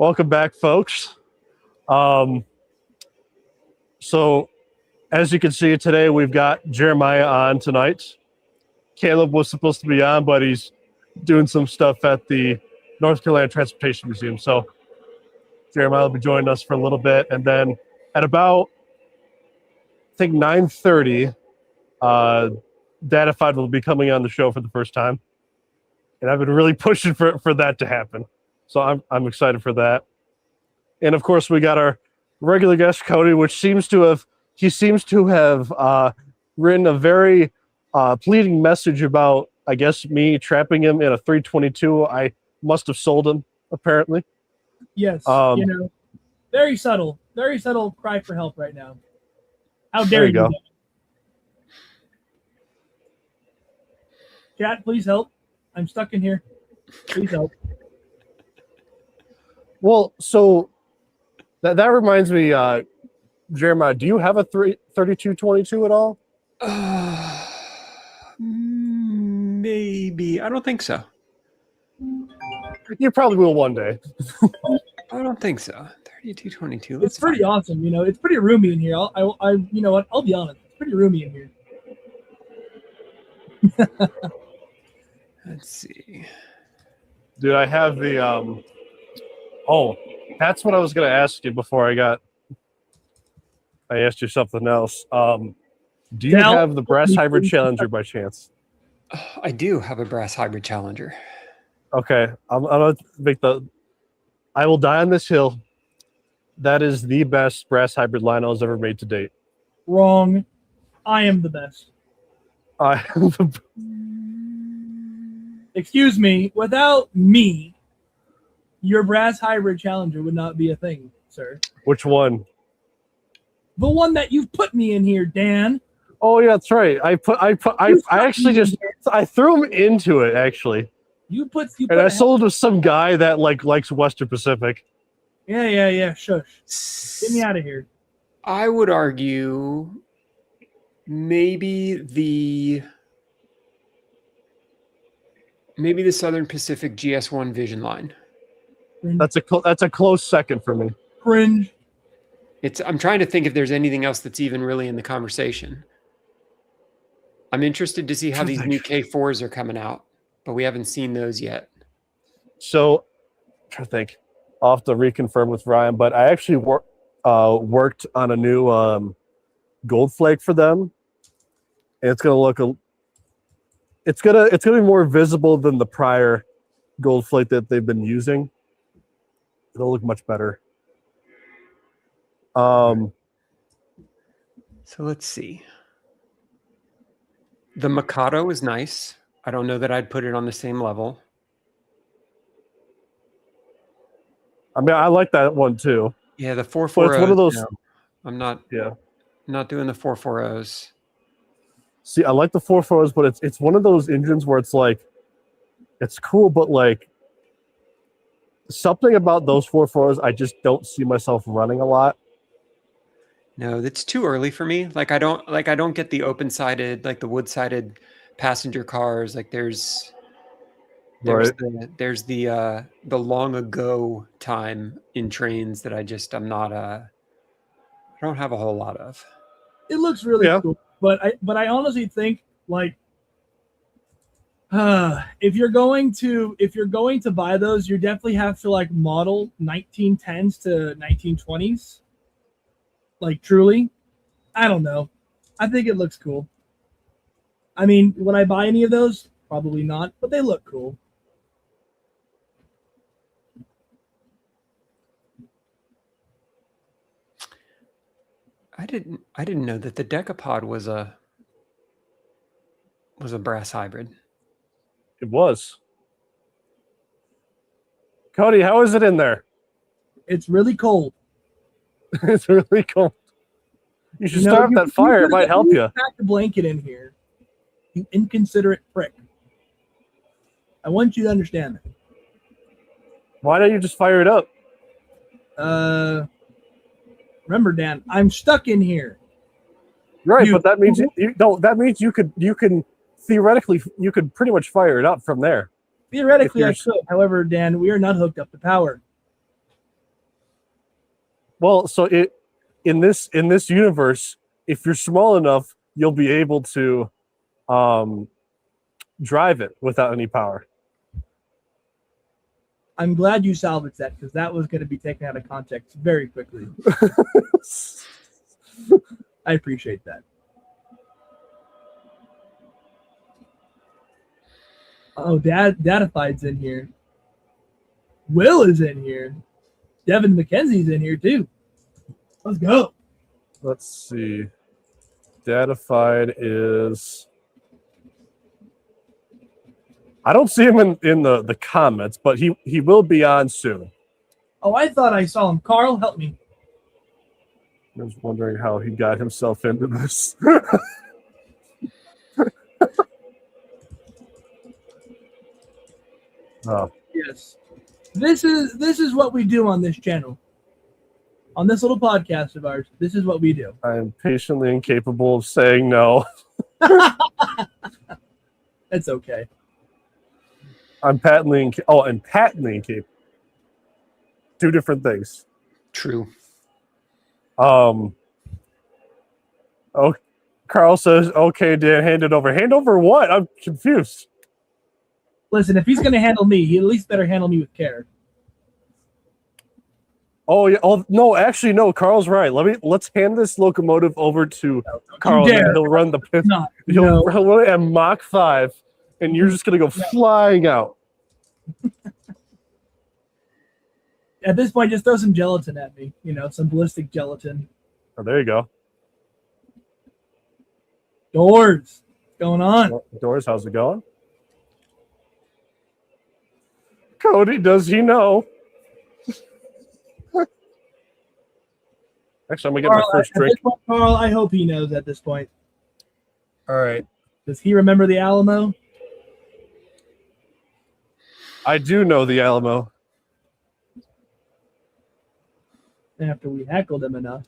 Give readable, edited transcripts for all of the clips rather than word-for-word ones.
Welcome back, folks. So, as you can see today, we've got Jeremiah on tonight. Caleb was supposed to be on, but he's doing some stuff at the North Carolina Transportation Museum. So, Jeremiah will be joining us for a little bit. And then at about, I think, 9:30, Dadified will be coming on the show for the first time. And I've been really pushing for that to happen. So I'm excited for that. And of course, we got our regular guest, Cody, which seems to have written a very pleading message about, I guess, me trapping him in a 322. I must have sold him, apparently. Yes, very subtle cry for help right now. How dare you? Go. Chat, please help. I'm stuck in here. Please help. Well, so that reminds me, Jeremiah, do you have a 3222 at all? Maybe. I don't think so. You probably will one day. I don't think so. 3222. It's pretty awesome. It's pretty roomy in here. You know what? I'll be honest. It's pretty roomy in here. Let's see. Dude, I have the oh, that's what I was gonna ask you before I asked you something else. Do you have the Brass Hybrid Challenger by chance? I do have a Brass Hybrid Challenger. Okay. I'm gonna make I will die on this hill. That is the best Brass Hybrid Lino's ever made to date. Wrong. I am the best. Excuse me, without me, your Brass Hybrid Challenger would not be a thing, sir. Which one? The one that you've put me in here, Dan. Oh yeah, that's right. I threw him into it actually. And I sold to some guy that likes Western Pacific. Yeah. Shush. Get me out of here. I would argue maybe the Southern Pacific GS1 Vision line. That's a close second for me. Cringe. I'm trying to think if there's anything else that's even really in the conversation. I'm interested to see how these new K4s are coming out, but we haven't seen those yet. So, I'm trying to think. I'll have to reconfirm with Ryan, but I actually worked on a new gold flake for them, and it's gonna be more visible than the prior gold flake that they've been using. It'll look much better. So let's see. The Mikado is nice. I don't know that I'd put it on the same level. I mean, I like that one too. Yeah, the 440. It's one of those. No, I'm not. Yeah. Not doing the 440s. See, I like the 440s, but it's one of those engines where it's like, it's cool, but like something about those 440s, I just don't see myself running a lot. No, that's too early for me. I don't get the open-sided, like the wood-sided passenger cars. Like there's the long ago time in trains that I'm not I don't have a whole lot of. It looks really cool, but I honestly think if you're going to buy those, you definitely have to model 1910s to 1920s. Truly, I don't know. I think it looks cool. I mean, would I buy any of those? Probably not, but they look cool. I didn't know that the Decapod was a brass hybrid. It was. Cody, how is it in there? It's really cold. It's really cold. You should start that fire. It might help you. Pack a blanket in here. You inconsiderate prick. I want you to understand that. Why don't you just fire it up? Remember, Dan, I'm stuck in here. Right, but that means that means you can theoretically you could pretty much fire it up from there. Theoretically, I could. However, Dan, we are not hooked up to power. Well, so in this universe, if you're small enough, you'll be able to drive it without any power. I'm glad you salvaged that because that was going to be taken out of context very quickly. I appreciate that. Oh, Dadified's in here. Will is in here. Devin McKenzie's in here too. Let's go. Let's see. Dadified is. I don't see him in the comments, but he will be on soon. Oh, I thought I saw him. Carl, help me. I was wondering how he got himself into this. Oh. Yes. This is what we do on this channel. On this little podcast of ours, this is what we do. I am patiently incapable of saying no. It's okay. I'm patently incapable. Two different things. True. Oh, Carl says, "Okay, Dan, hand it over." Hand over what? I'm confused. Listen, if he's going to handle me, he at least better handle me with care. Oh yeah. Oh no, actually no. Carl's right. Let's hand this locomotive over to Carl. And he'll run the pit. He'll run it at Mach 5, and you're just gonna go flying out. At this point, just throw some gelatin at me. Some ballistic gelatin. Oh, there you go. Doors, what's going on? Doors, how's it going? Cody, does he know? Actually, I'm gonna get my first drink. Carl, I hope he knows at this point. All right. Does he remember the Alamo? I do know the Alamo. After we heckled him enough.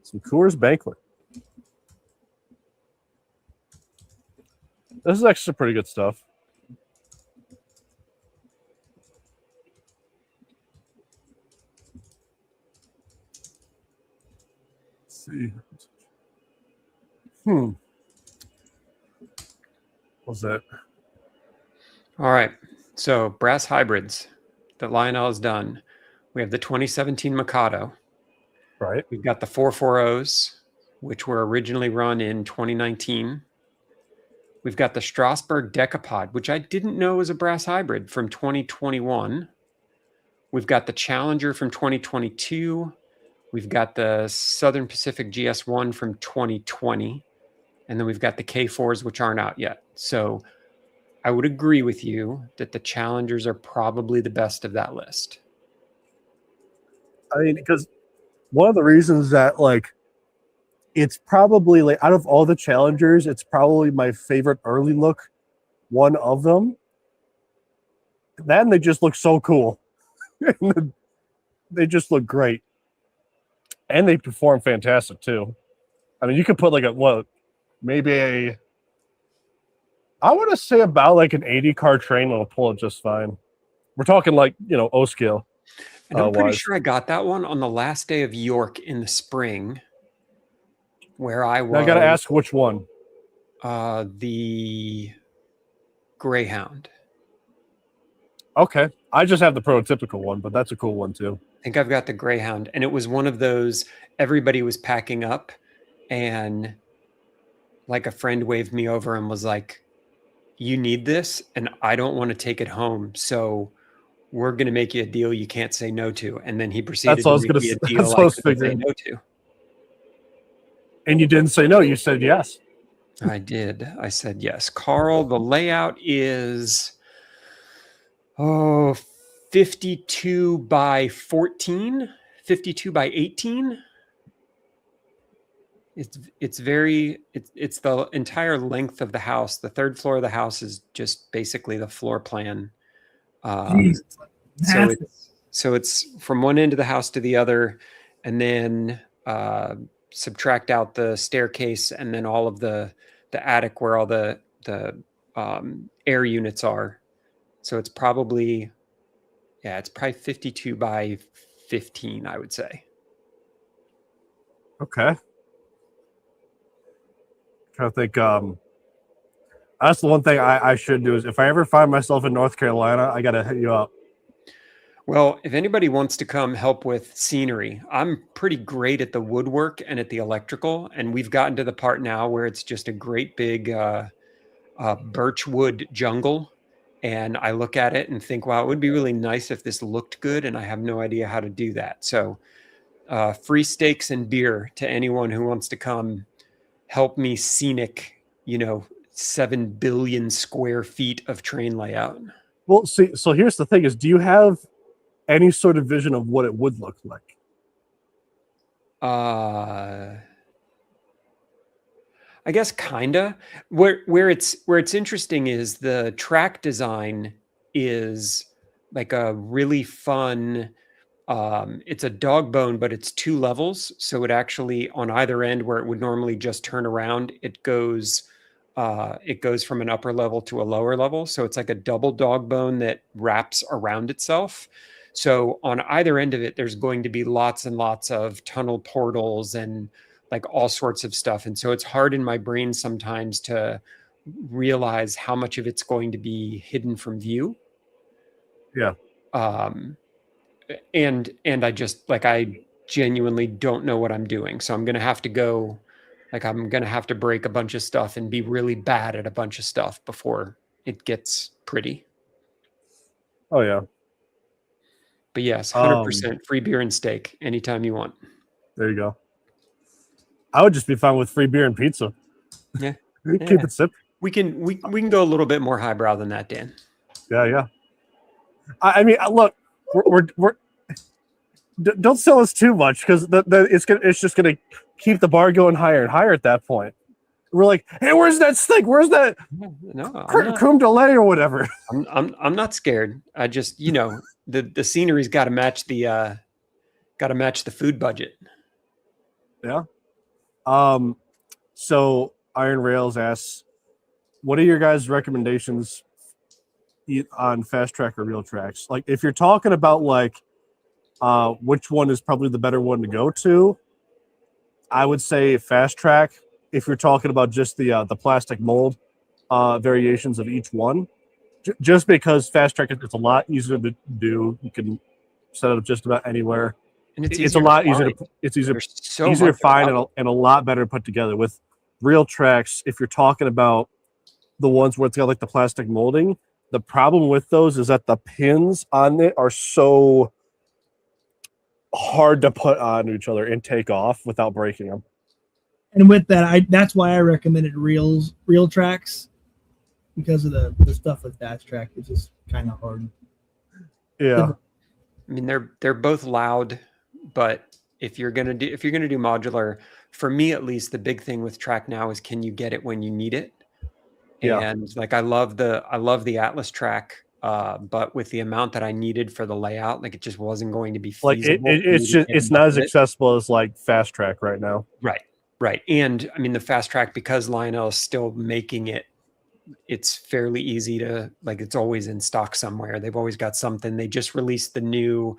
Some Coors Banquet. This is actually pretty good stuff. Let's see. What's that? All right. So brass hybrids that Lionel has done. We have the 2017 Mikado. Right. We've got the 440s, which were originally run in 2019. We've got the Strasbourg Decapod, which I didn't know was a brass hybrid, from 2021. We've got the Challenger from 2022. We've got the Southern Pacific GS1 from 2020. And then we've got the K4s, which aren't out yet. So I would agree with you that the Challengers are probably the best of that list. I mean, because one of the reasons that, it's probably, out of all the Challengers, it's probably my favorite early look one of them. Then they just look so cool. They just look great. And they perform fantastic, too. I mean, you could put, I want to say about, an 80-car train will pull it just fine. We're talking, O scale. And I'm pretty sure I got that one on the last day of York in the spring, where I was. I got to ask which one. The Greyhound. Okay. I just have the prototypical one, but that's a cool one too. I think I've got the Greyhound, and it was one of those, everybody was packing up, and a friend waved me over and was like, "You need this, and I don't want to take it home, so we're going to make you a deal you can't say no to." And then he proceeded to make me a deal I couldn't say no to. And you didn't say no, you said yes. I did. I said yes. Carl, the layout is 52 by 14, 52 by 18. It's the entire length of the house. The third floor of the house is just basically the floor plan. So it's from one end of the house to the other, and then subtract out the staircase and then all of the attic where all the air units are. So it's probably 52 by 2015, I would say. Okay. Trying to think. That's the one thing I should do is if I ever find myself in North Carolina, I gotta hit you up. Well, if anybody wants to come help with scenery, I'm pretty great at the woodwork and at the electrical. And we've gotten to the part now where it's just a great big birchwood jungle. And I look at it and think, wow, it would be really nice if this looked good. And I have no idea how to do that. So free steaks and beer to anyone who wants to come help me scenic, 7 billion square feet of train layout. Well, see, so here's the thing: is do you have any sort of vision of what it would look like? I guess kinda. Where it's interesting is the track design is like a really fun. It's a dog bone, but it's 2 levels. So it actually on either end where it would normally just turn around, it goes from an upper level to a lower level. So it's like a double dog bone that wraps around itself. So on either end of it, there's going to be lots and lots of tunnel portals and like all sorts of stuff. And so it's hard in my brain sometimes to realize how much of it's going to be hidden from view. Yeah. And I just I genuinely don't know what I'm doing. So I'm going to have to go, I'm going to have to break a bunch of stuff and be really bad at a bunch of stuff before it gets pretty. Oh yeah. But yes, 100% free beer and steak anytime you want. There you go. I would just be fine with free beer and pizza. Yeah. Keep it simple. We can go a little bit more highbrow than that, Dan. Yeah. I mean, look, we're don't sell us too much because it's just gonna keep the bar going higher and higher at that point. We're like, hey, where's that steak? Where's that creme de lait or whatever? I'm not scared. I just the scenery's got to match the food budget. Yeah. So Iron Rails asks, what are your guys' recommendations on fast track or real tracks? Like, if you're talking about which one is probably the better one to go to, I would say fast track. If you're talking about just the plastic mold variations of each one, just because fast track it's a lot easier to do. You can set it up just about anywhere. And it's a lot easier. It's easier to find and a lot better put together. With real tracks, if you're talking about the ones where it's got like the plastic molding, the problem with those is that the pins on it are so hard to put on each other and take off without breaking them. And with that, that's why I recommended real tracks, because of the stuff with fast track. It's just kind of hard. Yeah. I mean, they're both loud, but if you're gonna do modular, for me at least, the big thing with track now is can you get it when you need it? Yeah. And I love the Atlas track, but with the amount that I needed for the layout, it just wasn't going to be feasible. It's not as accessible as fast track right now. Right. And I mean, the fast track, because Lionel is still making it, it's fairly easy to it's always in stock somewhere. They've always got something. They just released the new,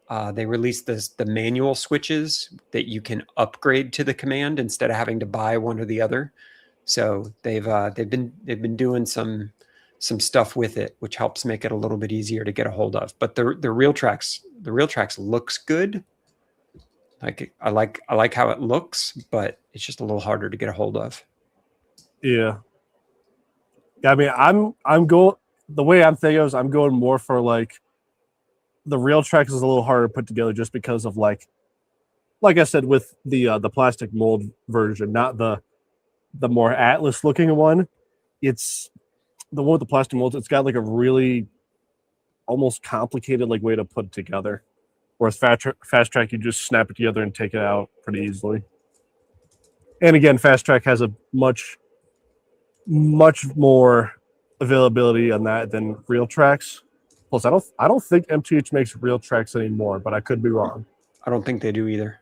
the manual switches that you can upgrade to the command instead of having to buy one or the other. So they've been doing some stuff with it, which helps make it a little bit easier to get a hold of. But the real tracks looks good. I like how it looks, but it's just a little harder to get a hold of. Yeah. I mean, I'm going the way I'm thinking is I'm going more for the real tracks is a little harder to put together just because of like I said with the plastic mold version, not the more Atlas looking one. It's the one with the plastic molds. It's got a really almost complicated way to put it together. Whereas fast track, you just snap it together and take it out pretty easily. And again, fast track has a much more availability on that than real tracks. Plus, I don't think MTH makes real tracks anymore, but I could be wrong. I don't think they do either.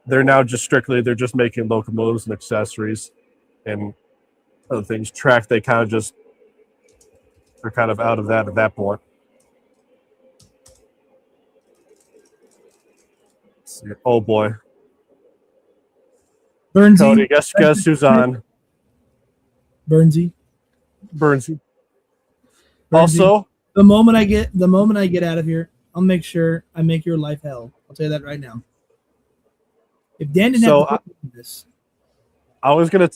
They're now they're just making locomotives and accessories and other things. Track, they're kind of out of that at that point. Oh boy, Burnsy. Cody, guess who's on? Burnsy. Burnsy. Burnsy. Also, the moment I get out of here, I'll make sure I make your life hell. I'll tell you that right now. If Dan didn't have to do this, I was gonna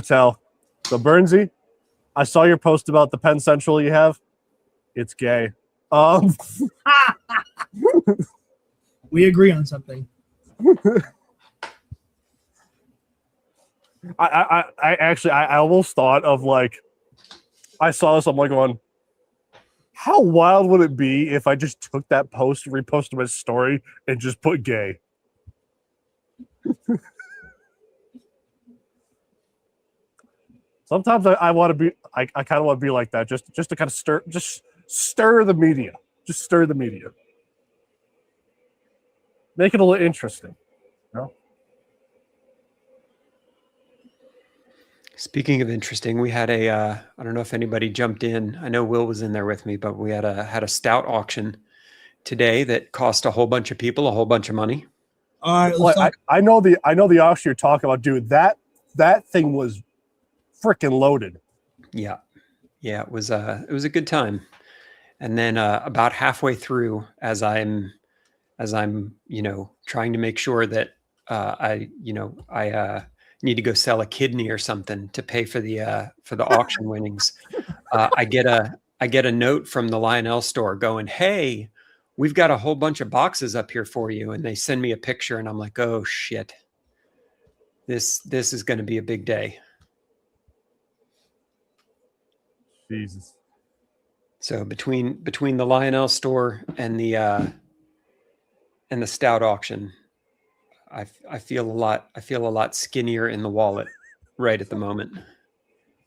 tell. So Burnsy, I saw your post about the Penn Central you have. It's gay. We agree on something. I actually almost thought of like, I saw this, I'm like going, how wild would it be if I just took that post, reposted my story, and just put gay? Sometimes I want to be, I kind of want to be like that, just to kind of stir the media. Just stir the media. Make it a little interesting. You know? Speaking of interesting, we had a I don't know if anybody jumped in. I know Will was in there with me, but we had a stout auction today that cost a whole bunch of people a whole bunch of money. All right, let's talk. I know the auction you're talking about, dude. That thing was freaking loaded. Yeah, it was a good time. And then about halfway through, as I'm trying to make sure that I need to go sell a kidney or something to pay for the auction winnings. I get a note from the Lionel store going, "Hey, we've got a whole bunch of boxes up here for you," and they send me a picture, and I'm like, "Oh shit, this is going to be a big day." Jesus. So between the Lionel store and the stout auction, I feel a lot skinnier in the wallet right at the moment.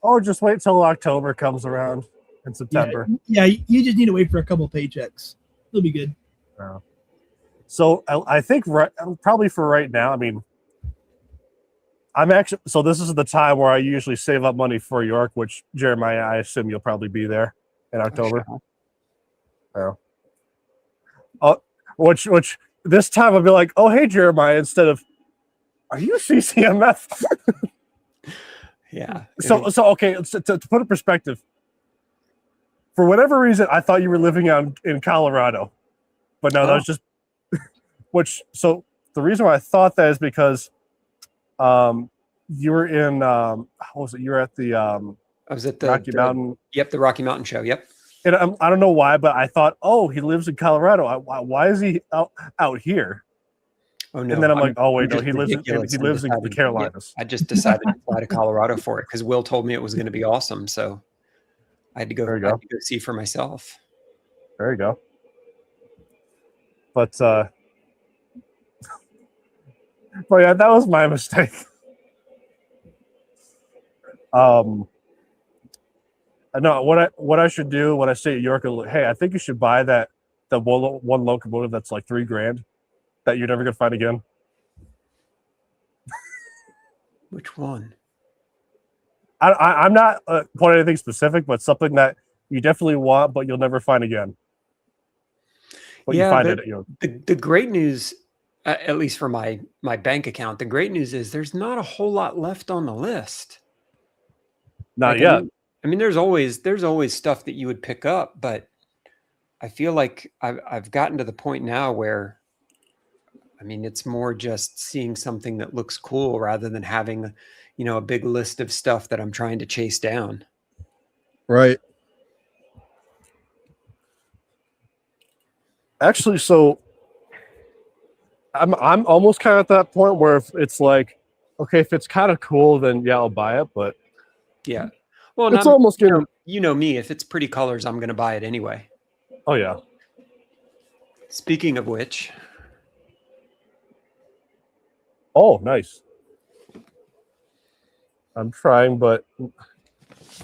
Oh, just wait till October comes around in September. Yeah, you just need to wait for a couple paychecks. It'll be good. So I think probably for right now, I mean, so this is the time where I usually save up money for York, which Jeremiah, I assume you'll probably be there in October. Sure. Which this time I'll be like, oh, hey, Jeremiah, instead of, are you CCMF? Yeah. So okay, to put in perspective, for whatever reason, I thought you were living in Colorado, but no, that was just, so the reason why I thought that is because you were in, what was it? You were at the, I was at the Rocky Mountain. Yep, the Rocky Mountain show. Yep. And I don't know why, but I thought, oh, he lives in Colorado. Why is he out here? Oh no! And then I'm like, oh wait, no, he lives in the Carolinas. Yeah, I just decided to fly to Colorado for it because Will told me it was going to be awesome. So I had to go. I had to go see for myself. There you go. But but yeah, that was my mistake. No, what I should do when I stay at York, hey, I think you should buy the one locomotive that's like $3,000 that you're never gonna find again. Which one? I'm not pointing anything specific, but something that you definitely want, but you'll never find again. But you find it at York. The great news, at least for my bank account, the great news is there's not a whole lot left on the list. Not yet. I mean, there's always stuff that you would pick up, but I feel like I've gotten to the point now where, I mean, it's more just seeing something that looks cool rather than having, a big list of stuff that I'm trying to chase down. Right. Actually, so I'm almost kind of at that point where if it's like, okay, if it's kind of cool, then yeah, I'll buy it. But yeah. Well, it's almost getting. You know me. If it's pretty colors, I'm going to buy it anyway. Oh yeah. Speaking of which. Oh, nice. I'm trying, but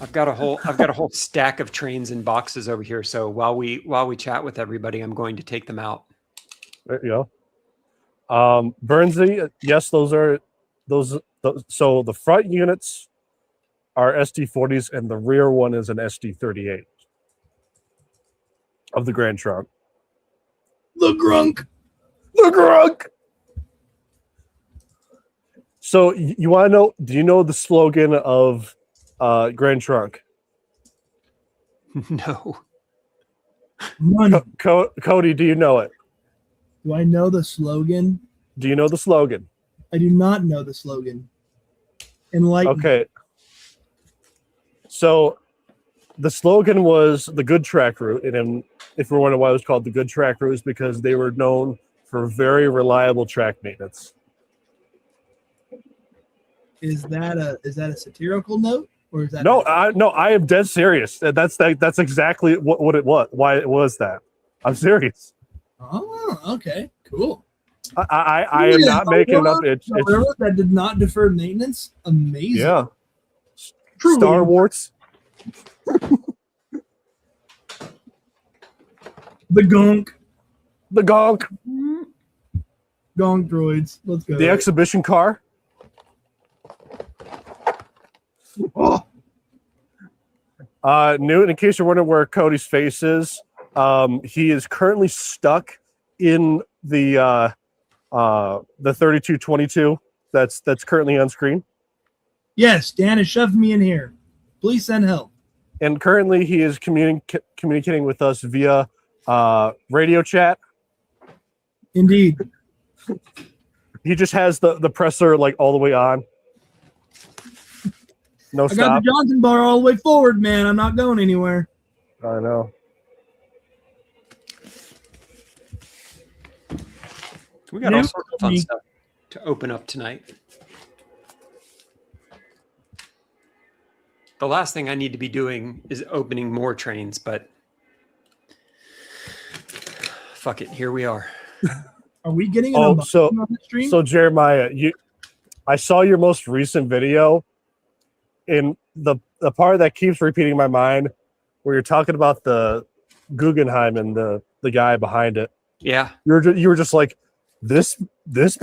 I've got a whole stack of trains and boxes over here. So while we chat with everybody, I'm going to take them out. There you go. Burnsy, yes, those. So the front units are SD40s, and the rear one is an SD38 of the Grand Trunk. The Grunk. The Grunk. So you want to know? Do you know the slogan of Grand Trunk? No. Money. Cody, do you know it? Do I know the slogan? Do you know the slogan? I do not know the slogan. Enlighten. Okay. So the slogan was the good track route. And if you're wondering why it was called the good track route, is because they were known for very reliable track maintenance. Is that a satirical note, or is that No, I am dead serious. That's exactly what it was. Why it was that. I'm serious. Oh, okay, cool. I am not making it up. It's that did not defer maintenance. Amazing. Yeah. Truly. Star Wars. The gonk. The gonk. Gonk droids. Let's go. The exhibition car. Oh. Newt, in case you're wondering where Cody's face is, he is currently stuck in the 3222 that's currently on screen. Yes, Dan has shoved me in here. Please send help. And currently he is communicating with us via radio chat. Indeed. He just has the presser like all the way on. No I stop. got the Johnson bar all the way forward, man. I'm not going anywhere. I know. We got all sorts of fun stuff to open up tonight. The last thing I need to be doing is opening more trains, but fuck it, here we are. Are we getting an unboxing on the stream? So Jeremiah, I saw your most recent video, and the part that keeps repeating in my mind, where you're talking about the Guggenheim and the guy behind it. Yeah, you were just like, this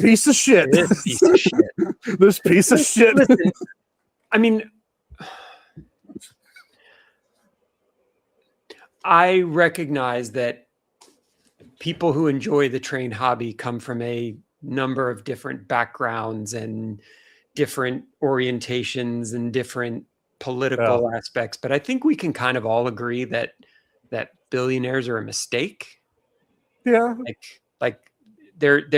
piece of shit. This piece of shit. This piece of shit. Listen, I mean, I recognize that people who enjoy the train hobby come from a number of different backgrounds and different orientations and different political aspects, but I think we can kind of all agree that billionaires are a mistake. Yeah. Like they're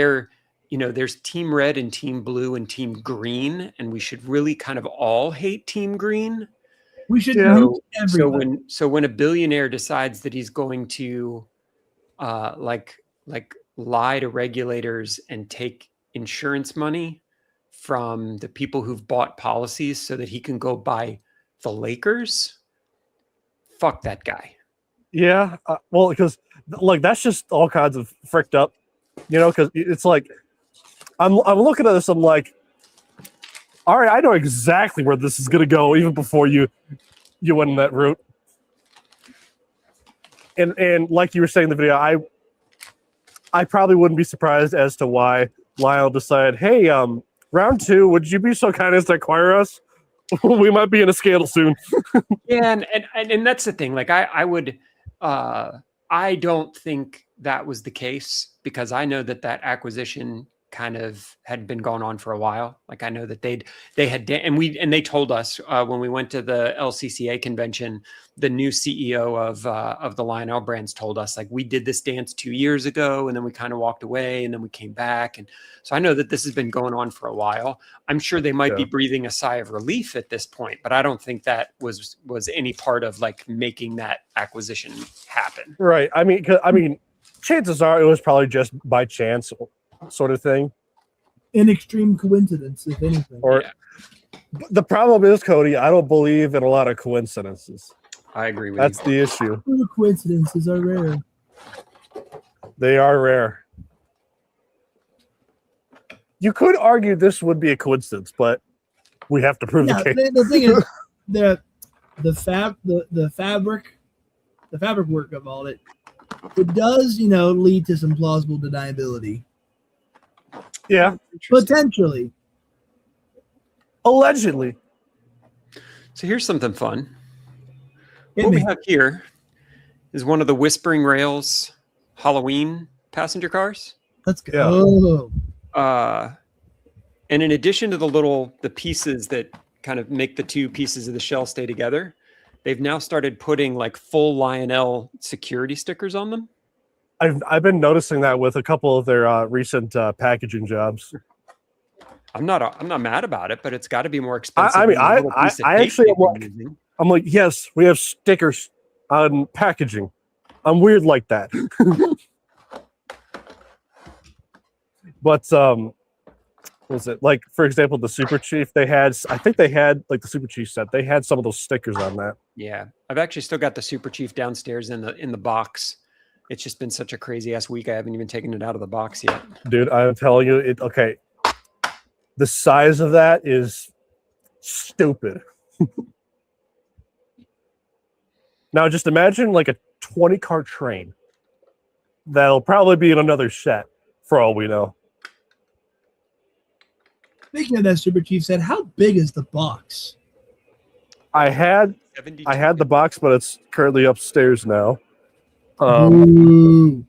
there's team red and team blue and team green, and we should really kind of all hate team green. We should so when a billionaire decides that he's going to like lie to regulators and take insurance money from the people who've bought policies so that he can go buy the Lakers, fuck that guy. Yeah, well, because like that's just all kinds of fricked up, because it's like I'm looking at this, I'm like, all right, I know exactly where this is gonna go even before you went in that route. And like you were saying in the video, I probably wouldn't be surprised as to why Lyle decided, hey, round 2, would you be so kind as to acquire us? We might be in a scandal soon. Yeah, and that's the thing. Like I would, I don't think that was the case, because I know that acquisition kind of had been going on for a while. Like I know that they they told us when we went to the LCCA convention, the new CEO of the Lionel Brands told us, like, we did this dance 2 years ago and then we kind of walked away and then we came back. And so I know that this has been going on for a while. I'm sure they might be breathing a sigh of relief at this point, but I don't think that was any part of like making that acquisition happen. Right. I mean, chances are it was probably just by chance sort of thing. An extreme coincidence, if anything. Or the problem is, Cody, I don't believe in a lot of coincidences. I agree with That's the issue. Coincidences are rare. They are rare. You could argue this would be a coincidence, but we have to prove the case. The thing is, the fabric work of all it does, lead to some plausible deniability. Yeah. Potentially. Allegedly. So here's something fun. What we have here is one of the Whispering Rails Halloween passenger cars. Let's go. And in addition to the pieces that kind of make the two pieces of the shell stay together, they've now started putting like full Lionel security stickers on them. I've been noticing that with a couple of their recent packaging jobs. I'm not mad about it, but it's got to be more expensive. I actually I'm like, yes, we have stickers on packaging. I'm weird like that. But was it like, for example, the Super Chief? I think they had like the Super Chief set. They had some of those stickers on that. Yeah, I've actually still got the Super Chief downstairs in the box. It's just been such a crazy ass week. I haven't even taken it out of the box yet. Dude, I'm telling you, okay. The size of that is stupid. Now, just imagine like a 20-car train. That'll probably be in another set, for all we know. Speaking of that, Super Chief said, how big is the box? I had the box, but it's currently upstairs now. Ooh.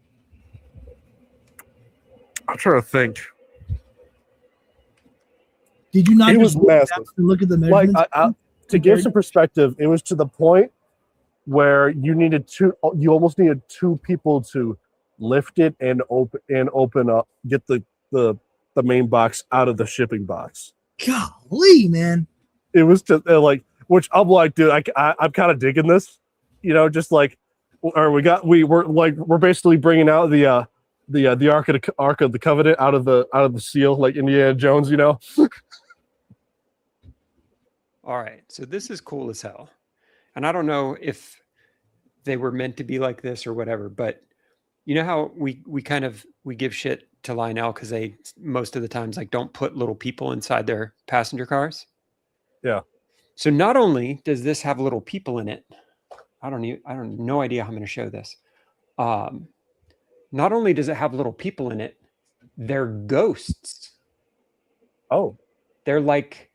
I'm trying to think. Did you not It just was massive. look at the Like measurements? to give some perspective, it was to the point where you almost needed two people to lift it and open up, get the main box out of the shipping box. Golly, man. It was just like, which I'm like, dude, I'm kind of digging this, just like, or we're basically bringing out the Ark of the Covenant out of the seal, like Indiana Jones, All right, so this is cool as hell, and I don't know if they were meant to be like this or whatever, but you know how we give shit to Lionel because they most of the times like don't put little people inside their passenger cars. Yeah. So not only does this have little people in it, I don't no idea how I'm going to show this. Not only does it have little people in it, they're ghosts. Oh, they're like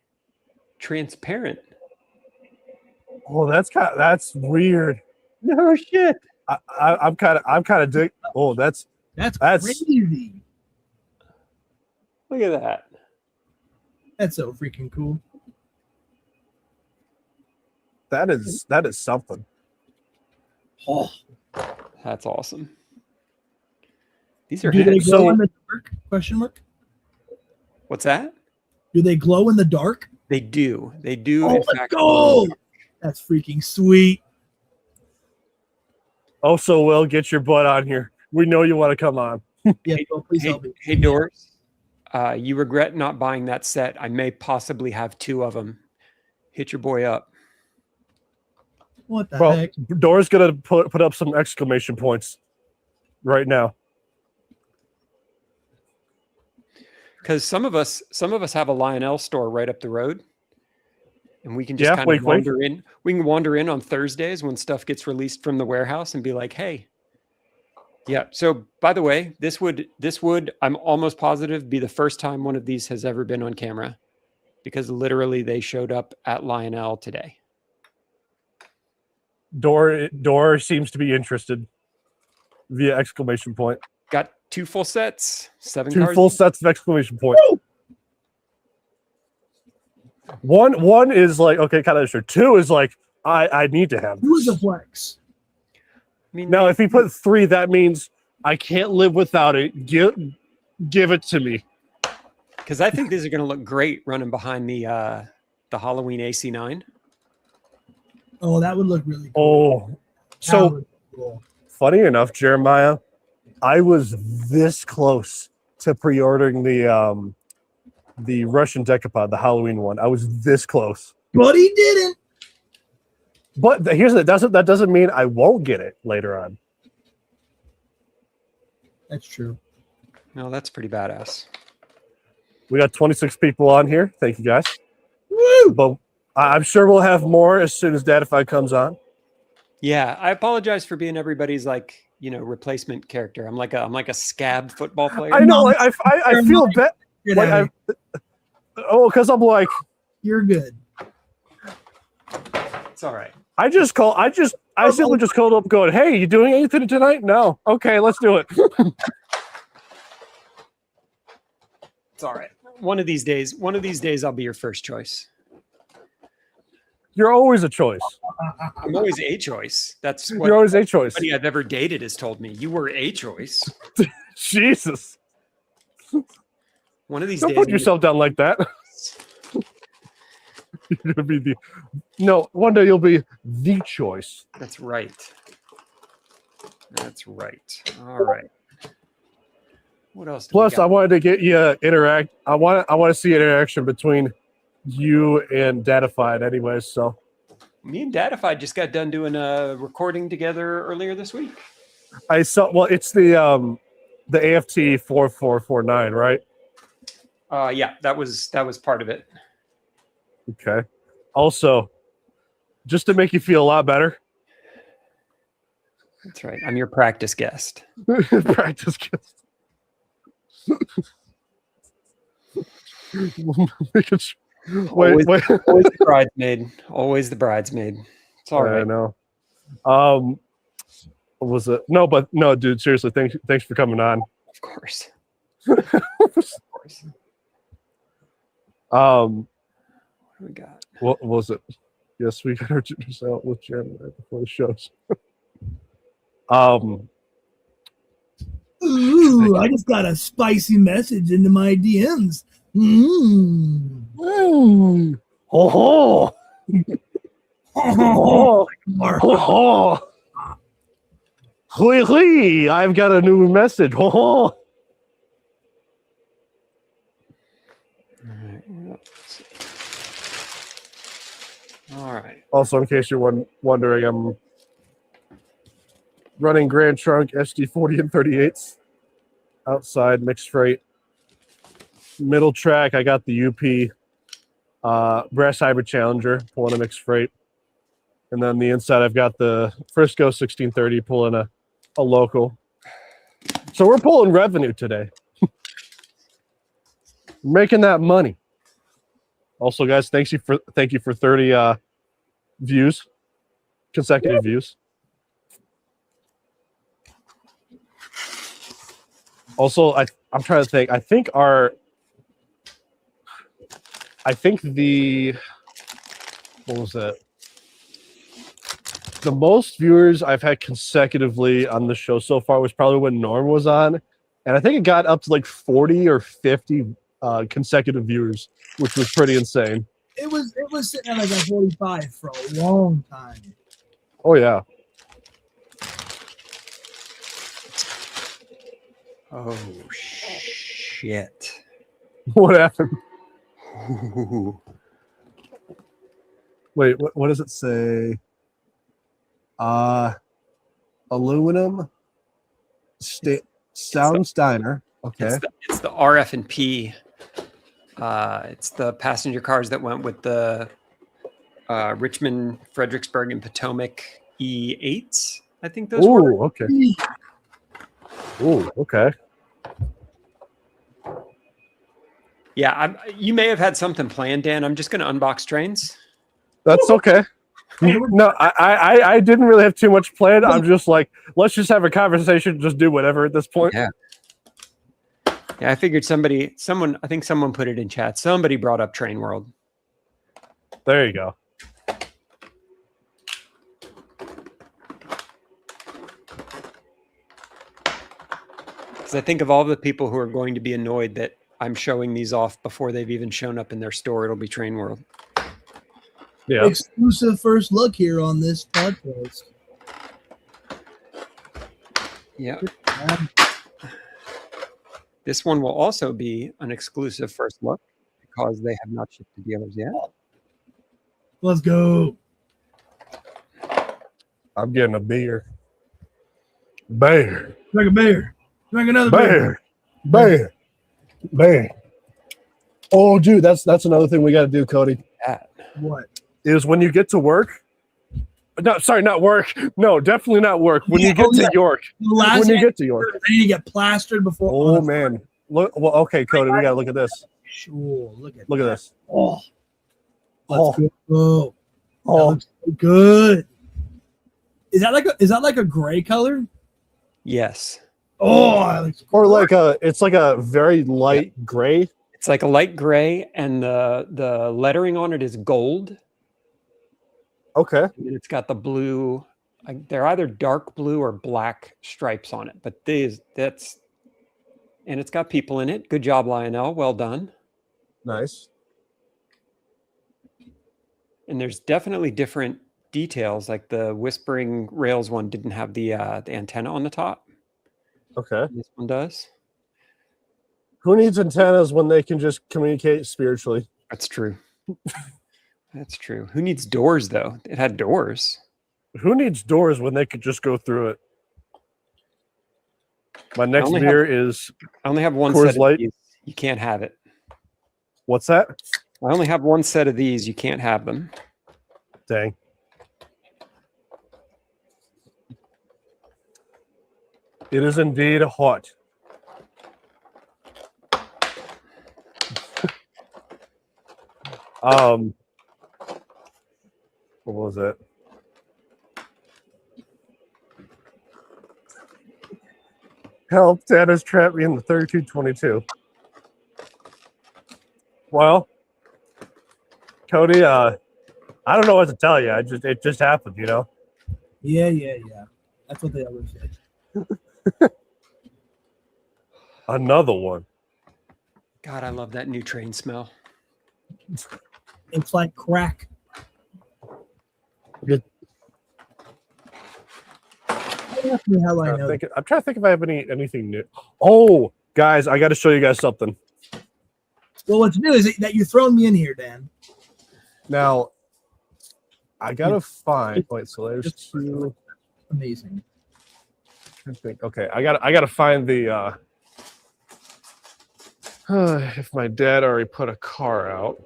transparent. Oh, that's weird. No shit. I'm kind of dig. Oh, that's crazy. Look at that. That's so freaking cool. That is something. Oh, that's awesome. These are do they glow so, in the dark? Question mark. What's that? Do they glow in the dark? They do. They do. Oh, let's go! That's freaking sweet. Oh, so Will, get your butt on here. We know you want to come on. Yeah, please help me. Hey, Doors. You regret not buying that set. I may possibly have 2 of them. Hit your boy up. What the heck? Doors gonna put up some exclamation points right now. Because some of us have a Lionel store right up the road, and we can just kind of wander in. We can wander in on Thursdays when stuff gets released from the warehouse and be like, "Hey, yeah." So, by the way, this would I'm almost positive be the first time one of these has ever been on camera, because literally they showed up at Lionel today. Door seems to be interested via exclamation point. Got 2 full sets, 7 2 cars. full sets of exclamation point. One is like, okay, kind of sure. 2 is like, I need to have this. 2 is a flex. I mean, now, if he put 3, that means I can't live without it. Give it to me. Because I think these are going to look great running behind the Halloween AC9. Oh, that would look really cool. Oh, so cool. Funny enough, Jeremiah, I was this close to pre-ordering the Russian Decapod, the Halloween one. I was this close, but he didn't. But here's that doesn't mean I won't get it later on. That's true. No, that's pretty badass. We got 26 people on here. Thank you guys. Woo! But I'm sure we'll have more as soon as Dadified comes on. Yeah, I apologize for being everybody's replacement character. I'm like a scab football player. I know. I feel bad. Like because I'm like, you're good. It's all right. I simply just called up going, hey, you doing anything tonight? No. Okay, let's do it. It's all right. One of these days, I'll be your first choice. You're always a choice. I'm always a choice. That's what You're always a choice. anybody I've ever dated has told me. You were a choice. Jesus. One of these Don't days. put yourself down like that. You're gonna be one day you'll be the choice. That's right. That's right. All right. What else? Plus, I wanted to get you interact. I want to see interaction between you and Dadified, anyways. So me and Dadified just got done doing a recording together earlier this week. I saw. Well, it's the AFT 4449, right? Yeah, that was part of it. Okay. Also, just to make you feel a lot better. That's right. I'm your practice guest. Practice guest. Always the bridesmaid. Always the bridesmaid. It's all right. I know. What was it? No, dude. Seriously, thanks for coming on. Of course. Of course. What do we got? What was it? Yes, we got our jitters out with Jeremy right before the shows. Ooh, I just got a spicy message into my DMs. Oh, I've got a new message. Oh. All right. Also, in case you're wondering, I'm running Grand Trunk SD 40 and 38s outside mixed freight. Middle track, I got the UP Brass Hybrid Challenger pulling a mixed freight. And then the inside, I've got the Frisco 1630 pulling a local. So we're pulling revenue today. Making that money. Also, guys, thank you for 30 views, consecutive views. Also, I'm trying to think. I think what was it? The most viewers I've had consecutively on the show so far was probably when Norm was on, and I think it got up to like 40 or 50 consecutive viewers, which was pretty insane. It was sitting at like a 45 for a long time. Oh yeah. Oh shit! What happened? Ooh. Wait, what does it say? Aluminum Sound Steiner. Okay. It's the RF and P. It's the passenger cars that went with the Richmond, Fredericksburg, and Potomac E8s. I think those were. Okay. Ooh, okay. Yeah, you may have had something planned, Dan. I'm just going to unbox trains. That's okay. No, I didn't really have too much planned. I'm just like, let's just have a conversation, just do whatever at this point. Yeah. Yeah, I figured someone, I think someone put it in chat. Somebody brought up Train World. There you go. Because I think of all the people who are going to be annoyed that I'm showing these off before they've even shown up in their store, it'll be Train World. Yeah. Exclusive first look here on this podcast. Yeah. This one will also be an exclusive first look because they have not shipped to dealers yet. Let's go. I'm getting a beer. Bear. Drink a beer. Drink another Bear. Bear. Bear. Oh, dude, that's another thing we got to do, Cody. What? Is when you get to work. No, sorry, not work. No, definitely not work. When you get to York. When you get to York. They need to get plastered before. Oh, man. Look. Well, okay, Cody, we got to look at this. Sure. Look at this. Oh. Oh. Let's go. Oh. That looks so good. Is that like a gray color? Yes. Oh, Or like it's like a very light gray. It's like a light gray, and the lettering on it is gold. Okay. And it's got the blue. They're either dark blue or black stripes on it. But and it's got people in it. Good job, Lionel. Well done. Nice. And there's definitely different details. Like the Whispering Rails one didn't have the antenna on the top. Okay. This one does. Who needs antennas when they can just communicate spiritually? That's true. That's true. Who needs doors, though? It had doors. Who needs doors when they could just go through it? My next beer is I only have one Coors set of Light. these. You can't have it. What's that? I only have one set of these. You can't have them. Dang. It is indeed hot. What was it? Help, Dad has trapped me in the 3222. Well, Cody, I don't know what to tell you. It just happened, you know? Yeah. That's what they always say. Another one. God, I love that new train smell. It's like crack. Good. Ask me how I know. I'm trying to think if I have anything new. Oh, guys, I got to show you guys something. Well, what's new is that you're throwing me in here, Dan. Now, I gotta find. Wait, so there's two. Amazing. I think. Okay, I gotta find the. If my dad already put a car out,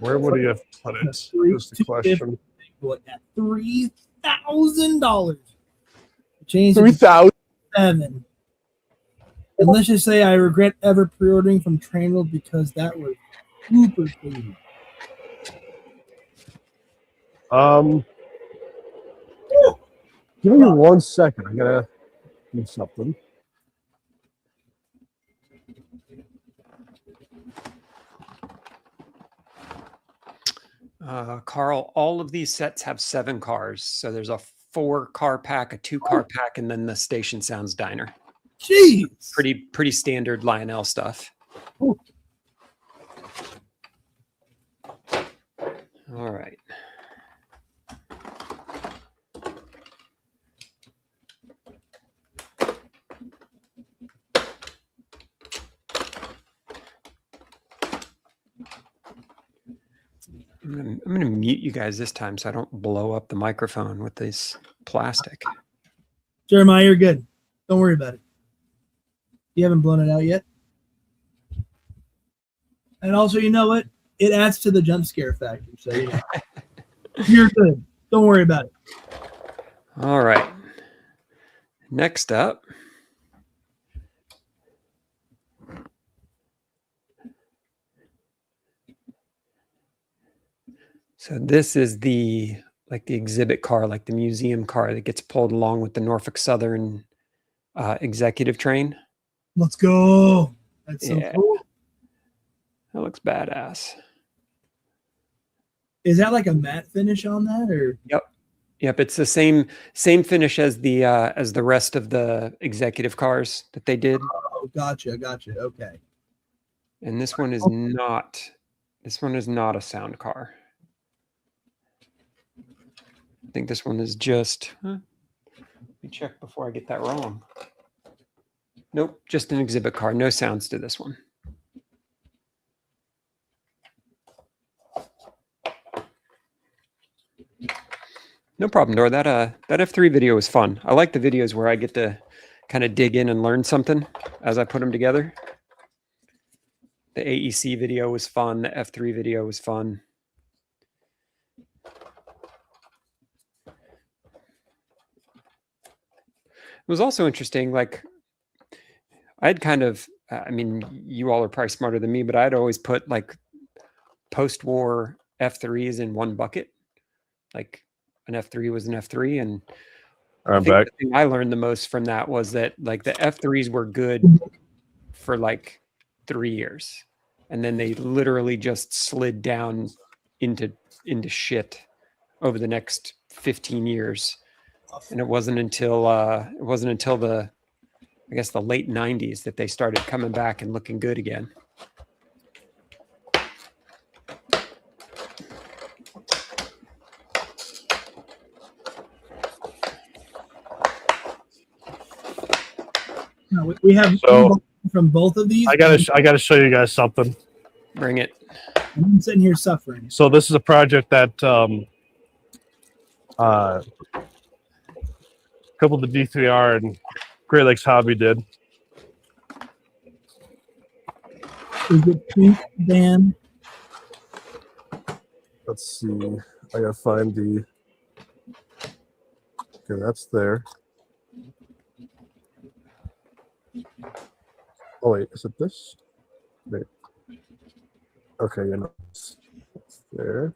where would he have put it? That's the question. What, at $3,000? Change $3,007. And let's just say I regret ever pre-ordering from TrainMan because that was super crazy. Give me 1 second. I gotta do something. Carl, all of these sets have 7 cars. So there's a 4-car pack, a 2-car pack, and then the Station Sounds Diner. Jeez. Pretty standard Lionel stuff. Ooh. All right. I'm gonna mute you guys this time so I don't blow up the microphone with this plastic. Jeremiah, you're good. Don't worry about it. You haven't blown it out yet. And also, you know what? It adds to the jump scare factor. So you're good. Don't worry about it. All right. Next up. So this is the exhibit car, like the museum car that gets pulled along with the Norfolk Southern executive train. Let's go. That's so cool. That looks badass. Is that like a matte finish on that, or? Yep. It's the same finish as the rest of the executive cars that they did. Oh, gotcha. Okay. And this one is not. This one is not a sound car. I think this one is just. Let me check before I get that wrong. Nope, just an exhibit car. No sounds to this one. No problem, Dora. That F3 video was fun. I like the videos where I get to kind of dig in and learn something as I put them together. The AEC video was fun. The F3 video was fun. It was also interesting, like I'd kind of, I mean, you all are probably smarter than me, but I'd always put like post-war F3s in one bucket. Like an F3 was an F3. And I I'm think back. the thing I learned the most from that was that like the F3s were good for like 3 years, and then they literally just slid down into shit over the next 15 years. And it wasn't until the I guess the late 90s that they started coming back and looking good again. No, we have So- from both of these. I gotta show you guys something. Bring it. I'm sitting here suffering. So this is a project that a couple of the D3R and Great Lakes Hobby did. Is it pink, Dan? Let's see. I gotta find the. Okay, that's there. Oh wait, is it this? Wait. Okay, you know, it's there.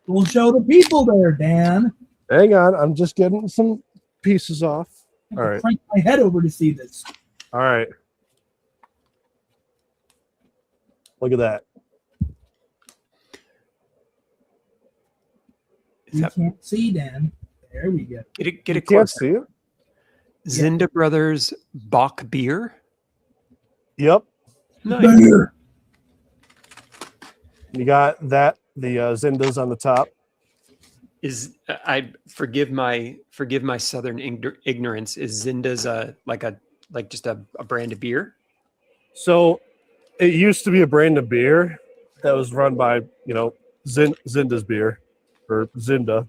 We'll show the people there, Dan. Hang on, I'm just getting some pieces off. All right. Crank my head over to see this. All right. Look at that. You can't see, Dan. There we go. Get it You can't closer. see it? Zinda Brothers Bach beer. Yep. Nice. You got that. The Zindas on the top. Is I forgive my southern ignorance. Is Zinda's just a brand of beer? So it used to be a brand of beer that was run by, you know, Zinda's beer or Zinda.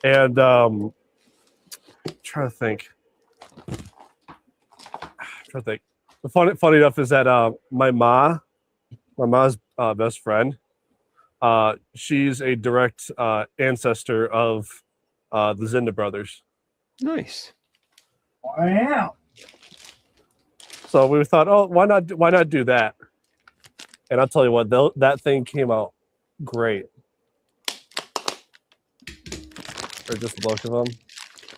And I'm trying to think. The funny enough is that my mom's best friend, she's a direct ancestor of the Zinda brothers. Nice. Wow. So we thought, oh, why not do that? And I'll tell you what, that thing came out great. Or just both of them.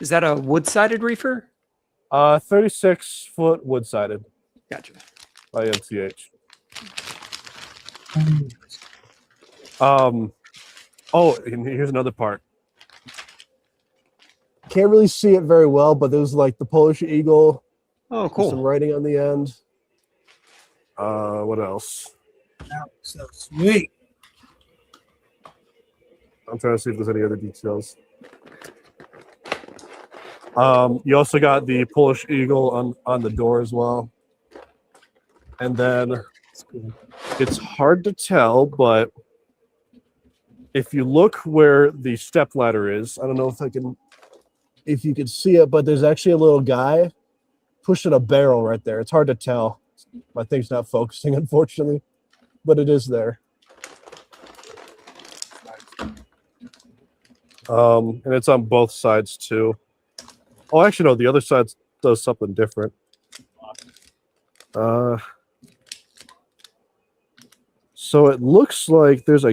Is that a wood-sided reefer? 36-foot wood-sided Gotcha. by MTH. Oh, and here's another part. Can't really see it very well, but there's like the Polish eagle. Oh, Some cool. writing on the end. What else? That was so sweet. I'm trying to see if there's any other details. You also got the Polish eagle on the door as well. And then it's hard to tell, but if you look where the step ladder is, I don't know if you can see it, but there's actually a little guy pushing a barrel right there. It's hard to tell. My thing's not focusing, unfortunately, but it is there. And it's on both sides too. Oh, actually, no, the other side does something different. So it looks like there's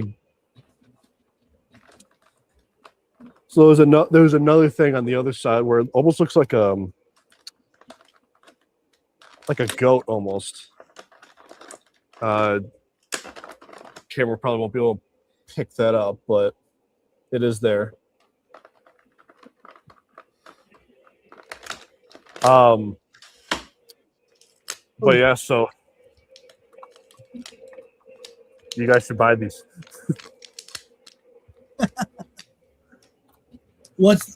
another thing on the other side where it almost looks like a goat almost. Camera probably won't be able to pick that up, but it is there. But yeah, so you guys should buy these.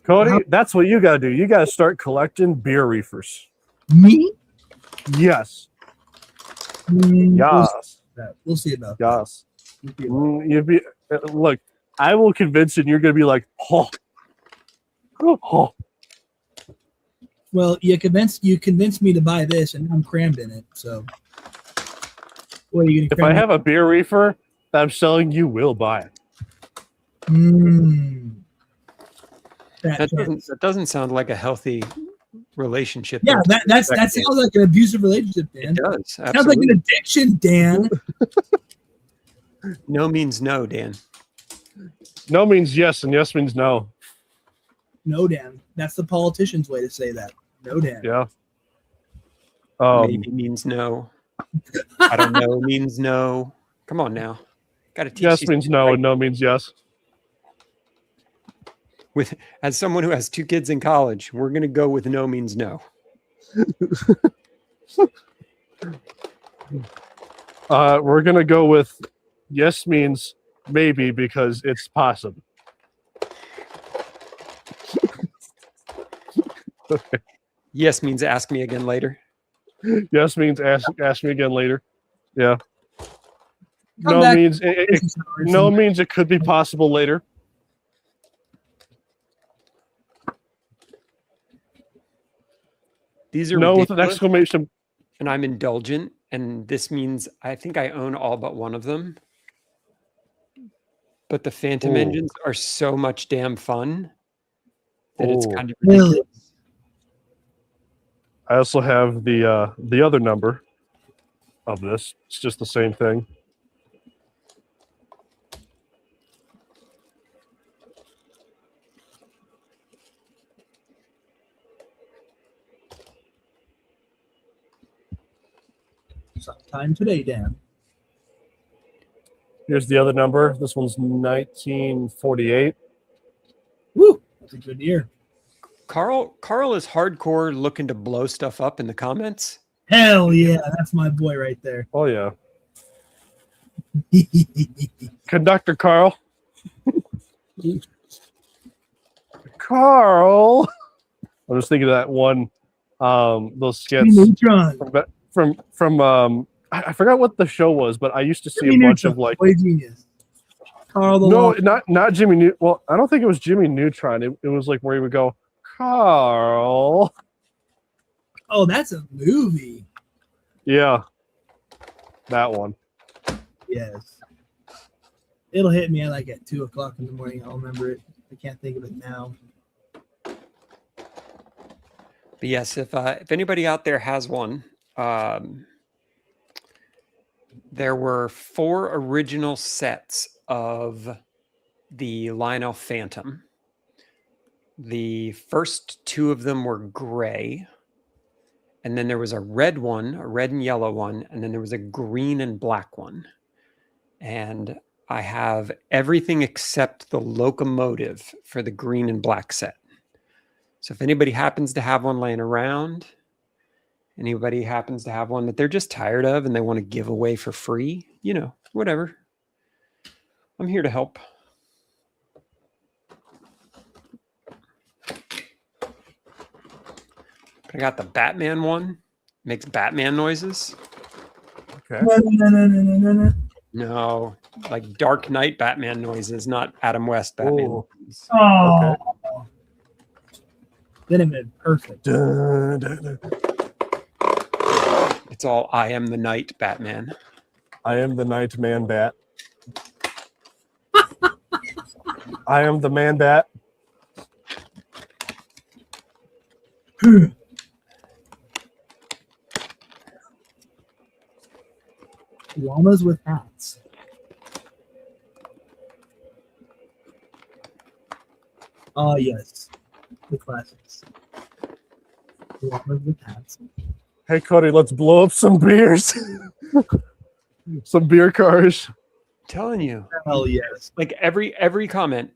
Cody? That's what you gotta do. You gotta start collecting beer reefers. Me? Yes. Yes. Yes. We'll see about Yes. You'd be look. I will convince you. And you're gonna be like, oh. Well, you convinced me to buy this, and I'm crammed in it. So, what are you If gonna? I have a beer reefer that I'm selling, you will buy it. That doesn't sound like a healthy relationship. Yeah, that sounds like an abusive relationship, Dan. It does. Sounds like an addiction, Dan. No means no, Dan. No means yes, and yes means no. No, Dan. That's the politician's way to say that. No, Dan. Yeah. Maybe means no. I don't know means no. Come on now. Got to teach Yes these means kids no, right. and no means yes. As someone who has 2 kids in college, we're going to go with no means no. We're gonna go with yes means maybe because it's possible. Okay. Yes means ask me again later. Yes means ask me again later. Yeah. Come No back. means no means it could be possible later. These are No with an ridiculous, exclamation. and I'm indulgent, and this means I think I own all but one of them. But the Phantom Ooh. engines are so much damn fun that it's Ooh. kind of ridiculous. I also have the other number of this. It's just the same thing. Sometime today, Dan. Here's the other number. This one's 1948. Woo! That's a good year. Carl is hardcore looking to blow stuff up in the comments. Hell yeah, that's my boy right there. Oh yeah. Conductor Carl. Carl. I was thinking of that one, those skits Neutron. from I forgot what the show was, but I used to see Jimmy a bunch Neutron, of like Boy Genius. Carl the no, Long. not Jimmy Neutron. Well, I don't think it was Jimmy Neutron. It was like where he would go, Carl. Oh, that's a movie. Yeah, that one. Yes. It'll hit me like at 2:00 in the morning. I'll remember it. I can't think of it now. But yes, if anybody out there has one, there were 4 original sets of the Lionel Phantom. The first 2 of them were gray. And then there was a red one, a red and yellow one, and then there was a green and black one. And I have everything except the locomotive for the green and black set. So if anybody happens to have one laying around, anybody happens to have one that they're just tired of and they want to give away for free, you know, whatever. I'm here to help. I got the Batman one. Makes Batman noises. Okay. No, like Dark Knight Batman noises, not Adam West Batman Ooh. noises. Oh, Okay. then it been perfect. Dun, dun, dun. It's all I am the Night Batman. I am the Night Man Bat. I am the Man Bat. Llamas with hats. Oh, yes. The classics. Llamas with hats. Hey, Cody, let's blow up some beers. Some beer cars. Telling you, Hell yes. like every comment,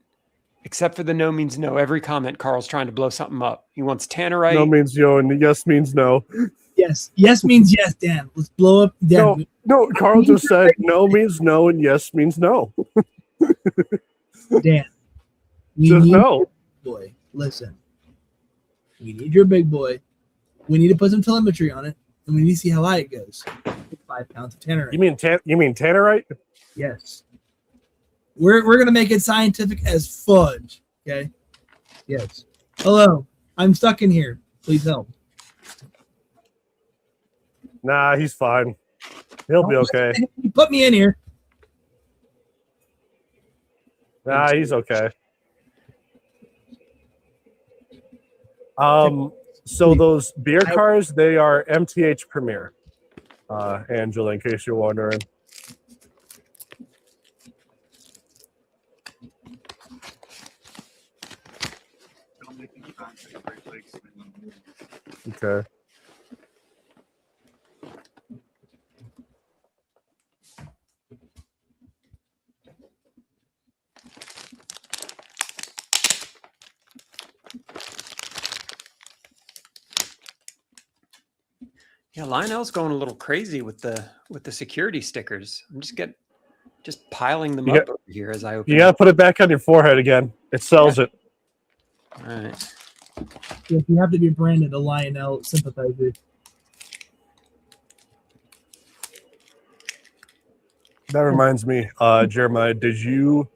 except for the no means no. Every comment, Carl's trying to blow something up. He wants Tannerite. No means yo, and yes means no. Yes. Yes means yes, Dan. Let's blow up Dan. No, Carl just said no means no, and yes means no. Dan. We Just need no. your big boy. Listen. We need your big boy. We need to put some telemetry on it, and we need to see how high it goes. 5 pounds of tannerite. You mean Tannerite? Yes. We're gonna make it scientific as fudge. Okay. Yes. Hello. I'm stuck in here. Please help. Nah, he's fine. He'll be okay. Put me in here. Nah, he's okay. So those beer cars, they are MTH Premier. Angela, in case you're wondering. Okay. Yeah, Lionel's going a little crazy with the security stickers. I'm just piling them up over here as I open. You got to put it back on your forehead again. It sells it. All right. Yes, you have to be branded a Lionel sympathizer. That reminds me, Jeremiah, did you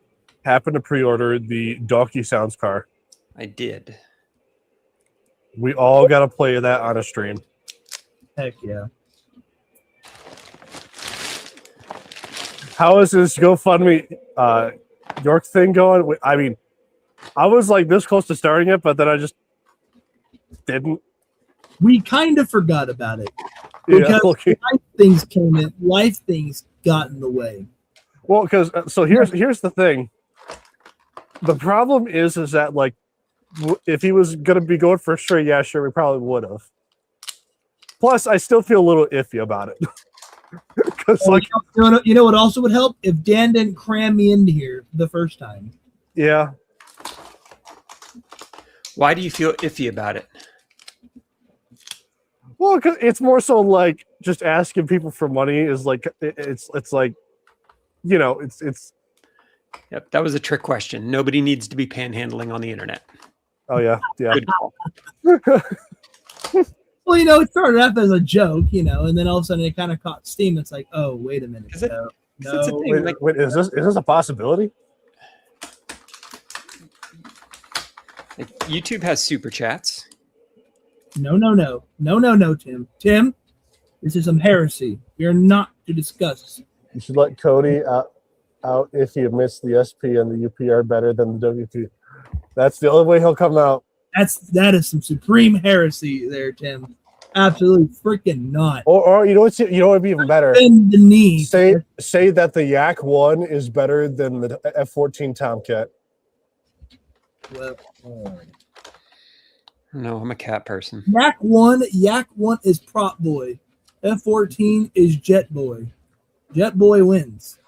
happen to pre-order the Donkey Sounds car? I did. We all got to play that on a stream. Heck yeah. How is this GoFundMe York thing going? I mean, I was like this close to starting it, but then I just didn't. We kind of forgot about it. Yeah, Because okay. life things got in the way. Well, because so here's the thing. The problem is that like, if he was gonna be going for sure, yeah, sure, we probably would have. Plus, I still feel a little iffy about it. Because like, you know what also would help if Dan didn't cram me into here the first time. yeah. Why do you feel iffy about it? Well, because it's more so like just asking people for money is like it's like, you know, it's. Yep, that was a trick question. Nobody needs to be panhandling on the internet. Oh yeah, yeah. Good call. Well, you know, it started off as a joke, you know, and then all of a sudden it kind of caught steam. It's like, oh, wait a minute. Is it- No, it's a no. thing. Wait, is this a possibility? Like, YouTube has super chats. No, Tim. Tim, this is some heresy. We are not to discuss. You should let Cody out if he admits the SP and the UP are better than the WP. That's the only way he'll come out. That is some supreme heresy there, Tim. Absolutely freaking not. Or you know what would be even better? Bend the knee. Say that the Yak 1 is better than the F-14 Tomcat. Well, No, I'm a cat person. Yak 1 is prop boy. F-14 is jet boy. Jet boy wins.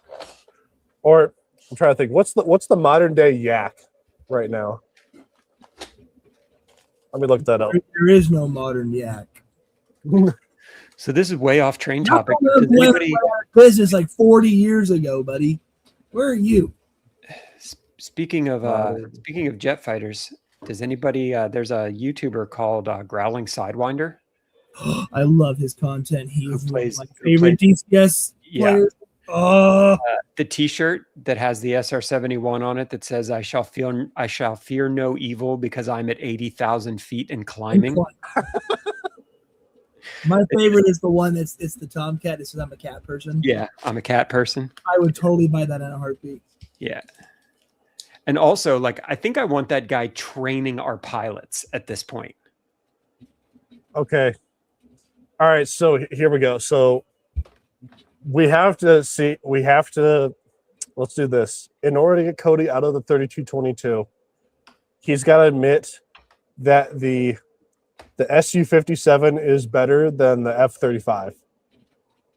Or I'm trying to think, what's the modern day Yak right now? Let me look that up. There is no modern Yak. So this is way off train Yak topic. was Does anybody, business like 40 years ago, buddy. Where are you? speaking of jet fighters, does anybody? There's a YouTuber called Growling Sidewinder. I love his content. He is one of plays- my who favorite DCS Yeah. players. Oh, The T-shirt that has the SR-71 on it that says "I shall fear no evil because I'm at 80,000 feet and climbing." my favorite is the one it's the Tomcat. It says I'm a cat person. Yeah, I'm a cat person. I would totally buy that in a heartbeat. Yeah, and also like I think I want that guy training our pilots at this point. Okay. All right, so here we go. So let's do this. In order to get Cody out of the 3222, he's got to admit that the Su-57 is better than the F-35.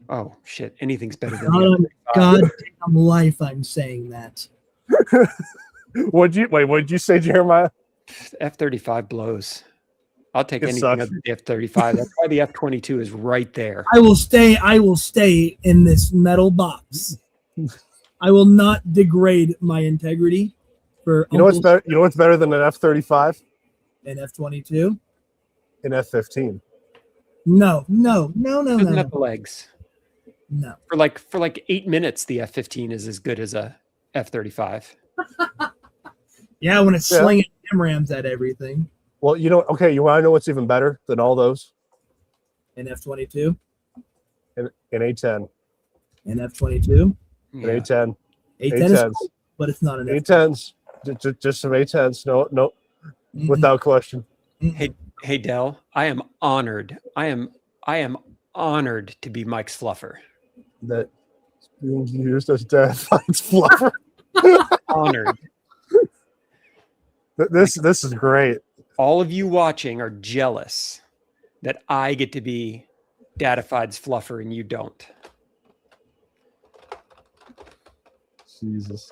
Oh shit! Anything's better than God, the goddamn life, I'm saying that. What'd you say, Jeremiah? F-35 blows. I'll take It anything sucks. other than the F-35. That's why the F-22 is right there. I will stay in this metal box. I will not degrade my integrity for You know what's better? You know what's better than an F-35? an F-22. An F-15. No. Doesn't have the legs. No. For like 8 minutes, the F-15 is as good as a F-35. Yeah, when it's slinging rams at everything. Well, you want to know what's even better than all those? An F-22. An A-10. An F-22. An A-10. A-10 is cool, but it's not an A-10s. Just some A-10s. No, Mhm. without question. Mhm. Hey Del, I am honored. I am honored to be Mike's fluffer. That is being used as Dadified's fluffer. Honored. This is great. all of you watching are jealous that I get to be Dadified's fluffer and you don't. Jesus.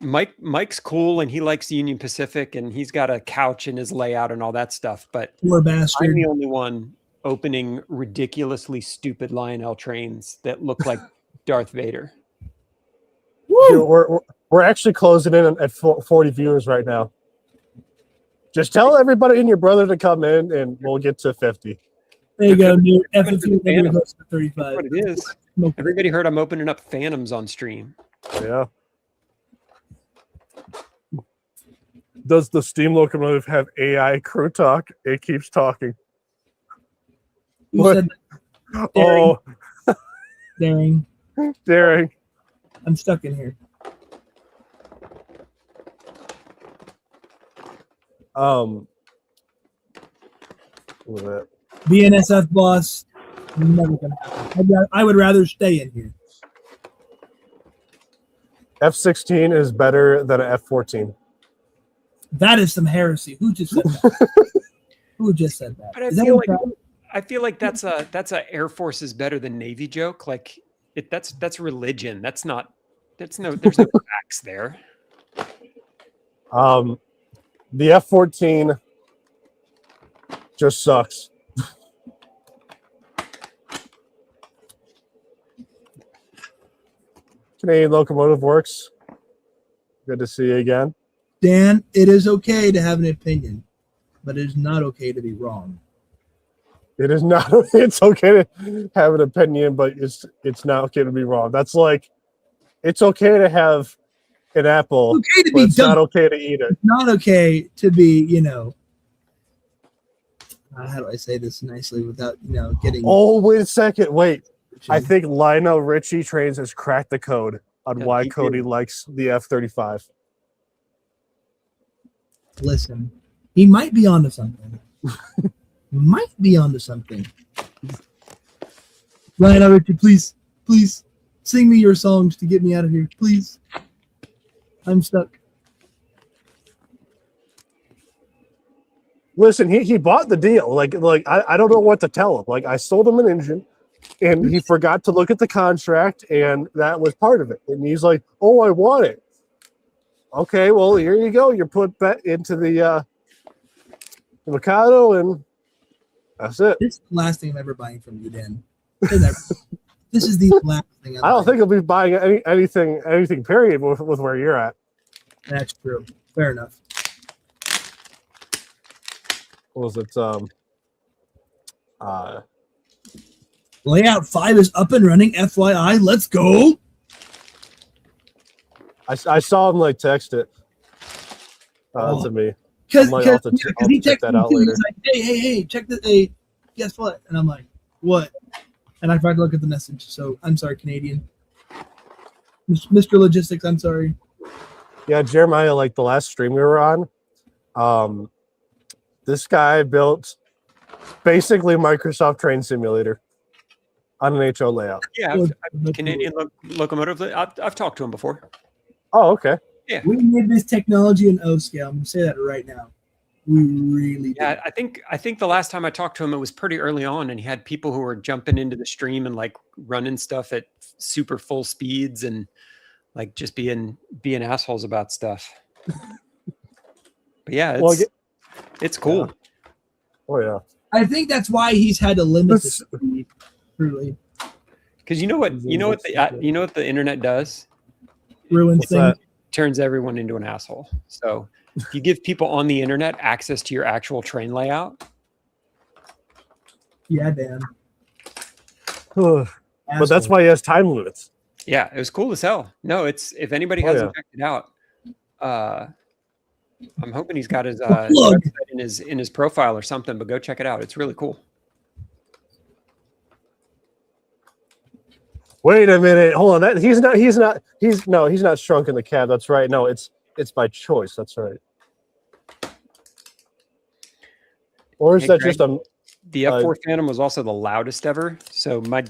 Mike's cool and he likes Union Pacific and he's got a couch in his layout and all that stuff, but Poor bastard. I'm the only one opening ridiculously stupid Lionel trains that look like Darth Vader. Dude, we're actually closing in at 40 viewers right now. Just tell everybody and your brother to come in, and we'll get to 50. There you go, dude. Coming to the F15 Phantom. goes to That's 35. what it is. Everybody heard I'm opening up Phantoms on stream. Yeah. Does the steam locomotive have AI crew talk? It keeps talking. Who What? said that? Oh, Daring. daring. I'm stuck in here. What was that? BNSF boss. Never gonna happen. I would rather stay in here. F-16 is better than an F-14. That is some heresy. Who just said that? Who just said that? But I Is that feel what like that- I feel like that's a Air Force is better than Navy joke. Like that's religion. There's no facts there. The F-14 just sucks. Canadian Locomotive Works. Good to see you again. Dan, it is okay to have an opinion, but it is not okay to be wrong. It is not. It's okay to have an opinion, but it's not okay to be wrong. That's like, it's okay to have an apple, Okay to but be it's dumb. not okay to eat it. It's not okay to be, how do I say this nicely without, getting. Oh, wait a second. Wait. I think Lionel Richie Trains has cracked the code on Yeah, why he Cody did. likes the F-35. Listen, he might be onto something. Might be onto something. Ryan, Richard, please sing me your songs to get me out of here. Please. I'm stuck. Listen, he bought the deal. Like I don't know what to tell him. Like I sold him an engine, and he forgot to look at the contract, and that was part of it. And he's like, "Oh, I want it." Okay, well here you go. You're put back into the Mikado, and that's it. This is the last thing I'm ever buying from you, Dan. This is the last thing I don't think he'll be buying anything. Period. With where you're at. That's true. Fair enough. What was it? Layout 5 is up and running. FYI, let's go. I saw him like text it to me. Because I'm like, I'll have to he check texted that me out too. later. He's like, hey, check this. Hey, guess what? And I'm like, what? And I tried to look at the message. So I'm sorry, Canadian. Mr. Logistics, I'm sorry. Yeah, Jeremiah, like the last stream we were on, this guy built basically Microsoft Train Simulator on an HO layout. Yeah, Canadian locomotive. I've talked to him before. Oh, okay. We need this technology in O scale. I'm going to say that right now. We really do. Yeah, I think the last time I talked to him, it was pretty early on, and he had people who were jumping into the stream and like running stuff at super full speeds and like just being assholes about stuff. But yeah, it's cool. Yeah. Oh yeah. I think that's why he's had to limit the speed, truly. Because you know what the internet does? Ruins What's things. that? Turns everyone into an asshole. So if you give people on the internet access to your actual train layout, Yeah, Dan. But that's why he has time limits. yeah, it was cool as hell. No, it's if anybody hasn't checked it out, I'm hoping he's got his website in his profile or something. But go check it out; it's really cool. Wait a minute. Hold on. He's not shrunk in the cab. That's right. No, it's by choice. That's right. Or is Hey, that Greg, just a the F4 Phantom was also the loudest ever. So I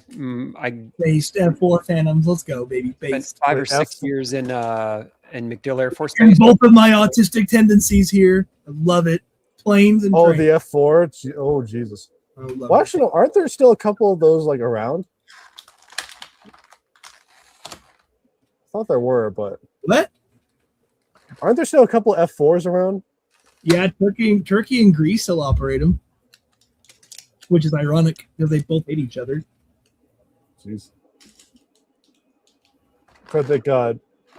Based F4 Phantoms. Let's go, baby. spent Based. 5 or Wait, 6 years in MacDill Air Force And Base. both of my autistic tendencies here. I love it. Planes and Oh, trains. the F4. Oh, Jesus. I love Well, it. actually, no, aren't there still a couple of those like around? I thought there were, but What? aren't there still a couple of F4s around? Yeah, Turkey and Greece will operate them, which is ironic because they both hate each other. Jeez. I think,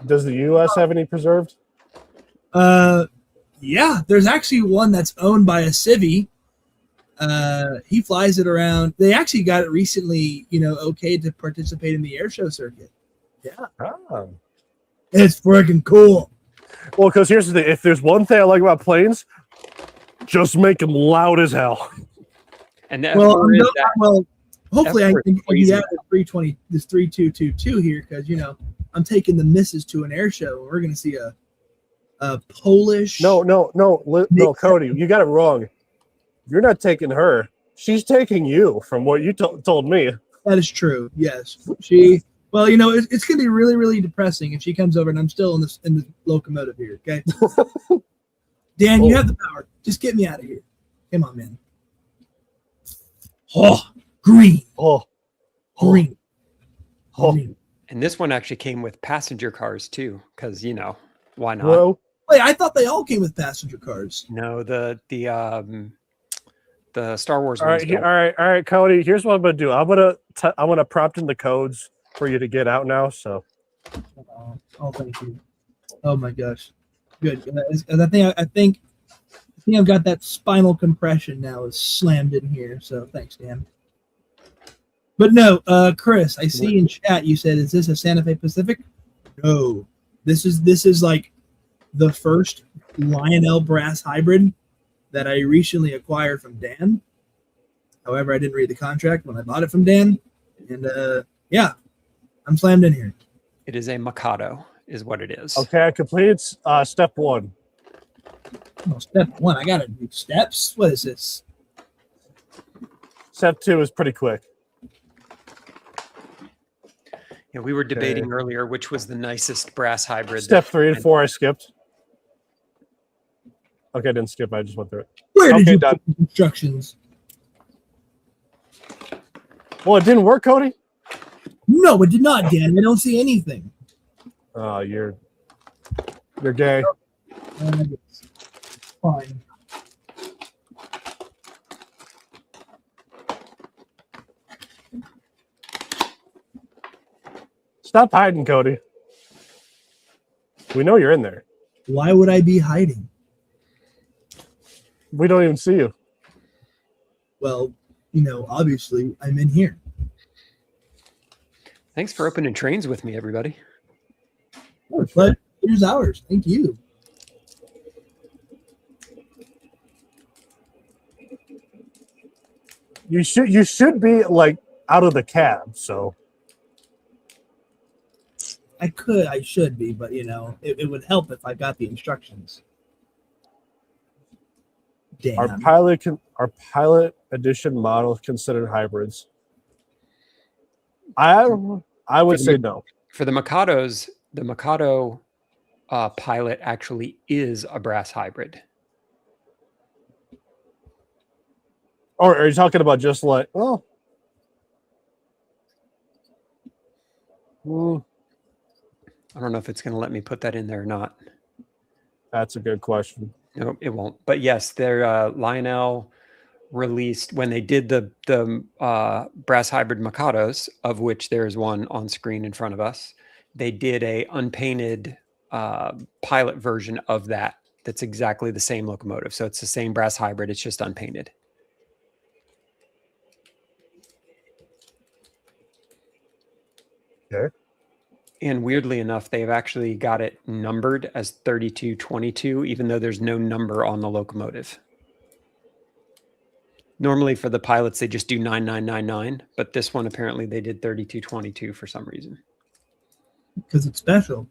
does the U.S. have any preserved? Yeah, there's actually one that's owned by a civvy. He flies it around. They actually got it recently, okay to participate in the air show circuit. Yeah, Ah. it's freaking cool. Well, because here's the thing. If there's one thing I like about planes, just make them loud as hell. And the Well, F4 is that. hopefully I F4 is can crazy. get this 320, this 3222 here because I'm taking the missus to an air show and we're gonna see a Polish. No, Cody, you got it wrong. You're not taking her. She's taking you, from what you told me. That is true. Yes, Well, it's gonna be really, really depressing if she comes over and I'm still in the locomotive here. Okay, Dan, you have the power. Just get me out of here. Come on, man. Oh, green, green, green. And this one actually came with passenger cars too, because why not? Bro, Wait, I thought they all came with passenger cars. No, the Star Wars all ones right, don't. all right, Cody. Here's what I'm gonna do. I'm gonna prompt in the codes for you to get out now. So, Oh, thank you. Oh my gosh, good. And I think I've got that spinal compression now is slammed in here. So thanks, Dan. But no, Chris, I see in chat you said, "Is this a Santa Fe Pacific?" No, this is like the first Lionel brass hybrid that I recently acquired from Dan. However, I didn't read the contract when I bought it from Dan, and yeah, I'm slammed in here. It is a Mikado, is what it is. okay, I completed step 1. Oh, step 1, I gotta do steps. What is this? Step 2 is pretty quick. Yeah, we were debating earlier which was the nicest brass hybrid. Step 3 and 4 I skipped. Okay, I didn't skip. I just went through it. Where did Okay, you done. put the instructions? Well, it didn't work, Cody. No, it did not, Dan. I don't see anything. Oh, you're gay. Fine. Stop hiding, Cody. We know you're in there. Why would I be hiding? We don't even see you. Well, obviously I'm in here. Thanks for opening trains with me, everybody. But here's ours. Thank you. You should be like out of the cab. So I should be, but it would help if I got the instructions. Damn. our pilot edition models considered hybrids. I would say no. For the Mikados, the Mikado pilot actually is a brass hybrid. Or are you talking about just like, well, I don't know if it's going to let me put that in there or not. that's a good question. No, it won't. But yes, their Lionel released when they did the brass hybrid Mikados, of which there is one on screen in front of us. They did a unpainted pilot version of that. That's exactly the same locomotive. So it's the same brass hybrid. It's just unpainted. Okay. And weirdly enough, they've actually got it numbered as 3222, even though there's no number on the locomotive. Normally for the pilots, they just do 9999, but this one, apparently they did 3222 for some reason. Because it's special.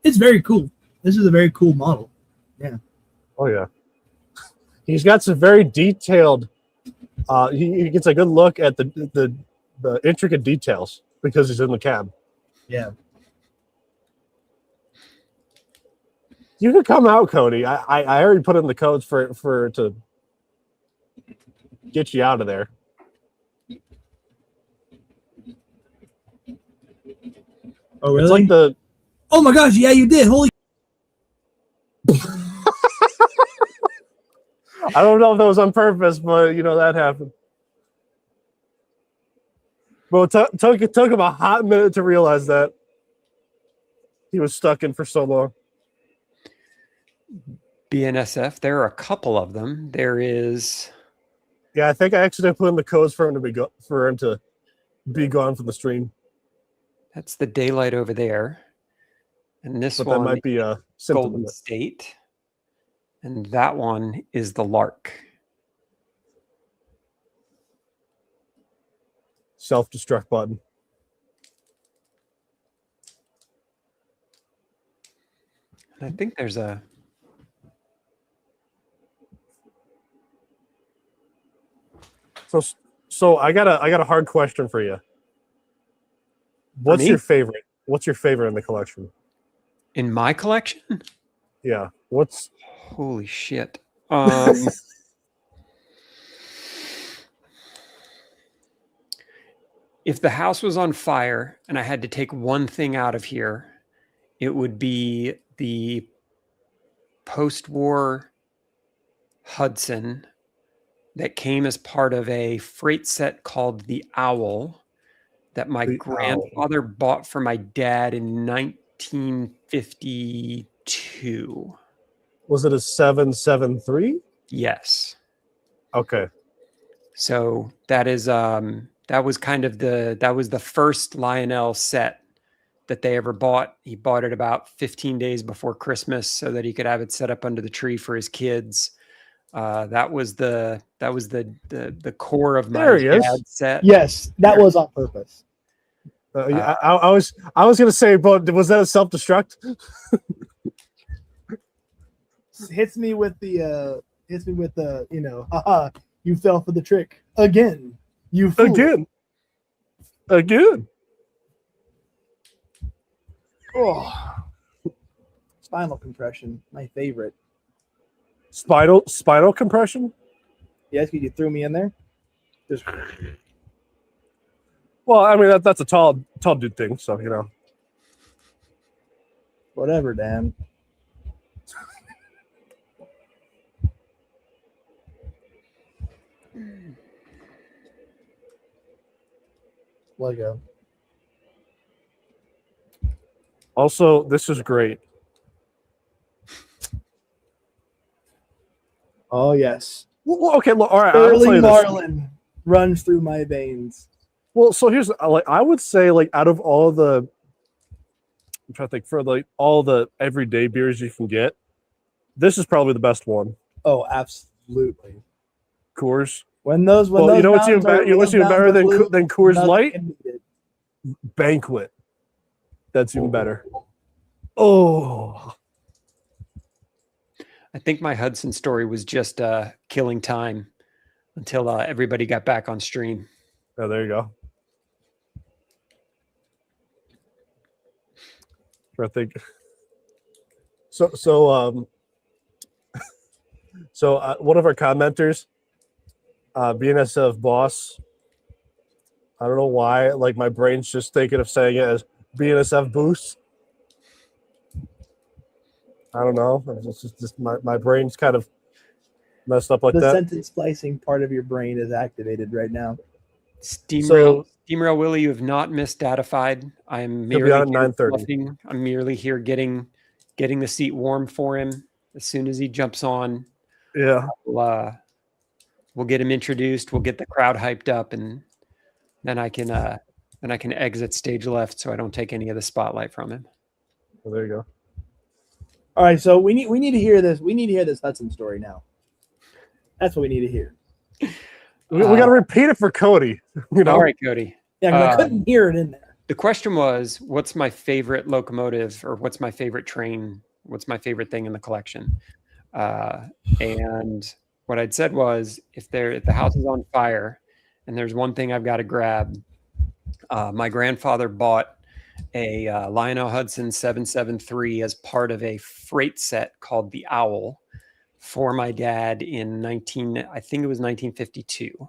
It's very cool. This is a very cool model. Yeah. Oh yeah. He's got some very detailed. He gets a good look at the intricate details. because he's in the cab. Yeah. You can come out, Cody. I already put in the codes for to get you out of there. Oh, really? It's like the Oh my gosh! Yeah, you did. Holy. I don't know if that was on purpose, but that happened. But it took him a hot minute to realize that he was stuck in for so long. BNSF, there are a couple of them. There is. Yeah, I think I accidentally put in the codes for him to be gone from the stream. That's the daylight over there. And this But one that might be a symptom Golden of it. State. And that one is the Lark. Self-destruct button. I think there's a. So I got a hard question for you. What's me? your favorite? What's your favorite in the collection? In my collection? Yeah. What's Holy shit. If the house was on fire and I had to take one thing out of here, it would be the post-war Hudson that came as part of a freight set called the Owl that my grandfather bought for my dad in 1952. Was it a 773? Yes. Okay. So that is that was the first Lionel set that they ever bought. He bought it about 15 days before Christmas so that he could have it set up under the tree for his kids. That was the core of my dad's set. Yes, that was on purpose. I was gonna say, but was that a self-destruct? Hits me with the haha, you fell for the trick again. You fool. Again. Oh, spinal compression, my favorite. Spinal compression? Yes, you threw me in there. Just Well, I mean that's a tall dude thing, so whatever, Dan. Lego. Also, this is great. Oh yes. Well, okay, look, all right. Early Marlin runs through my veins. Well, so here's I would say out of all the, I'm trying to think for all the everyday beers you can get, this is probably the best one. Oh, absolutely. Coors. When those what's even better? What's even better than Coors Light? Banquet. That's even better. Oh. I think my Hudson story was just killing time until everybody got back on stream. Oh, there you go. I think. So one of our commenters, BNSF boss. I don't know why. My brain's just thinking of saying it as BNSF boost. I don't know. It's just my brain's kind of messed up like that. The sentence splicing part of your brain is activated right now. Steamrail Willie, you have not missed Dadified. I'm merely at 9:30. I'm merely here getting the seat warm for him. As soon as he jumps on, yeah, we'll get him introduced. We'll get the crowd hyped up, and then I can exit stage left so I don't take any of the spotlight from him. Well, there you go. All right, so we need to hear this. We need to hear this Hudson story now. That's what we need to hear. We got to repeat it for Cody. All right, Cody. Yeah, I couldn't hear it in there. The question was, what's my favorite locomotive, or what's my favorite train? What's my favorite thing in the collection? And what I'd said was, if the house is on fire and there's one thing I've got to grab, My grandfather bought a Lionel Hudson 773 as part of a freight set called the Owl for my dad in I think it was 1952.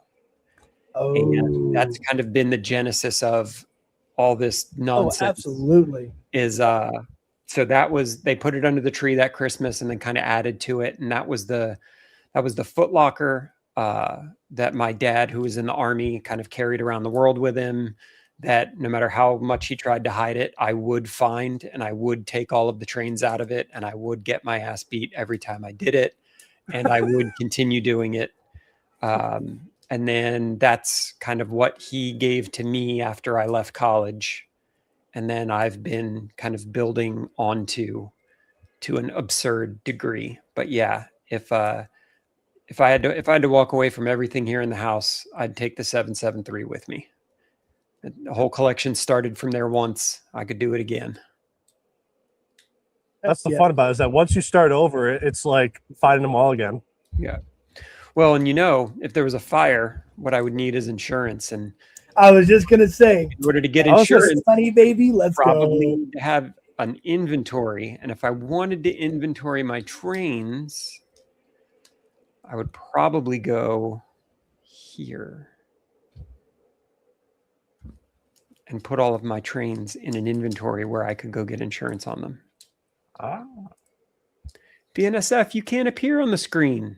Oh, And that's kind of been the genesis of all this nonsense. Absolutely. So that was, they put it under the tree that Christmas and then kind of added to it. And that was the Foot Locker that my dad, who was in the Army, kind of carried around the world with him, that no matter how much he tried to hide it, I would find, and I would take all of the trains out of it, and I would get my ass beat every time I did it, and I would continue doing it. And then that's kind of what he gave to me after I left college. And then I've been kind of building onto to an absurd degree. But yeah, if I had to walk away from everything here in the house, I'd take the 773 with me. The whole collection started from there once. I could do it again. That's the fun about it, is that once you start over, it's like finding them all again. Yeah. Well, and if there was a fire, what I would need is insurance. And I was just gonna say, in order to get insurance, funny baby, let's probably go. need to have an inventory. And if I wanted to inventory my trains, I would probably go here and put all of my trains in an inventory where I could go get insurance on them. BNSF, you can't appear on the screen.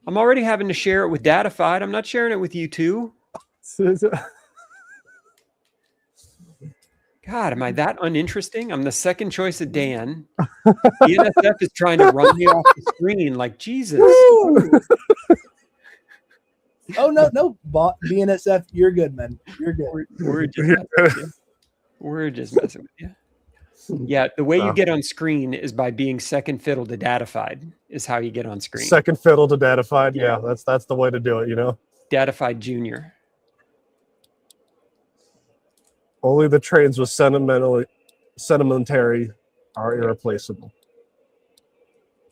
I'm already having to share it with Dadified. I'm not sharing it with you two. God, am I that uninteresting? I'm the second choice of Dan. BNSF is trying to run me off the screen like Jesus. Oh no, BNSF, you're good, man. You're good. We're just messing with you. Yeah, the way you get on screen is by being second fiddle to Dadified. Is how you get on screen. Second fiddle to Dadified. Yeah, that's the way to do it. Dadified Junior. Only the trains with sedimentary are irreplaceable.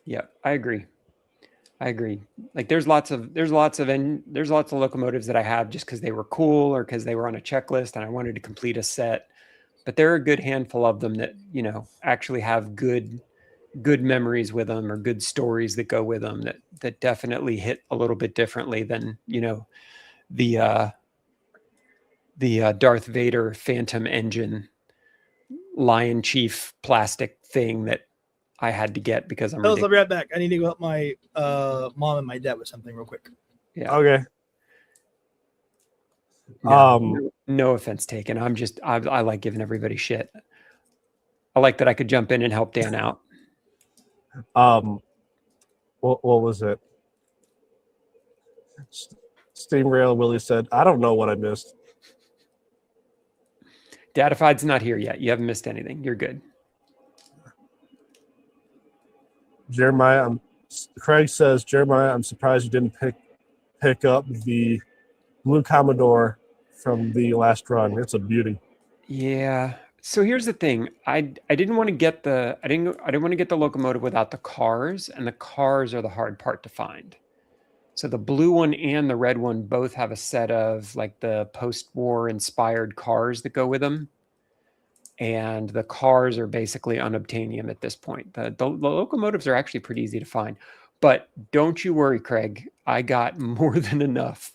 Yeah, I agree. Like there's lots of locomotives that I have just because they were cool or because they were on a checklist and I wanted to complete a set. But there are a good handful of them that, actually have good memories with them or good stories that go with them that definitely hit a little bit differently than, the Darth Vader Phantom engine Lion Chief plastic thing that I had to get because I'm I'll be right back. I need to go help my mom and my dad with something real quick. Yeah. Okay. No offense taken. I like giving everybody shit. I like that I could jump in and help Dan out. What was it? Steam Rail Willie said, I don't know what I missed. Dadified's not here yet. You haven't missed anything. You're good. Craig says, Jeremiah, I'm surprised you didn't pick up the Blue Commodore from the last run. It's a beauty. Yeah. So here's the thing. I didn't want to get the locomotive without the cars, and the cars are the hard part to find. So the blue one and the red one both have a set of like the post-war inspired cars that go with them. And the cars are basically unobtainium at this point. The locomotives are actually pretty easy to find. But don't you worry, Craig. I got more than enough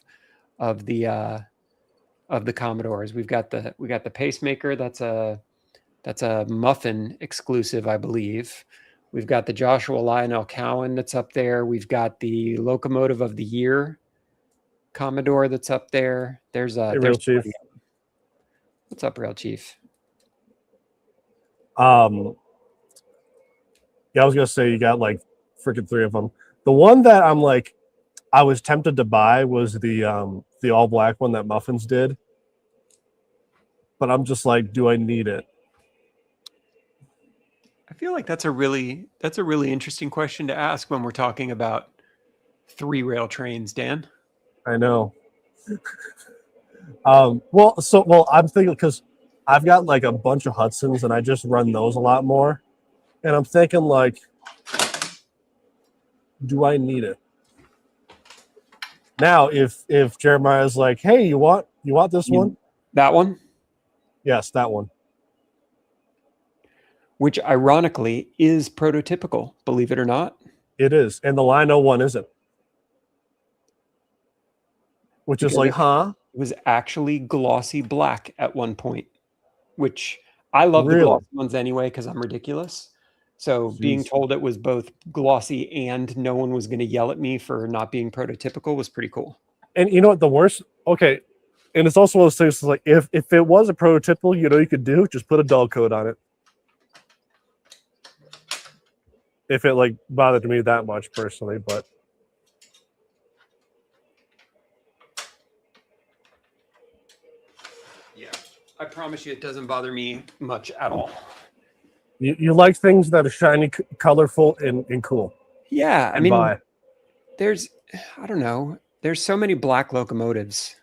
of the Commodores. We got the pacemaker. That's a Muffin exclusive, I believe. We've got the Joshua Lionel Cowan that's up there. We've got the Locomotive of the Year Commodore that's up there. There's Real Chief. What's up, Real Chief? Yeah, I was gonna say you got like freaking 3 of them. The one that I was tempted to buy was the all black one that Muffins did, but I'm just like, do I need it? I feel like that's a really interesting question to ask when we're talking about 3 rail trains, Dan. I know. Well, I'm thinking because I've got like a bunch of Hudsons and I just run those a lot more, and I'm thinking like, do I need it? Now, if Jeremiah's like, hey, you want this one? That one? Yes, that one. Which ironically is prototypical, believe it or not. It is. And the Lino one isn't. Which Because is like, huh? it was actually glossy black at one point, which I love the Really? glossy ones anyway because I'm ridiculous. So being Jeez. told it was both glossy and no one was going to yell at me for not being prototypical was pretty cool. And you know what? The worst. Okay. And it's also one of those things like if it was a prototypical, you know, you could do just put a dull coat on it. If it like bothered me that much personally, but Yeah, I promise you it doesn't bother me much at all. you like things that are shiny, colorful, and cool. Yeah, I And mean, buy. I don't know. There's so many black locomotives.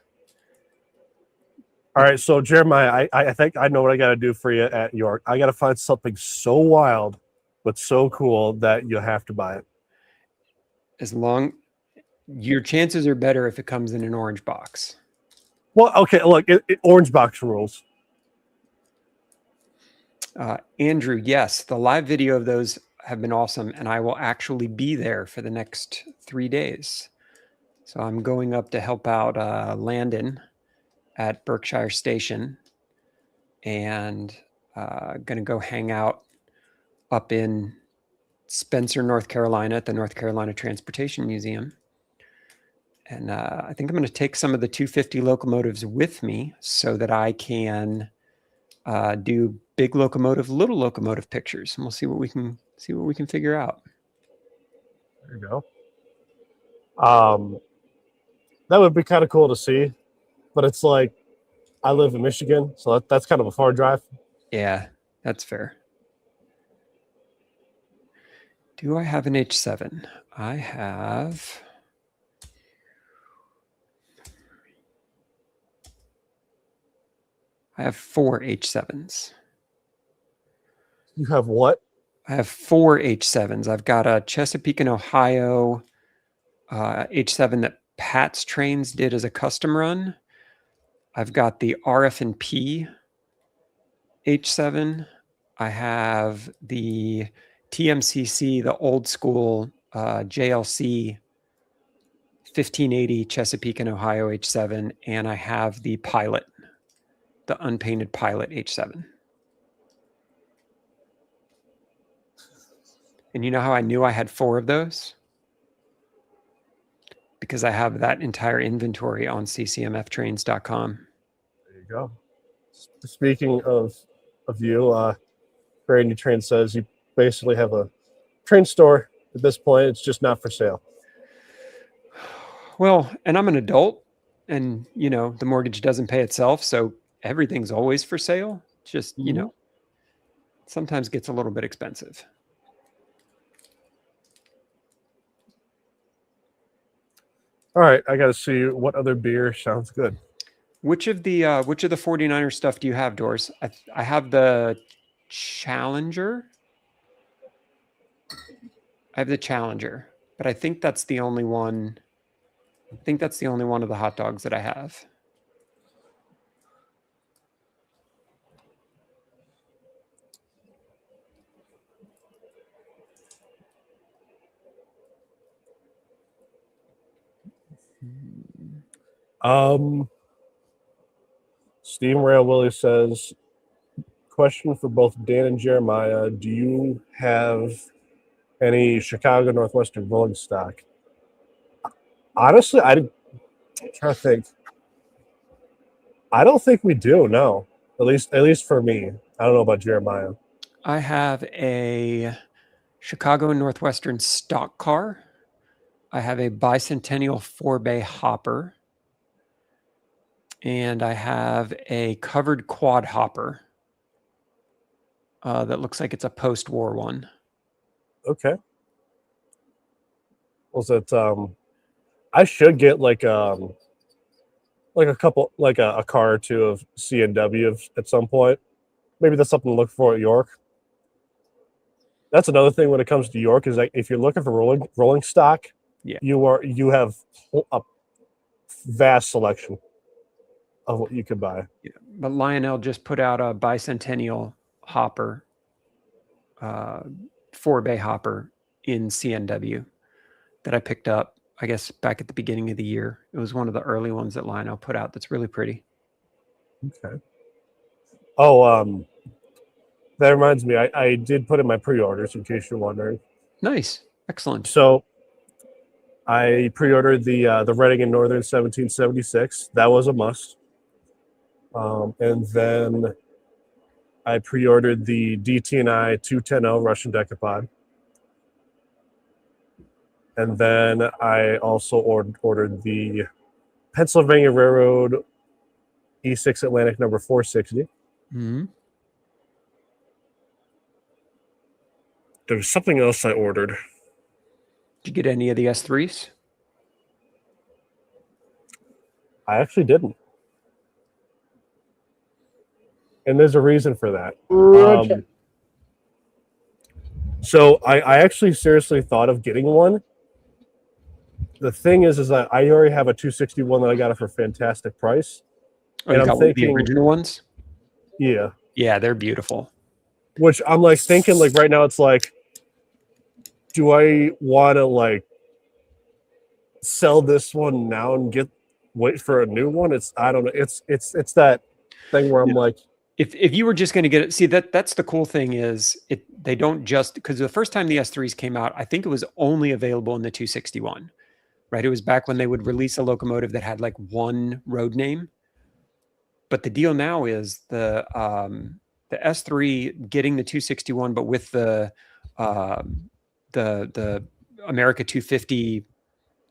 All right, so Jeremiah, I think I know what I got to do for you at York. I got to find something so wild, but so cool that you'll have to buy it. As long your chances are better if it comes in an orange box. Well, okay, look, orange box rules. Andrew, yes, the live video of those have been awesome, and I will actually be there for the next 3 days. So I'm going up to help out Landon at Berkshire Station, and going to go hang out up in Spencer, North Carolina at the North Carolina Transportation Museum. And I think I'm going to take some of the 250 locomotives with me so that I can do big locomotive, little locomotive pictures, and we'll see what we can figure out. There you go. That would be kind of cool to see, but it's like I live in Michigan, so that's kind of a far drive. Yeah, that's fair. Do I have an H7? I have. I have 4 H7s. You have what? I have 4 H7s. I've got a Chesapeake and Ohio H7 that Pat's Trains did as a custom run. I've got the RF&P H7. I have the TMCC, the old school JLC 1580 Chesapeake and Ohio H7, and I have the Pilot, the unpainted Pilot H7. And you know how I knew I had 4 of those? Because I have that entire inventory on ccmftrains.com. There you go. Speaking of you, Brand New Train says you basically have a train store at this point. It's just not for sale. Well, and I'm an adult, and you know the mortgage doesn't pay itself, so everything's always for sale. It's just you know, sometimes gets a little bit expensive. All right, I got to see what other beer sounds good. Which of the 49er stuff do you have, Doors? I have the Challenger. I have the Challenger, but I think that's the only one. I think that's the only one of the hot dogs that I have. Steam Rail Willie says, question for both Dan and Jeremiah. Do you have any Chicago Northwestern rolling stock? Honestly, I'm trying to think. I don't think we do, no. At least for me. I don't know about Jeremiah. I have a Chicago Northwestern stock car. I have a Bicentennial 4-bay hopper. And I have a covered quad hopper that looks like it's a post-war one. Okay. Was it I should get like a couple, like a car or two of C&W at some point. Maybe that's something to look for at York. That's another thing when it comes to York is like if you're looking for rolling stock, yeah, you have a vast selection of what you could buy. Yeah. But Lionel just put out a bicentennial hopper, 4-bay hopper in CNW that I picked up, I guess, back at the beginning of the year. It was one of the early ones that Lionel put out that's really pretty. Okay. Oh, that reminds me, I did put in my pre-orders in case you're wondering. Nice. Excellent. So I pre-ordered the Reading and Northern 1776. That was a must. And then I pre-ordered the DT&I 210 Russian Decapod. And then I also ordered the Pennsylvania Railroad E6 Atlantic number 460. Mm-hmm. There was something else I ordered. Did you get any of the S3s? I actually didn't. And there's a reason for that. So I actually seriously thought of getting one. The thing is that I already have a 261 that I got it for a fantastic price. Oh, and I'm thinking the original ones? Yeah. Yeah, they're beautiful. Which I'm like thinking like right now it's like, do I want to like sell this one now and wait for a new one? I don't know. It's that thing where I'm like, if you were just going to get it, see that's the cool thing is they don't just, because the first time the S3s came out, I think it was only available in the 261, right? It was back when they would release a locomotive that had like one road name. But the deal now is the S3 getting the 261, but with the America 250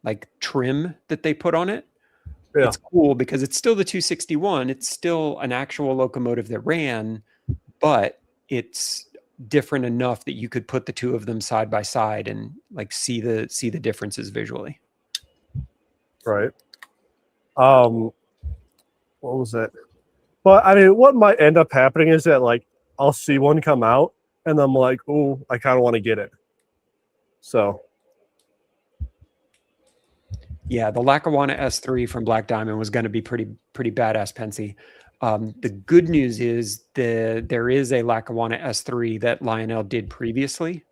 like trim that they put on it. Yeah. It's cool because it's still the 261. It's still an actual locomotive that ran, but it's different enough that you could put the two of them side by side and like see the differences visually. Right. What was that? But I mean, what might end up happening is that like I'll see one come out and I'm like, oh, I kind of want to get it. So. Yeah, the Lackawanna S3 from Black Diamond was going to be pretty badass Pensy. The good news is there is a Lackawanna S3 that Lionel did previously.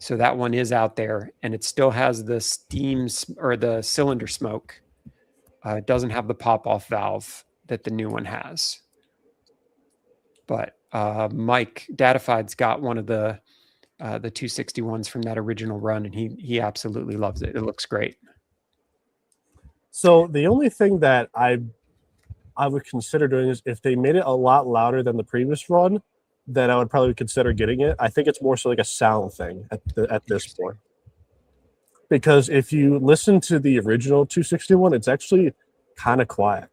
So that one is out there and it still has the steam or the cylinder smoke. It doesn't have the pop-off valve that the new one has. But Mike Dadified's got one of the 261s from that original run and he absolutely loves it. It looks great. So the only thing that I would consider doing is if they made it a lot louder than the previous run, then I would probably consider getting it. I think it's more so like a sound thing at this point. Because if you listen to the original 261, it's actually kind of quiet.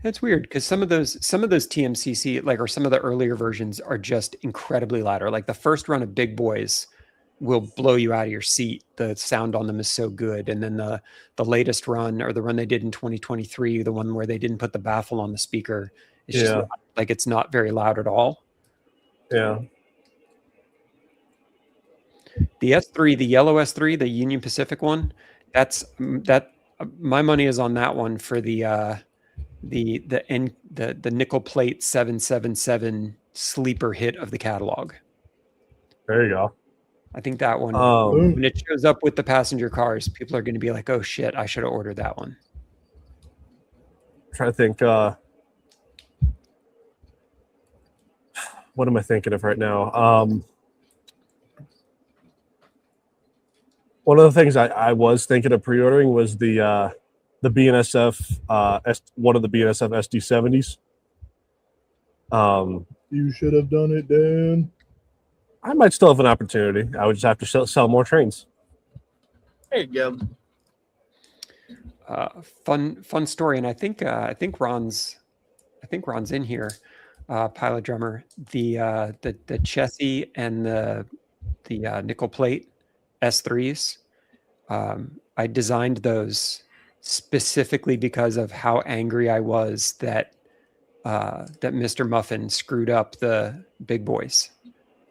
It's weird because some of those TMCC or some of the earlier versions are just incredibly louder. Like the first run of Big Boys will blow you out of your seat. The sound on them is so good. And then the latest run or the run they did in 2023, the one where they didn't put the baffle on the speaker, it's just like it's not very loud at all. Yeah. The S3, the yellow S3, the Union Pacific one, my money is on that one for the nickel plate 777 sleeper hit of the catalog. There you go. I think that one, when it shows up with the passenger cars, people are going to be like, oh shit, I should have ordered that one. I'm trying to think, what am I thinking of right now? One of the things I was thinking of pre-ordering was the BNSF, one of the BNSF SD70s. You should have done it, Dan. I might still have an opportunity. I would just have to sell more trains. There you go. Fun story, and I think Ron's in here. Pilot drummer, the Chessie and the nickel plate S3s. I designed those specifically because of how angry I was that Mr. Muffin screwed up the Big Boys.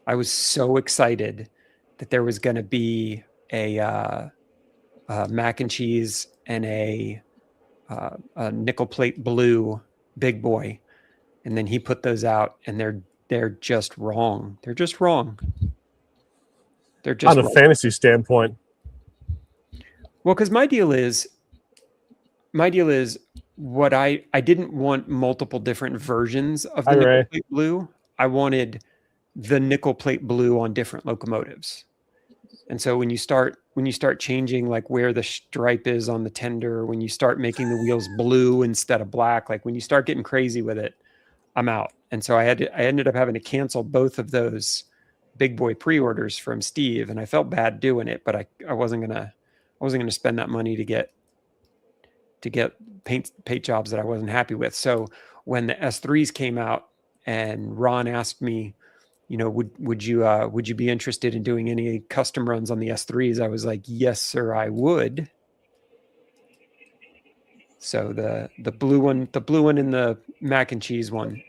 I was so excited that there was going to be a mac and cheese and a a nickel plate blue big boy, and then he put those out, and they're just wrong. They're just wrong. They're just On a wrong. fantasy standpoint. Well, because my deal is what I didn't want multiple different versions of the nickel plate blue. I wanted the nickel plate blue on different locomotives. And so when you start changing like where the stripe is on the tender, when you start making the wheels blue instead of black, like when you start getting crazy with it, I'm out. And so I ended up having to cancel both of those big boy pre-orders from Steve, and I felt bad doing it, but I wasn't gonna spend that money to get paint jobs that I wasn't happy with. So when the S3s came out and Ron asked me, you know, would you be interested in doing any custom runs on the S3s? I was like, yes, sir, I would. So the blue one and the mac and cheese one,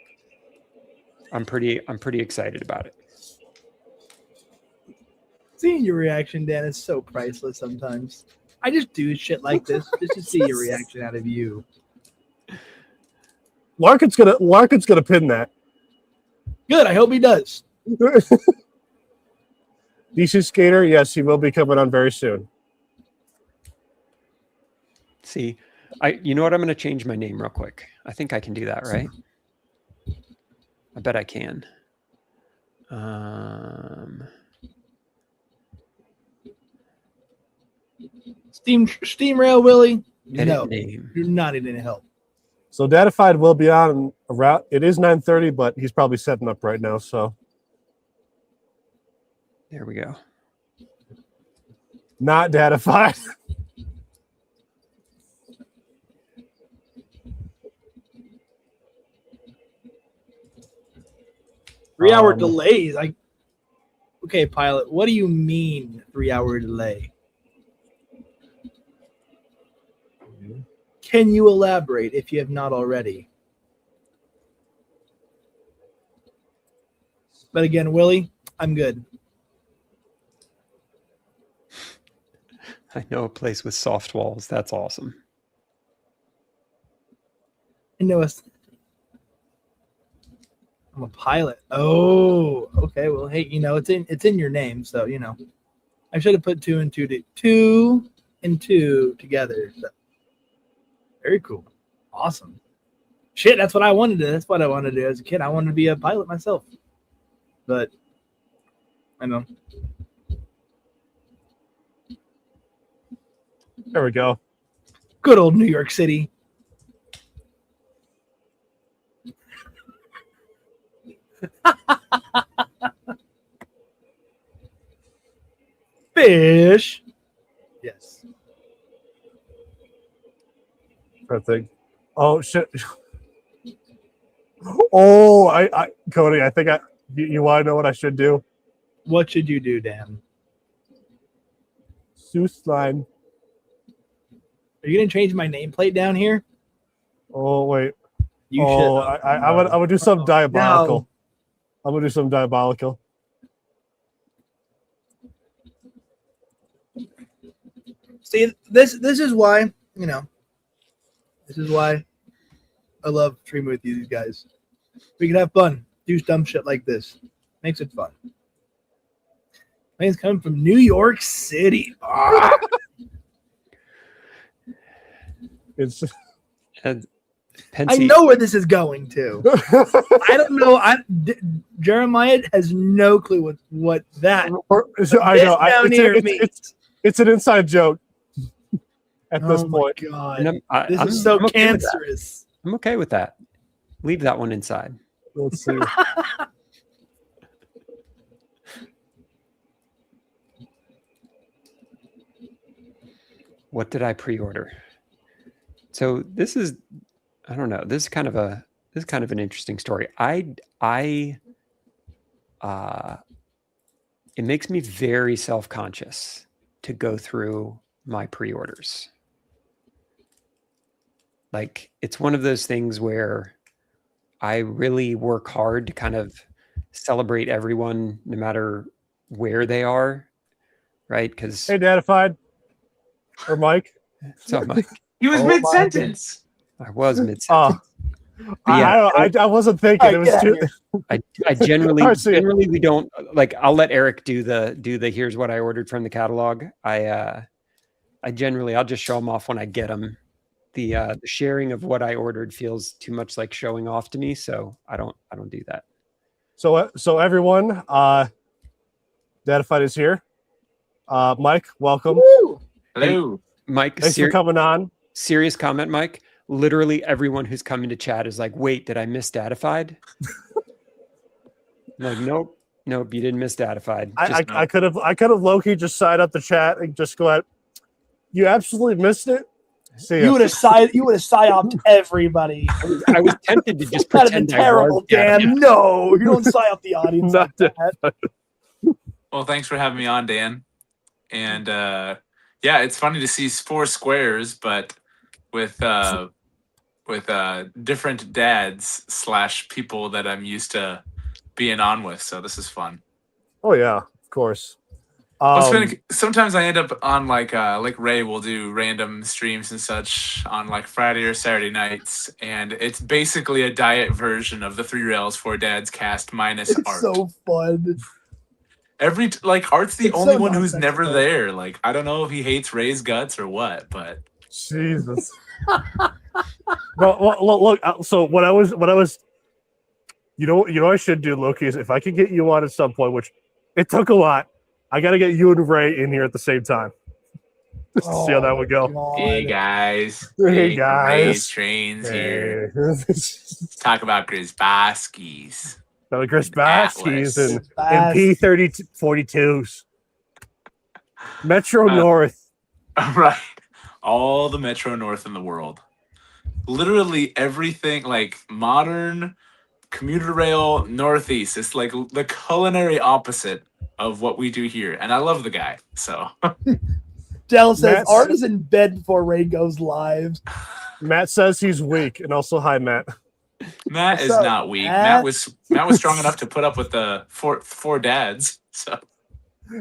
I'm pretty excited about it. Seeing your reaction, Dan, is so priceless sometimes. I just do shit like this just to see your reaction out of you. Larkin's gonna pin that. Good. I hope he does. DC Skater, yes, he will be coming on very soon. See, you know what? I'm going to change my name real quick. I think I can do that, right? I bet I can. Steam Rail Willie. No, name. you're not even gonna help. So Dadified will be on a route. It is 9:30, but he's probably setting up right now. So there we go. Not Dadified. 3-hour delays. Okay, pilot. What do you mean 3-hour delay? Can you elaborate if you have not already? But again, Willie, I'm good. I know a place with soft walls. That's awesome. I know I'm a pilot. Oh, okay. Well, hey, you know, it's in your name, so you know. I should have put two and two together. So. Very cool. Awesome. Shit, that's what I wanted to do. That's what I wanted to do as a kid. I wanted to be a pilot myself. But I know. There we go. Good old New York City. Fish. Yes. That thing. Oh shit. Oh, I Cody, I think you want to know what I should do? What should you do, Dan? Seuss line. Are you gonna change my nameplate down here? Oh wait. You should. should. I would do something diabolical. No. I'm gonna do something diabolical. See, this is why, you know, this is why I love streaming with you guys. We can have fun, do dumb shit like this. Makes it fun. Plane's coming from New York City. Ah. It's I know where this is going to. I don't know. Jeremiah has no clue what that. I know. It's an inside joke at this point. God, this is so cancerous. I'm okay with that. Leave that one inside. Let's see. What did I pre-order? So this is, I don't know. This is kind of an interesting story. It makes me very self-conscious to go through my pre-orders. Like, it's one of those things where I really work hard to kind of celebrate everyone, no matter where they are, right? Because hey, Dadified or Mike. What's up, Mike? He was Oh, mid sentence. I was mid Oh, sentence. Yeah, I wasn't thinking. All It right, was get too. out of I generally I see. generally we don't like. I'll let Eric do the here's what I ordered from the catalog. I generally I'll just show them off when I get them. The sharing of what I ordered feels too much like showing off to me, so I don't do that. So everyone, Dadified is here. Mike, welcome. Woo! Hello. Mike, Thanks for coming on. serious comment, Mike. Literally everyone who's come into chat is like, wait, did I miss Dadified? I'm like, nope, you didn't miss Dadified. I could have low-key just signed up the chat and just go out. You absolutely missed it. See ya. You would have psyoped everybody. I was tempted to just That'd have been pretend I terrible, was Dan. Dadified. No, you don't psyop the audience. Not like that. Well, thanks for having me on, Dan. And yeah, it's funny to see four squares, but with different dads / people that I'm used to being on with. So this is fun. Oh yeah, of course. Sometimes I end up on like Ray will do random streams and such on like Friday or Saturday nights, and it's basically a diet version of the 3 Rails 4 Dads cast minus It's Art. so fun. Art's the It's only so one who's never nonsensical. there. Like, I don't know if he hates Ray's guts or what, but Jesus. well, look. So what I was, you know, what I should do, Loki, is if I can get you on at some point, which it took a lot. I got to get you and Ray in here at the same time. Just to see how that would go. God. hey guys, Hey, guys. Ray's Trains here. Let's talk about Grisbaskis. So Chris Baskis and Fast. P3042s. Metro North. Right. All the Metro North in the world. Literally everything, like modern commuter rail Northeast. It's like the culinary opposite of what we do here. And I love the guy. So Dell says Matt's- Art is in bed before Ray goes live. Matt says he's weak, and also hi, Matt. Matt What's is up, not weak. Matt? Matt was strong enough to put up with the four dads. So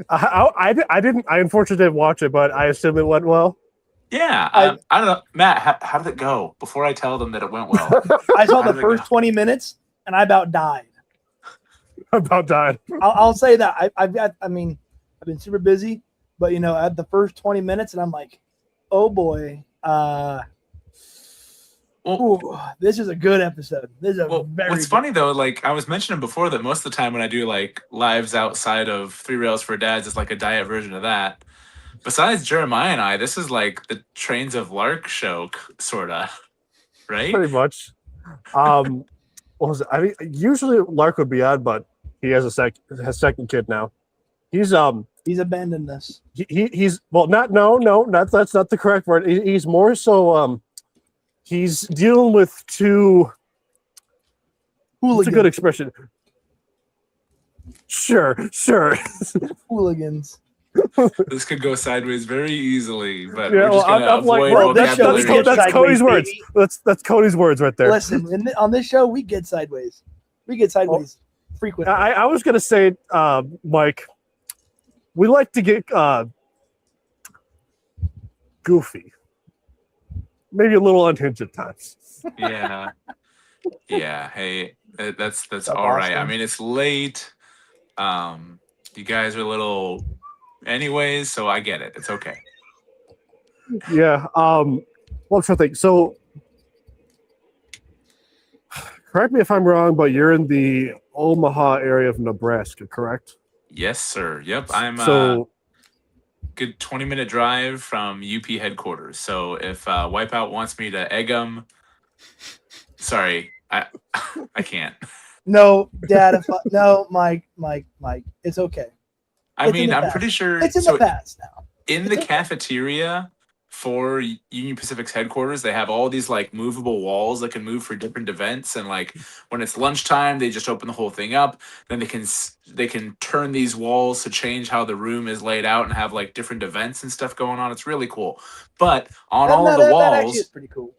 I didn't. I unfortunately didn't watch it, but I assume it went well. yeah, I don't know. Matt, how did it go? Before I tell them that it went well. I saw How the did it first go? 20 minutes and I about died. About died. I'll say that. I've been super busy, but at the first 20 minutes and I'm like, oh boy, ooh, this is a good episode. This is a very what's good- funny though, like I was mentioning before, that most of the time when I do like lives outside of 3 Rails for Dads, it's like a diet version of that. Besides Jeremiah and I, this is like the Trains of Lark show, sorta, right? Pretty much. What was it? I mean, usually Lark would be on, but he has a second kid now. He's abandoned this. he's well, not that's not the correct word. He's more so he's dealing with two. What's a good expression? Sure. Hooligans. This could go sideways very easily, but Yeah, we're just well, gonna I'm like, avoid well, that's vocabulary. Sideways, Cody's words. baby. That's Cody's words right there. Listen, on this show, we get sideways. We get sideways frequently. I was gonna say, Mike, we like to get goofy, maybe a little unhinged at times. Yeah. Hey, that's up, all right. I Austin? mean, it's late. You guys are a little, anyways, so I get it. It's okay. Yeah. Well, I'm trying to think. So, correct me if I'm wrong, but you're in the Omaha area of Nebraska, correct? Yes, sir. Yep, I'm So, good 20-minute drive from UP headquarters. So if Wipeout wants me to egg them, sorry, I can't. No, Dad. No, Mike. It's okay. I It's in mean, the I'm past. pretty sure. It's in so the past now. in the cafeteria for Union Pacific's headquarters, they have all these like movable walls that can move for different events, and like when it's lunchtime, they just open the whole thing up. Then they can turn these walls to change how the room is laid out and have like different events and stuff going on. It's really cool. But on all of the That actually walls, is pretty cool.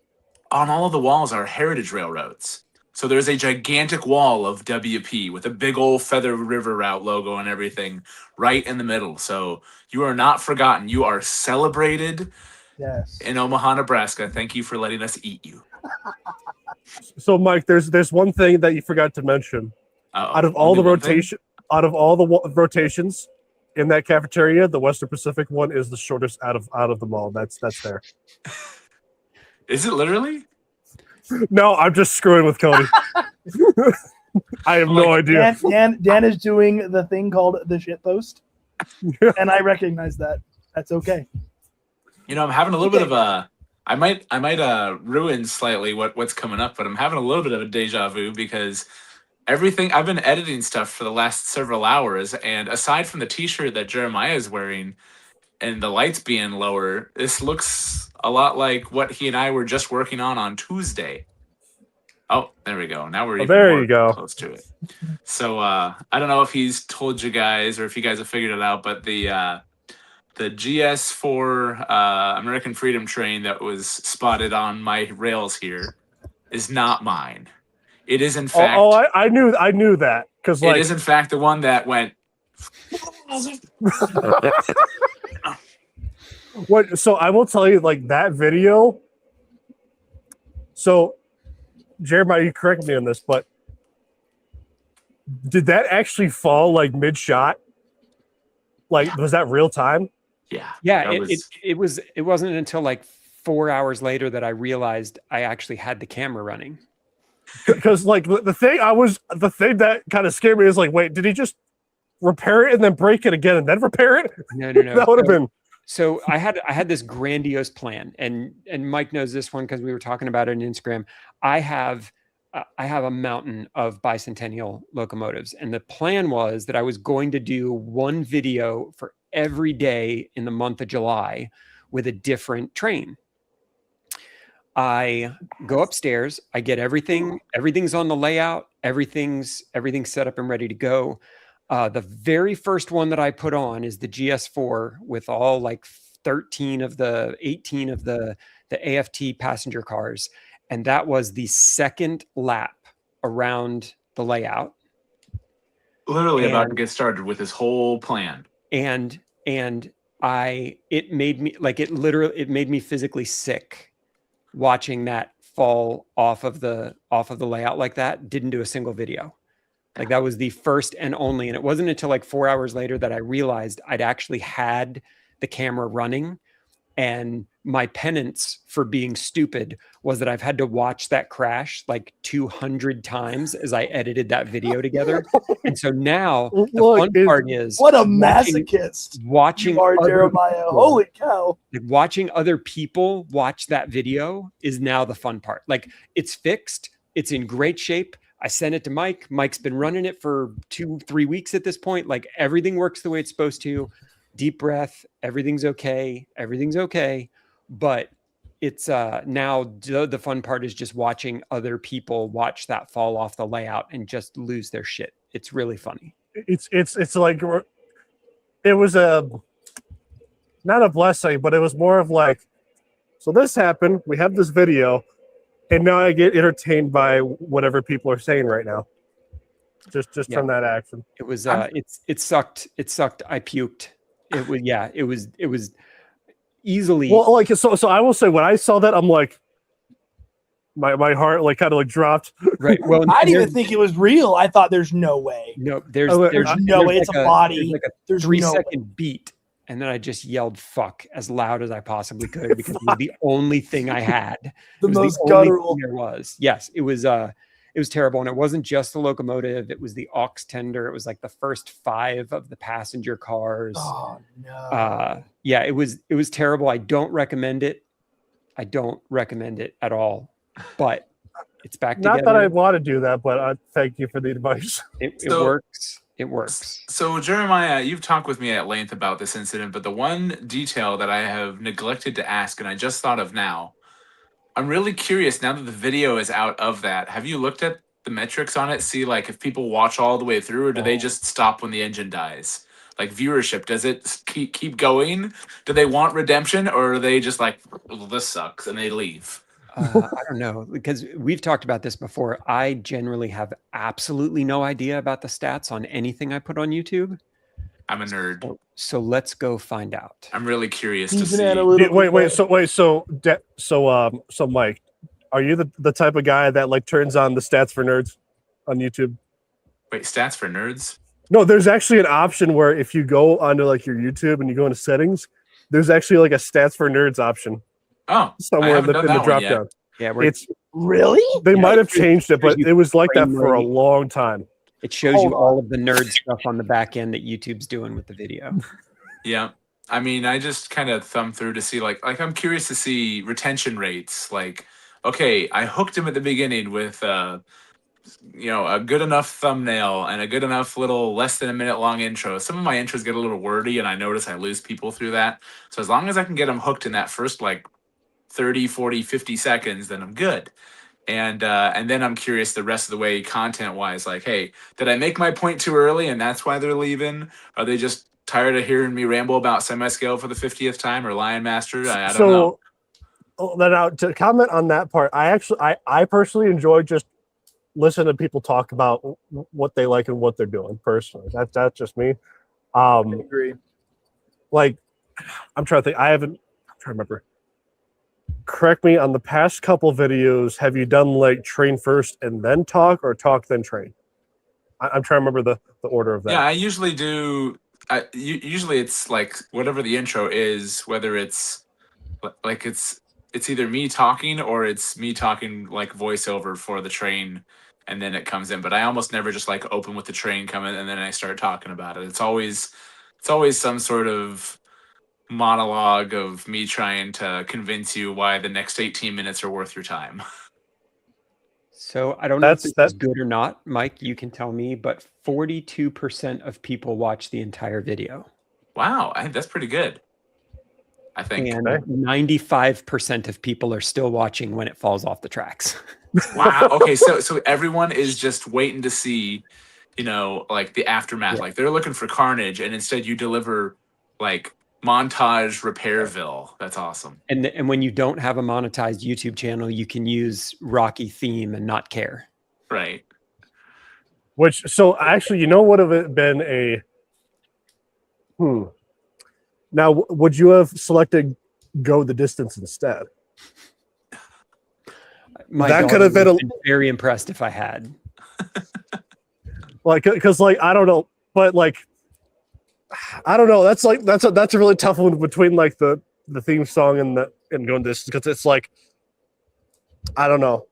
on all of the walls are heritage railroads. So there's a gigantic wall of WP with a big old Feather River Route logo and everything right in the middle. So you are not forgotten. You are celebrated. Yes. in Omaha, Nebraska. Thank you for letting us eat you. So, Mike, there's one thing that you forgot to mention. Uh-oh. Out of all the Only one thing? rotations in that cafeteria, the Western Pacific one is the shortest out of them all. That's there. Is it literally? No, I'm just screwing with Cody. I have no idea. Dan is doing the thing called the shit post, and I recognize that. That's okay. You know, I'm having a little bit of a. I might ruin slightly what's coming up, but I'm having a little bit of a deja vu because everything I've been editing stuff for the last several hours, and aside from the T-shirt that Jeremiah is wearing and the lights being lower, this looks a lot like what he and I were just working on Tuesday. Oh, there we go. Now we're even there more you go. close to it. So I don't know if he's told you guys or if you guys have figured it out, but the GS4 American Freedom train that was spotted on my rails here is not mine. It is in fact. I knew that because it is in fact the one that went. What? So I will tell you, like that video. So, Jeremiah, you correct me on this, but did that actually fall like mid shot? Like, was that real time? Yeah. It wasn't until like 4 hours later that I realized I actually had the camera running. Because like the thing that kind of scared me is like, wait, did he just repair it and then break it again and then repair it? No. That would have been. So I had this grandiose plan, and Mike knows this one because we were talking about it on Instagram. I have a mountain of bicentennial locomotives, and the plan was that I was going to do one video for every day in the month of July with a different train. I go upstairs, I get everything's on the layout, everything's set up and ready to go. The very first one that I put on is the GS4 with all like 18 of the AFT passenger cars. And that was the second lap around the layout. Literally about to get started with his whole plan. And it made me physically sick watching that fall off of the layout like that. Didn't do a single video. Like that was the first and only, and it wasn't until like 4 hours later that I realized I'd actually had the camera running, and my penance for being stupid was that I've had to watch that crash like 200 times as I edited that video together. And so now the fun part is what a masochist watching Jeremiah. Holy cow. Like watching other people watch that video is now the fun part. Like it's fixed. It's in great shape. I sent it to Mike. Mike's been running it for 2-3 weeks at this point. Like everything works the way it's supposed to. Deep breath. Everything's okay. But it's now the fun part is just watching other people watch that fall off the layout and just lose their shit. It's really funny. It's like it was not a blessing, but it was more of like, so this happened. We have this video. And now I get entertained by whatever people are saying right now. Just from that action. It was it sucked. I puked. It was easily. Well, like so I will say when I saw that, I'm like, my heart like kind of like dropped. Right. Well, I didn't even think it was real. I thought there's no way. No, there's no way. It's a body. There's 3-second beat. And then I just yelled "fuck" as loud as I possibly could because it was the only thing I had. The most guttural there was. Yes, it was terrible, and it wasn't just the locomotive. It was the aux tender. It was like the first 5 of the passenger cars. Oh no! Yeah, it was terrible. I don't recommend it. I don't recommend it at all. But it's back together. Not that I want to do that, but thank you for the advice. It works. It works. So, Jeremiah, you've talked with me at length about this incident, but the one detail that I have neglected to ask, and I just thought of now, I'm really curious now that the video is out of that. Have you looked at the metrics on it? See, like, if people watch all the way through, or do they just stop when the engine dies? Like, viewership, does it keep going? Do they want redemption, or are they just like, well, this sucks, and they leave? I don't know, because we've talked about this before. I generally have absolutely no idea about the stats on anything I put on YouTube. I'm a nerd. So let's go find out. I'm really curious to He's an see. analytical. So Mike, are you the type of guy that like turns on the stats for nerds on YouTube? Wait, stats for nerds? No, there's actually an option where if you go onto like your YouTube and you go into settings, there's actually like a stats for nerds option Oh, I somewhere in haven't the done that one drop yet. down. Yeah, It's Really? they Yeah, might have it changed it, but shows you it was like that frame for a rate. long time. It shows Hold you all of the nerd stuff on the back end that YouTube's doing with the video. Yeah. I mean, I just kind of thumb through to see like I'm curious to see retention rates. Like, okay, I hooked him at the beginning with a good enough thumbnail and a good enough little less than a minute long intro. Some of my intros get a little wordy and I notice I lose people through that. So as long as I can get them hooked in that first like 30, 40, 50 seconds, then I'm good. And then I'm curious the rest of the way content wise, like, hey, did I make my point too early and that's why they're leaving? Are they just tired of hearing me ramble about semi-scale for the 50th time or Lion Master? I don't know. Then to comment on that part, I personally enjoy just listening to people talk about what they like and what they're doing personally. That's just me. I agree. Like I'm trying to remember. Correct me on the past couple videos. Have you done like train first and then talk, or talk then train? I'm trying to remember the order of that. Yeah, I usually do. Usually it's like whatever the intro is, whether it's like it's either me talking or it's me talking like voiceover for the train, and then it comes in. But I almost never just like open with the train coming and then I start talking about it. It's always some sort of monologue of me trying to convince you why the next 18 minutes are worth your time. So I don't know if this is good or not, Mike. You can tell me, but 42% of people watch the entire video. Wow, I think that's pretty good. I think. And 95% of people are still watching when it falls off the tracks. Wow. Okay, so everyone is just waiting to see, like the aftermath. Yeah. Like they're looking for carnage, and instead you deliver like montage Repairville. That's awesome. And when you don't have a monetized YouTube channel, you can use Rocky theme and not care. Right. Which, so actually, would have been a Now, would you have selected Go the Distance instead? That could have been very impressed if I had. Like, because like I don't know, but like I don't know. That's a really tough one between like the theme song and Going Distance, because it's like I don't know,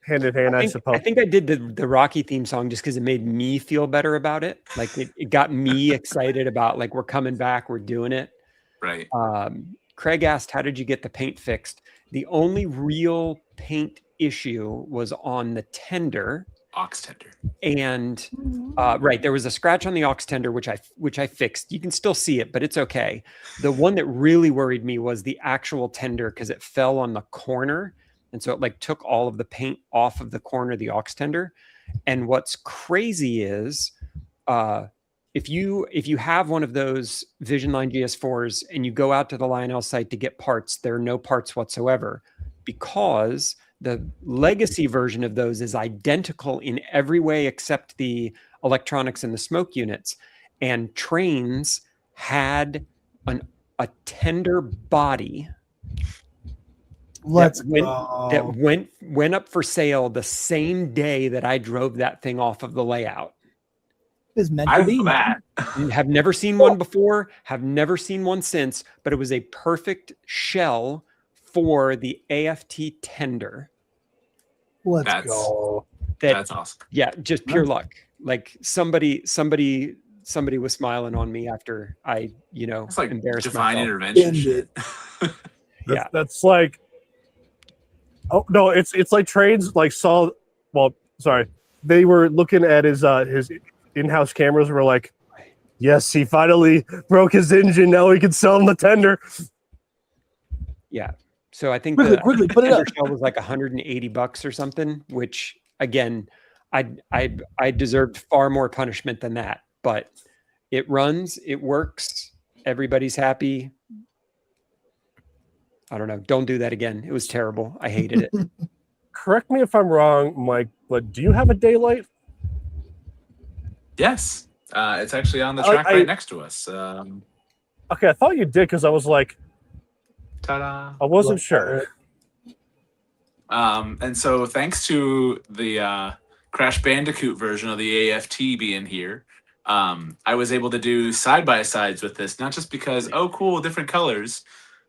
hand in hand. I suppose. I think I did the Rocky theme song just because it made me feel better about it. Like it got me excited about like we're coming back, we're doing it. Right. Craig asked, how did you get the paint fixed? The only real paint issue was on the tender. Aux tender. And right, there was a scratch on the aux tender, which I fixed. You can still see it, but it's okay. The one that really worried me was the actual tender, because it fell on the corner. And so it like took all of the paint off of the corner of the aux tender. And what's crazy is if you have one of those Vision Line GS4s and you go out to the Lionel site to get parts, there are no parts whatsoever, because the legacy version of those is identical in every way except the electronics and the smoke units. And Trains had a tender body that went up for sale the same day that I drove that thing off of the layout. Is meant to be. Have never seen one before, have never seen one since, but it was a perfect shell for the AFT tender. Let's go. That's awesome. Yeah, just pure luck. Like somebody was smiling on me after I, it's like embarrassed divine myself. intervention shit. Yeah, that's like. Oh no, it's like Trains like saw. Well, sorry, they were looking at his in-house cameras. Were like, yes, he finally broke his engine. Now he can sell him the tender. Yeah. So I think quickly put it up. Shell was like $180 or something, which again, I deserved far more punishment than that. But it runs, it works, everybody's happy. I don't know. Don't do that again. It was terrible. I hated it. Correct me if I'm wrong, Mike, but do you have a daylight? Yes. It's actually on the track right next to us. Okay, I thought you did because I was like, Ta-da! I wasn't sure. And so thanks to the Crash Bandicoot version of the AFT being here, I was able to do side-by-sides with this, not just because, oh, cool, different colors,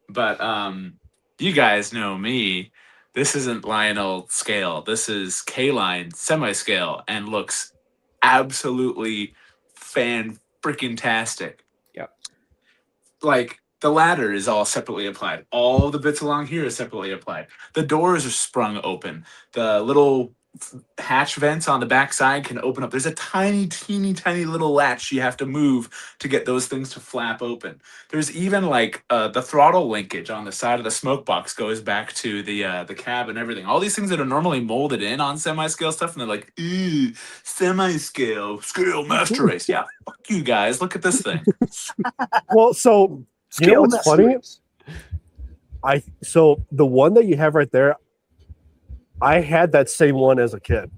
but you guys know me. This isn't Lionel scale. This is K-line semi-scale and looks absolutely fan-freaking-tastic. Yep. Like, the ladder is all separately applied. All the bits along here are separately applied. The doors are sprung open. The little hatch vents on the back side can open up. There's a tiny, teeny, tiny little latch you have to move to get those things to flap open. There's even like the throttle linkage on the side of the smoke box goes back to the cab and everything. All these things that are normally molded in on semi-scale stuff, and they're like, ooh, semi-scale, scale master race. Yeah, fuck you guys. Look at this thing. Well, so you know what's funny? So the one that you have right there, I had that same one as a kid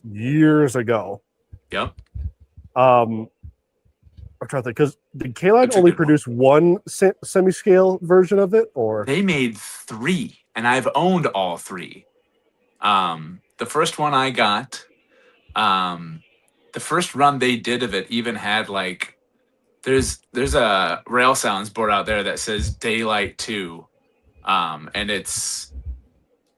years ago. Yep. I'm trying to think because did K-Line That's a only good one. produce one semi-scale version of it, or They made 3, and I've owned all 3. The first one I got, the first run they did of it even had like, there's a Rail Sounds board out there that says Daylight 2, and it's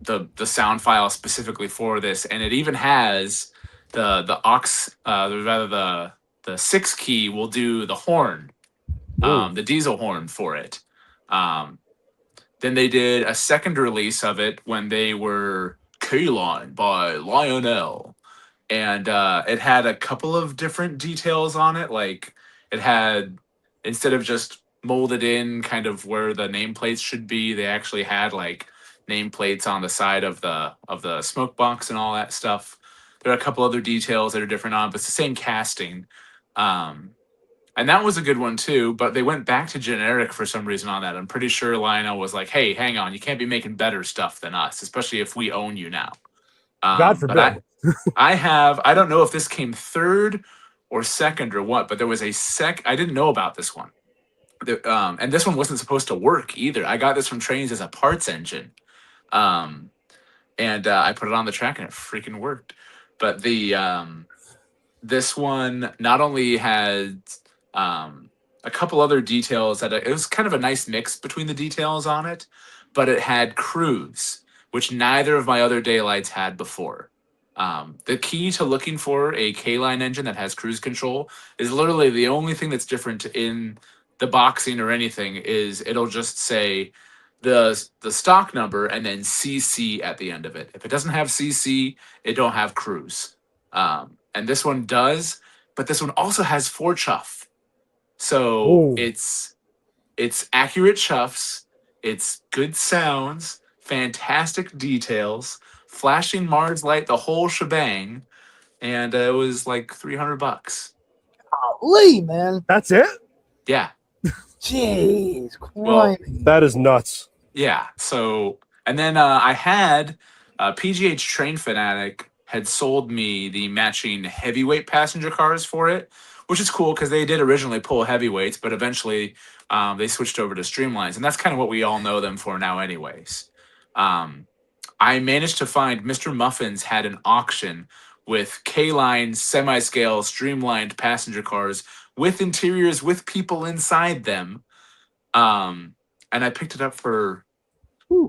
the sound file specifically for this, and it even has the aux, the 6 key will do the horn, the diesel horn for it. Then they did a second release of it when they were K-Line by Lionel, and it had a couple of different details on it. Like it had, instead of just molded in kind of where the nameplates should be, they actually had like nameplates on the side of the smoke box and all that stuff. There are a couple other details that are different on, but it's the same casting. And that was a good one too, but they went back to generic for some reason on that. I'm pretty sure Lionel was like, hey, hang on, you can't be making better stuff than us, especially if we own you now. God forbid. But I don't know if this came third or second or what, but there was I didn't know about this one. And this one wasn't supposed to work either. I got this from Trains as a parts engine. And I put it on the track and it freaking worked. But this one not only had a couple other details that it was kind of a nice mix between the details on it, but it had cruise, which neither of my other Daylights had before. The key to looking for a K-Line engine that has cruise control is literally the only thing that's different in the boxing or anything is it'll just say the stock number and then CC at the end of it. If it doesn't have CC, it don't have cruise. And this one does, but this one also has 4 chuff. So Ooh. it's accurate chuffs, it's good sounds, fantastic details, flashing Mars light, the whole shebang, and it was like $300. Golly, man. That's it? Yeah, Jeez, Well, criminy. That is nuts. yeah. So, and then I had PGH Train Fanatic had sold me the matching heavyweight passenger cars for it, which is cool because they did originally pull heavyweights, but eventually they switched over to streamlines, and that's kind of what we all know them for now, anyways. I managed to find Mr. Muffins had an auction with K-Line semi-scale streamlined passenger cars with interiors with people inside them. And I picked it up for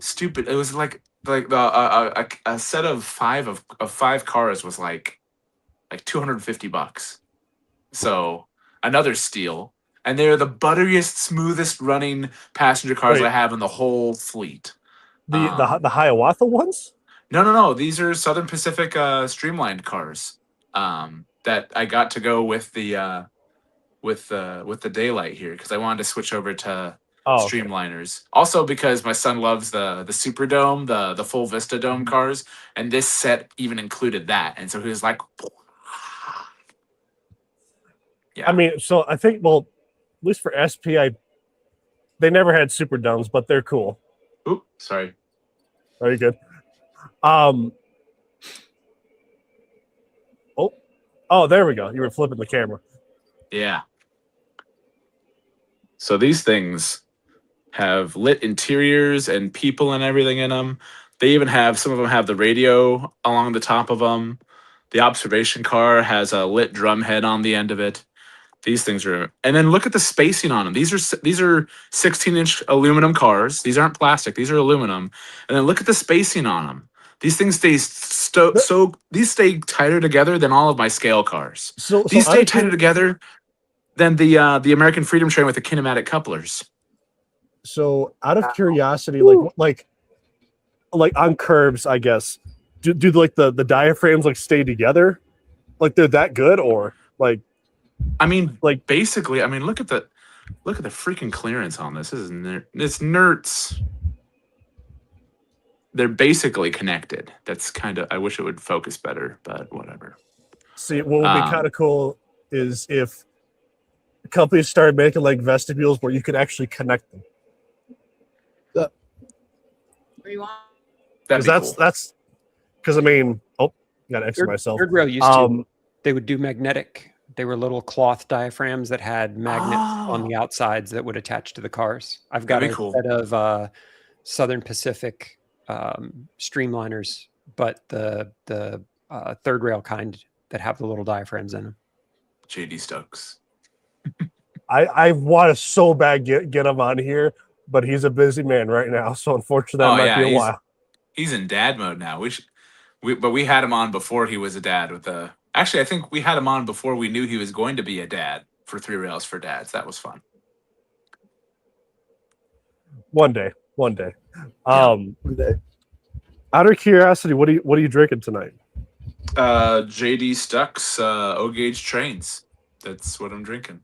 stupid. It was like a set of 5 cars was like $250. So another steal. And they're the butteriest, smoothest running passenger cars Wait. I have in the whole fleet. The Hiawatha ones? No. These are Southern Pacific streamlined cars that I got to go with the Daylight here because I wanted to switch over to Okay. streamliners. Also because my son loves the Superdome, the full Vista Dome cars, and this set even included that. And so he was like, yeah. I mean, so I think, well, at least for SP, they never had super domes, but they're cool. Oop, sorry. Very good. Oh, there we go. You were flipping the camera. Yeah. So these things have lit interiors and people and everything in them. They even have, some of them have the radio along the top of them. The observation car has a lit drum head on the end of it. These things are, and then look at the spacing on them. These are 16-inch aluminum cars. These aren't plastic. These are aluminum. And then look at the spacing on them. These things stay these stay tighter together than all of my scale cars. These stay tighter together than the American Freedom Train with the kinematic couplers. So out of curiosity, like on curves, I guess, do like the diaphragms like stay together? Like they're that good, or like? I mean, like basically, I mean, look at the freaking clearance on this. This is it's nerds. They're basically connected. That's kind of, I wish it would focus better, but whatever. See, what would be kind of cool is if companies started making like vestibules where you could actually connect them. That's because I mean, gotta exit myself. Third rail used to. They would do magnetic. They were little cloth diaphragms that had magnets on the outsides that would attach to the cars. I've got a set of Southern Pacific streamliners, but the third rail kind that have the little diaphragms in them. JD Stokes. I want to so bad get him on here, but he's a busy man right now, so unfortunately that might be a while. He's in dad mode now. But we had him on before he was a dad with the. Actually, I think we had him on before we knew he was going to be a dad for 3 Rails for Dads. That was fun. One day. One day. Out of curiosity, what are you drinking tonight? JD Stuck's O-Gauge Trains. That's what I'm drinking.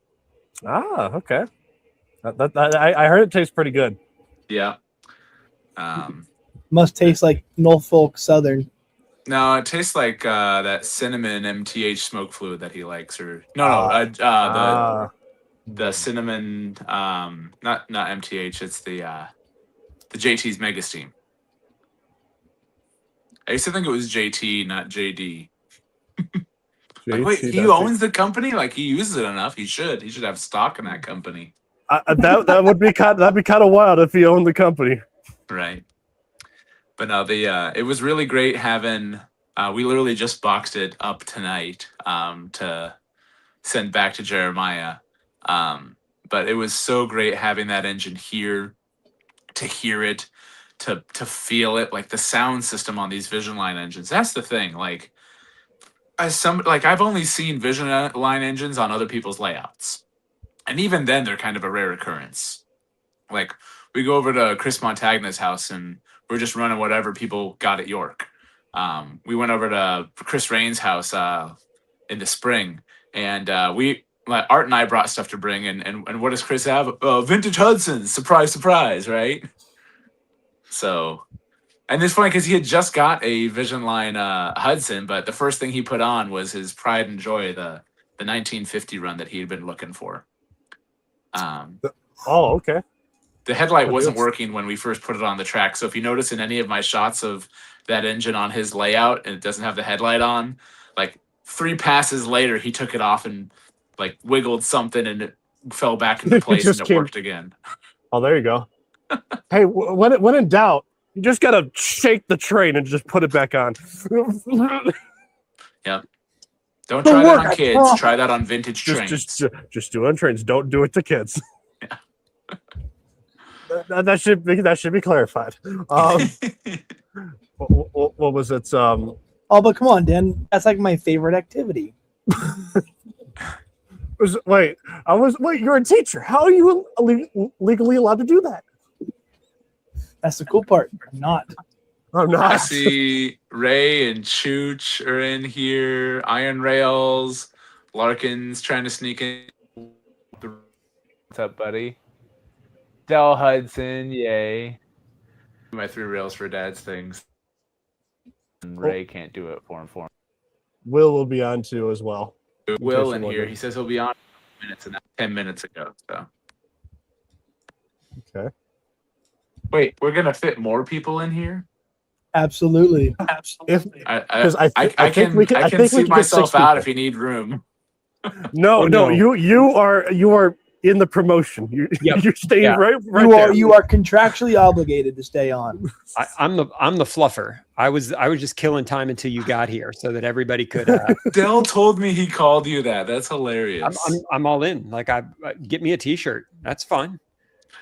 Ah, okay. I heard it tastes pretty good. Yeah. Must taste like Norfolk Southern. No, it tastes like that cinnamon MTH smoke fluid that he likes, or the cinnamon, not MTH. It's the JT's Mega Steam. I used to think it was JT, not JD. Like, wait, he owns the company? Like, he uses it enough. He should have stock in that company. That'd be kind of wild if he owned the company. Right. But no, it was really great having. We literally just boxed it up tonight to send back to Jeremiah. But it was so great having that engine here, to hear it, to feel it, like the sound system on these Vision Line engines. That's the thing. Like, I've only seen Vision Line engines on other people's layouts, and even then, they're kind of a rare occurrence. Like, we go over to Chris Montagna's house and we're just running whatever people got at York. We went over to Chris Rain's house in the spring, and Art and I brought stuff to bring. And what does Chris have? Vintage Hudson, surprise, surprise, right? So, and it's funny because he had just got a Vision Line Hudson, but the first thing he put on was his pride and joy, the 1950 run that he had been looking for. Okay. The headlight wasn't working when we first put it on the track. So if you notice in any of my shots of that engine on his layout and it doesn't have the headlight on, like 3 passes later, he took it off and like wiggled something and it fell back into place and it worked again. Oh, there you go. Hey, when in doubt, you just got to shake the train and just put it back on. Yeah. Don't try that on kids. Try that on vintage trains. Just do it on trains. Don't do it to kids. Yeah. That should be clarified. What was it? Oh, but come on, Dan. That's like my favorite activity. Wait, you're a teacher. How are you legally allowed to do that? That's the cool part. I'm not. I see Ray and Chooch are in here. Iron Rails. Larkin's trying to sneak in. What's up, buddy? Del Hudson, yay. My 3 Rails for Dads things. And Ray can't do it for him. Will be on too as well. Will in here. He says he'll be on 10 minutes ago. So. Okay. Wait, we're gonna fit more people in here? Absolutely. I can see myself out if you need room. No, Oh, no, no. you are in the promotion. Yep. You're staying Yeah. right You there. are you are contractually obligated to stay on. I'm the fluffer. I was just killing time until you got here so that everybody could. Dell told me he called you that. That's hilarious. I'm all in. Like get me a T-shirt. That's fine.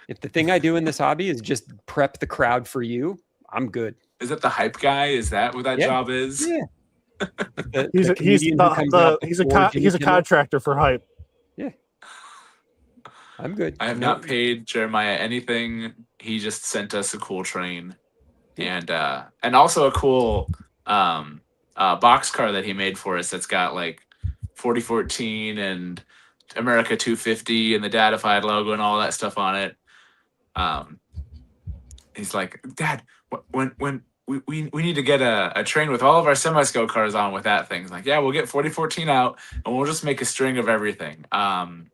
If the thing I do in this hobby is just prep the crowd for you, I'm good. Is that the hype guy? Is that what that Yeah. job is? Yeah. He's a contractor for hype. I'm good. I have not paid Jeremiah anything. He just sent us a cool train, and also a cool box car that he made for us. That's got like 4014 and America 250 and the Dadified logo and all that stuff on it. He's like, Dad, when we need to get a train with all of our semi-scale cars on with that thing. He's like, yeah, we'll get 4014 out and we'll just make a string of everything. I'm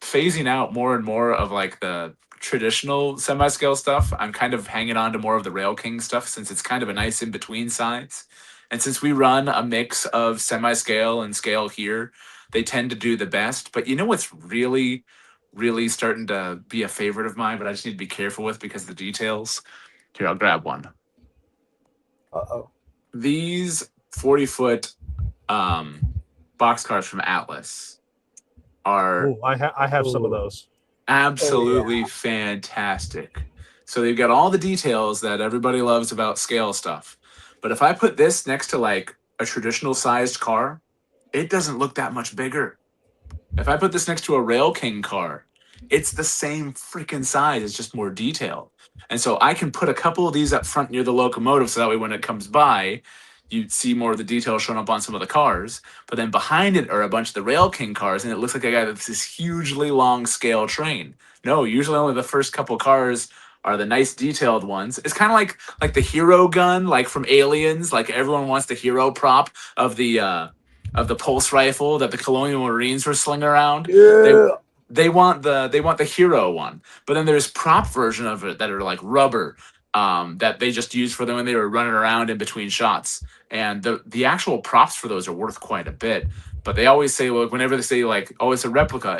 phasing out more and more of like the traditional semi-scale stuff. I'm kind of hanging on to more of the Rail King stuff since it's kind of a nice in-between size. And since we run a mix of semi-scale and scale here, they tend to do the best. But you know what's really, really starting to be a favorite of mine, but I just need to be careful with because of the details? Here, I'll grab one. Uh-oh. These 40-foot boxcars from Atlas are I have some of those. absolutely fantastic. So they've got all the details that everybody loves about scale stuff. But if I put this next to like a traditional sized car, it doesn't look that much bigger. If I put this next to a Rail King car, it's the same freaking size. It's just more detailed. And so I can put a couple of these up front near the locomotive so that way when it comes by, you see more of the detail showing up on some of the cars. But then behind it are a bunch of the Rail King cars, and it looks like I got this hugely long scale train. No, usually only the first couple cars are the nice detailed ones. It's kind of like the hero gun, like from Aliens. Like everyone wants the hero prop of the pulse rifle that the Colonial Marines were slinging around. Yeah. They want the hero one, but then there's prop version of it that are like rubber that they just used for them when they were running around in between shots. And the actual props for those are worth quite a bit. But they always say, well, whenever they say like, oh, it's a replica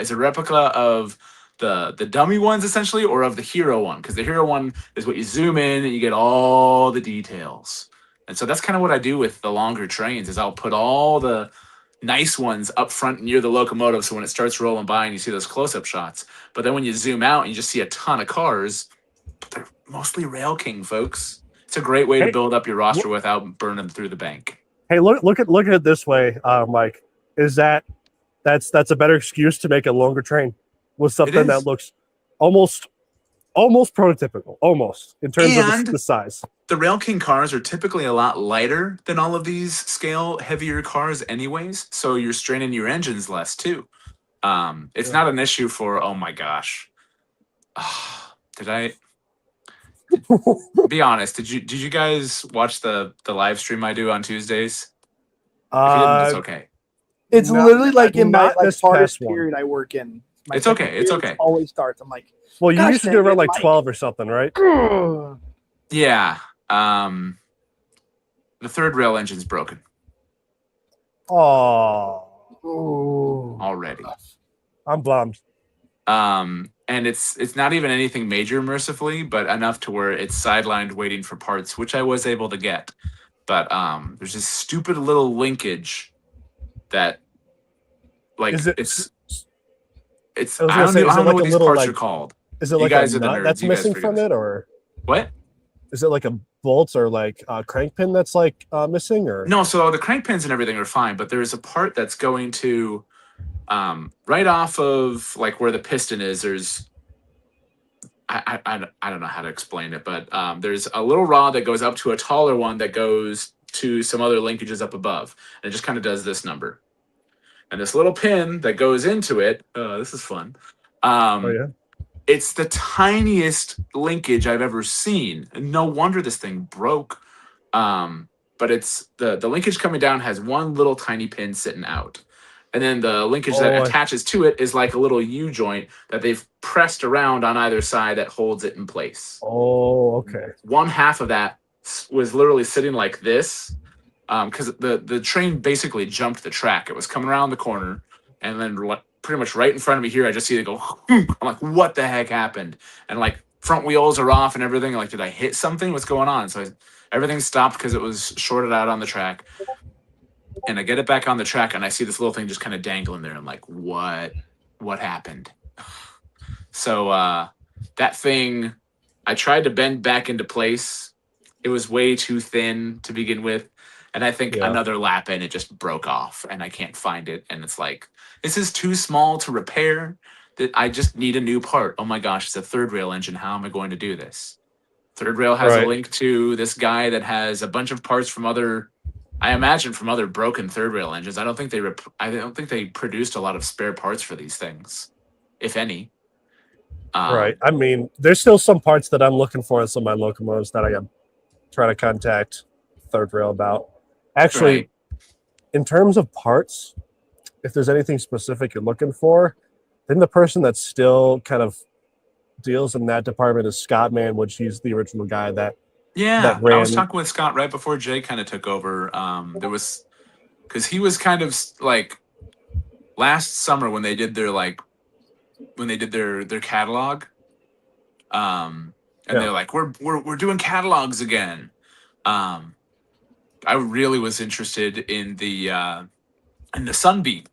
of the dummy ones essentially, or of the hero one, because the hero one is what you zoom in and you get all the details. And so that's kind of what I do with the longer trains is I'll put all the nice ones up front near the locomotive so when it starts rolling by and you see those close-up shots. But then when you zoom out and you just see a ton of cars, they're mostly Rail King, folks. It's a great way to build up your roster without burning through the bank. Hey, look at it this way, Mike. Is that's a better excuse to make a longer train with something that looks almost prototypical, almost in terms of the size. The Rail King cars are typically a lot lighter than all of these scale heavier cars anyways, so you're straining your engines less too. It's not an issue for, oh my gosh. Be honest, did you guys watch the live stream I do on Tuesdays? If you didn't, it's okay. It's literally like in my this hardest past one. period I work in. My It's okay, it's period okay. Always starts. I'm like, Well, you gosh, used to do dang around it, like Mike. 12 or something, right? "Ugh." Yeah. The third rail engine's broken Oh, already. I'm bummed. And it's not even anything major, mercifully, but enough to where it's sidelined waiting for parts, which I was able to get. But there's this stupid little linkage that, like, Is it- it's. I was I gonna don't say, know, is I it don't know like what a these little, parts like- are called. Is it You like guys a are the nut nerds. that's You guys missing figure from this. it, or What? is it like a bolt or like a crank pin that's like missing, or No, so the crank pins and everything are fine, but there's a part that's going to right off of like where the piston is. There's I don't know how to explain it, but there's a little rod that goes up to a taller one that goes to some other linkages up above, and it just kind of does this number. And this little pin that goes into it, this is fun. oh yeah, It's the tiniest linkage I've ever seen. And no wonder this thing broke. But it's the linkage coming down has one little tiny pin sitting out. And then the linkage that attaches to it is like a little U joint that they've pressed around on either side that holds it in place. oh okay. One half of that was literally sitting like this. because the train basically jumped the track. It was coming around the corner, and then pretty much right in front of me here, I just see it go. I'm like, what the heck happened? And like front wheels are off and everything. Like, did I hit something? What's going on? So everything stopped because it was shorted out on the track. And I get it back on the track, and I see this little thing just kind of dangling there. I'm like, what happened? So that thing, I tried to bend back into place. It was way too thin to begin with. And I think another lap in, it just broke off, and I can't find it. And it's like, this is too small to repair. That I just need a new part. Oh my gosh, it's a third rail engine. How am I going to do this? Third rail has a link to this guy that has a bunch of parts from other, I imagine, from other broken third rail engines. I don't think they produced a lot of spare parts for these things, if any. Right. I mean, there's still some parts that I'm looking for in some of my locomotives that I am trying to contact third rail about. Actually, in terms of parts, if there's anything specific you're looking for, then the person that still kind of deals in that department is Scott Man, which he's the original guy that I ran. was talking with Scott right before Jay kind of took over. There was, because he was kind of like last summer when they did their their catalog, and they're like, we're doing catalogs again. I really was interested in the Sunbeam,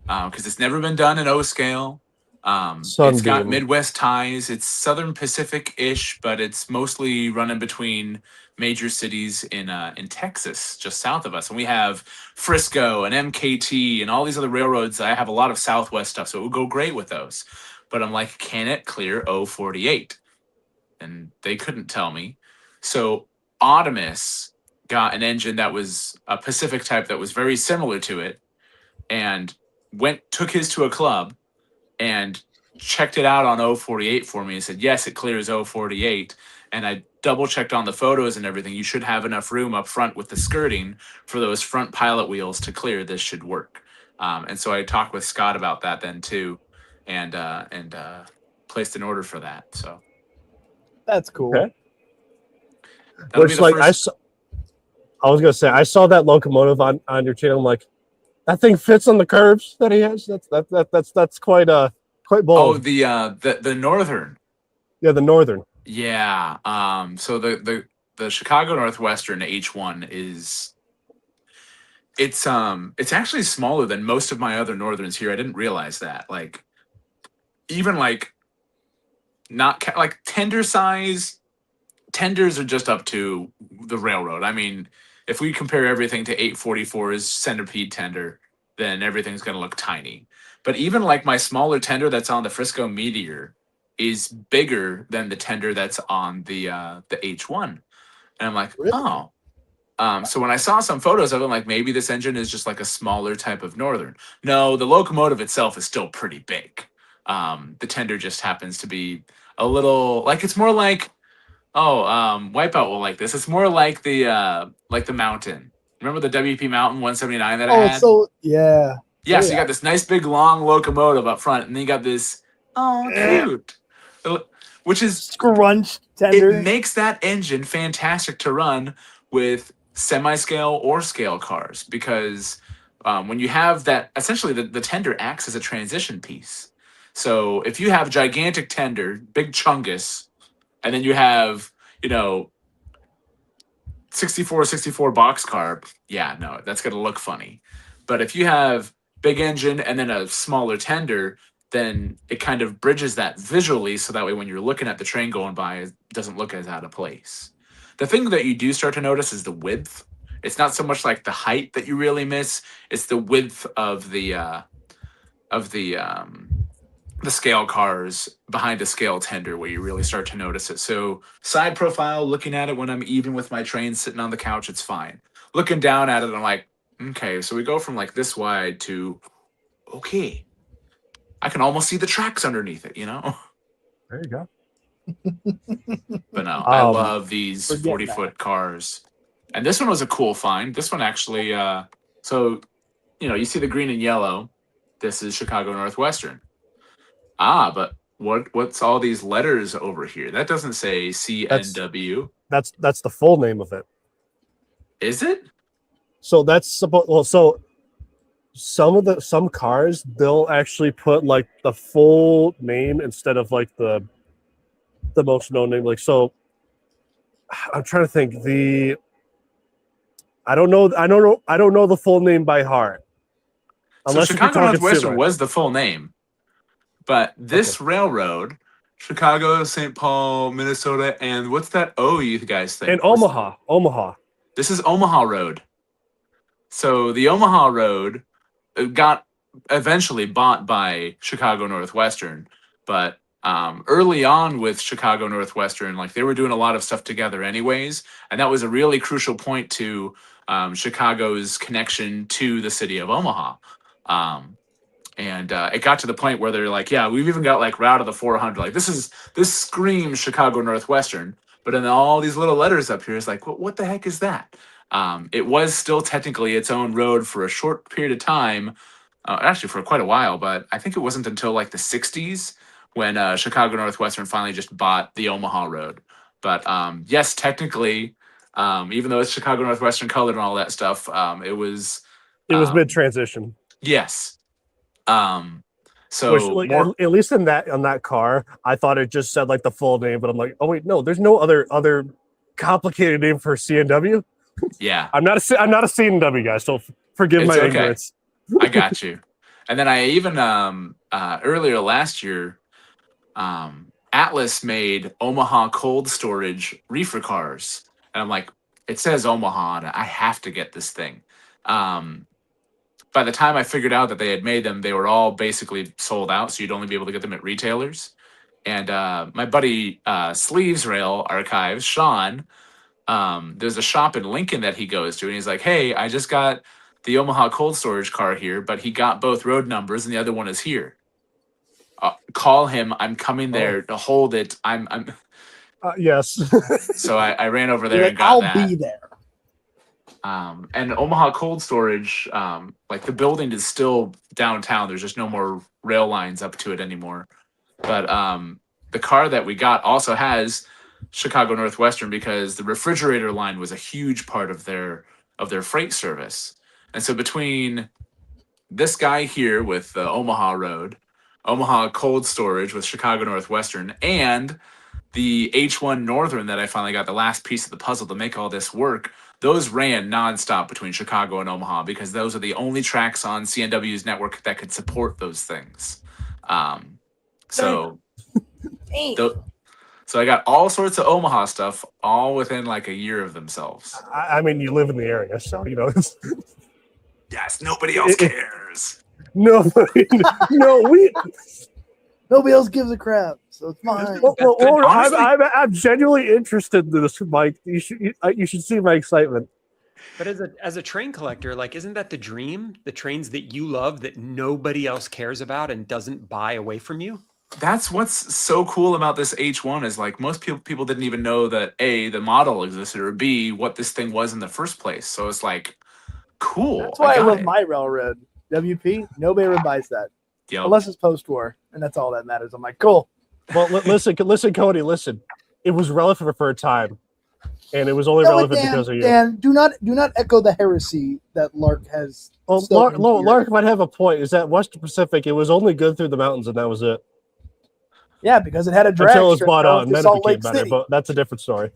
because it's never been done in O scale. It's got Midwest ties. It's Southern Pacific-ish, but it's mostly running between major cities in Texas, just south of us. And we have Frisco and MKT and all these other railroads. I have a lot of Southwest stuff, so it would go great with those. But I'm like, can it clear 048? And they couldn't tell me. So Optimus got an engine that was a Pacific type that was very similar to it, and took his to a club and checked it out on 048 for me and said, yes, it clears 048. And I double checked on the photos and everything. You should have enough room up front with the skirting for those front pilot wheels to clear. This should work. And so I talked with Scott about that then too, and placed an order for that. So That's cool. Okay. Which, like, I was gonna say, I saw that locomotive on your channel. I'm like, that thing fits on the curves that he has. That's quite bold. Oh, the Northern. Yeah, the Northern. Yeah. So the Chicago Northwestern H1 is, it's actually smaller than most of my other Northerns here. I didn't realize that. Like, even like not like tender size. Tenders are just up to the railroad. I mean, if we compare everything to 844's centipede tender, then everything's going to look tiny. But even like my smaller tender that's on the Frisco Meteor is bigger than the tender that's on the H1. And I'm like, Really? oh. So when I saw some photos of it, I'm like, maybe this engine is just like a smaller type of Northern. No, the locomotive itself is still pretty big. The tender just happens to be a little, like, it's more like, Wipeout will like this. It's more like the Mountain. Remember the WP Mountain 179 that I had? So yeah. Yeah, so you got this nice big long locomotive up front, and then you got this cute, which is Scrunched tender. It makes that engine fantastic to run with semi-scale or scale cars, because when you have that, essentially the tender acts as a transition piece. So if you have gigantic tender, big chungus, and then you have, 64 boxcar, yeah, no, that's going to look funny. But if you have big engine and then a smaller tender, then it kind of bridges that visually, so that way when you're looking at the train going by, it doesn't look as out of place. The thing that you do start to notice is the width. It's not so much like the height that you really miss, it's the width of the scale cars behind a scale tender where you really start to notice it. So side profile, looking at it when I'm even with my train sitting on the couch, it's fine. Looking down at it, I'm like, okay, so we go from like this wide to, okay, I can almost see the tracks underneath it, There you go. But no, I love these 40-foot cars. And this one was a cool find. This one actually, so, you see the green and yellow. This is Chicago Northwestern. But what's all these letters over here? That doesn't say CNW. That's the full name of it. Is it? So that's supposed. Well, so some cars they'll actually put like the full name instead of like the most known name. Like so, I'm trying to think. I don't know. I don't know the full name by heart. So Unless if you're Chicago talking Northwestern Sierra. was the full name, but this railroad, Chicago, St. Paul, Minnesota, and what's that O you guys think? And Omaha. This is Omaha Road. So the Omaha Road got eventually bought by Chicago Northwestern, but early on with Chicago Northwestern, like they were doing a lot of stuff together anyways, and that was a really crucial point to Chicago's connection to the city of Omaha. And it got to the point where they're like, yeah, we've even got like Route of the 400. Like this screams Chicago Northwestern, but then all these little letters up here is like, what the heck is that? It was still technically its own road for a short period of time, actually for quite a while, but I think it wasn't until like the 60s when Chicago Northwestern finally just bought the Omaha Road. But yes, technically, even though it's Chicago Northwestern colored and all that stuff, it was mid transition. Yes. So Which, like, at least on that car, I thought it just said like the full name, but I'm like, oh wait, no, there's no other complicated name for CNW. Yeah, I'm not a CNW guy, so forgive It's my okay. ignorance. I got you. And then I even earlier last year, Atlas made Omaha cold storage reefer cars, and I'm like, it says Omaha, and I have to get this thing. By the time I figured out that they had made them, they were all basically sold out, so you'd only be able to get them at retailers. And my buddy Sleeves Rail Archives, Sean, there's a shop in Lincoln that he goes to, and he's like, hey, I just got the Omaha cold storage car here, but he got both road numbers, and the other one is here. Call him. I'm coming there to hold it. I'm Yes. So I ran over there Like, and got I'll that. be there. And Omaha Cold Storage, like the building is still downtown. There's just no more rail lines up to it anymore. But the car that we got also has Chicago Northwestern because the refrigerator line was a huge part of their freight service. And so between this guy here with the Omaha Road, Omaha Cold Storage with Chicago Northwestern, and the H1 Northern that I finally got, the last piece of the puzzle to make all this work, those ran nonstop between Chicago and Omaha because those are the only tracks on CNW's network that could support those things. So I got all sorts of Omaha stuff all within like a year of themselves. I mean, you live in the area, so you know. Yes, nobody else cares. Nobody else gives a crap, so it's fine. I'm genuinely interested in this, Mike. You should see my excitement. But as a train collector, like, isn't that the dream? The trains that you love that nobody else cares about and doesn't buy away from you? That's what's so cool about this H1 is like most people didn't even know that A, the model existed, or B, what this thing was in the first place. So it's like, cool. That's why I love it. my railroad. WP, nobody ever buys that. Yep. Unless it's post-war, and that's all that matters. I'm like, cool. Well, listen, Cody, listen. It was relevant for a time, and it was only relevant because of you. Dan, do not echo the heresy that Lark has. Well, Lark might have a point. Is that Western Pacific? It was only good through the mountains, and that was it. Yeah, because it had a drag Until it was strip bought out, going and to then it Salt became Lake better. City. But that's a different story.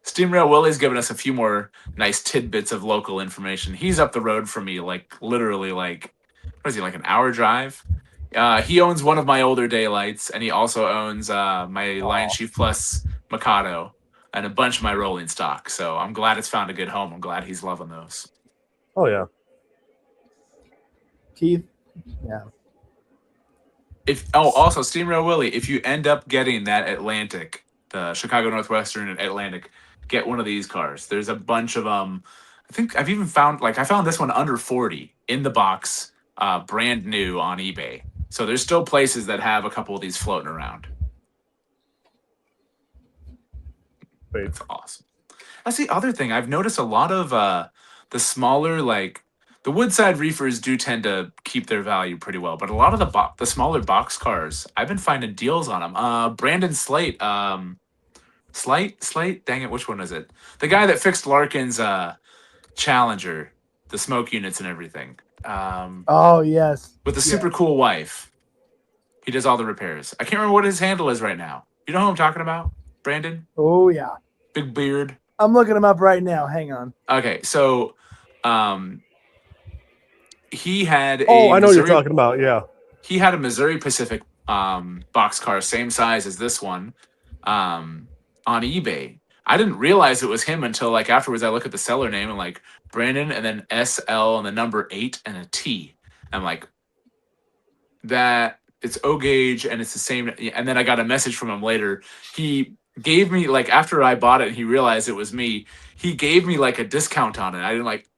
Steam Rail Willie's given us a few more nice tidbits of local information. He's up the road from me, like literally, like what is he, like an hour drive? He owns one of my older daylights, and he also owns my Lion Chief Plus Mikado and a bunch of my rolling stock. So I'm glad it's found a good home. I'm glad he's loving those. Oh yeah. Keith, yeah. Also Steam Rail Willie, if you end up getting that Atlantic, the Chicago Northwestern and Atlantic, get one of these cars. There's a bunch of I think I've even found I found this one under 40 in the box, brand new on eBay. So there's still places that have a couple of these floating around. It's awesome. That's the other thing. I've noticed a lot of the smaller, like the Woodside Reefers do tend to keep their value pretty well, but a lot of the smaller box cars, I've been finding deals on them. Brandon Slate, Slate, dang it, which one is it? The guy that fixed Larkin's Challenger, the smoke units and everything. Oh yes. With a super cool wife. He does all the repairs. I can't remember what his handle is right now. You know who I'm talking about? Brandon? Oh yeah. Big beard. I'm looking him up right now. Hang on. Okay, so he had Oh, I know what you're talking about. Yeah. He had a Missouri Pacific boxcar, same size as this one, on eBay. I didn't realize it was him until like afterwards. I look at the seller name and like Brandon, and then SL and the number 8 and a T. I'm like, that it's O gauge and it's the same. And then I got a message from him later. He gave me like after I bought it and he realized it was me. He gave me like a discount on it. I didn't like.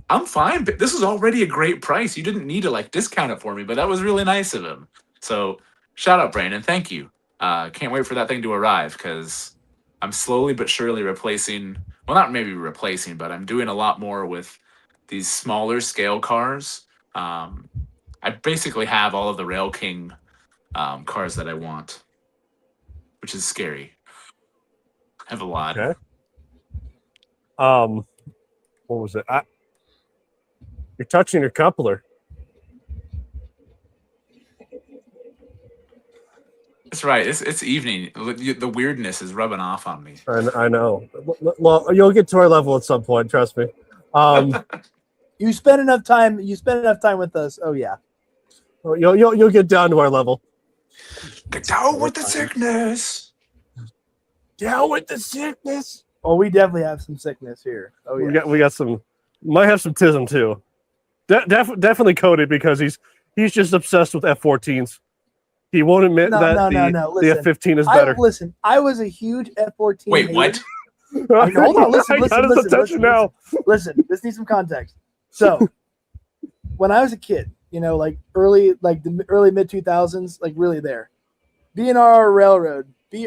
I'm fine, but this is already a great price. You didn't need to like discount it for me, but that was really nice of him. So shout out, Brandon. Thank you. Can't wait for that thing to arrive because I'm slowly but surely replacing. Well, not maybe replacing, but I'm doing a lot more with these smaller scale cars. I basically have all of the Rail King cars that I want, which is scary. I have a lot. Okay. What was it? You're touching your coupler. That's right. It's evening. The weirdness is rubbing off on me. I know. Well, you'll get to our level at some point. Trust me. You spend enough time. You spend enough time with us. Oh yeah. You'll get down to our level. Get down with the sickness. Down with the sickness. Oh, we definitely have some sickness here. Oh yeah. We got some. Might have some tism too. Definitely Cody because he's just obsessed with F-14s. He won't admit that the F-15 is better. Listen, I was a huge F-14. Wait, what? Hold on, listen. Now. Listen, this needs some context. So, when I was a kid, like the early mid 2000s, like really there, BR Railroad. That's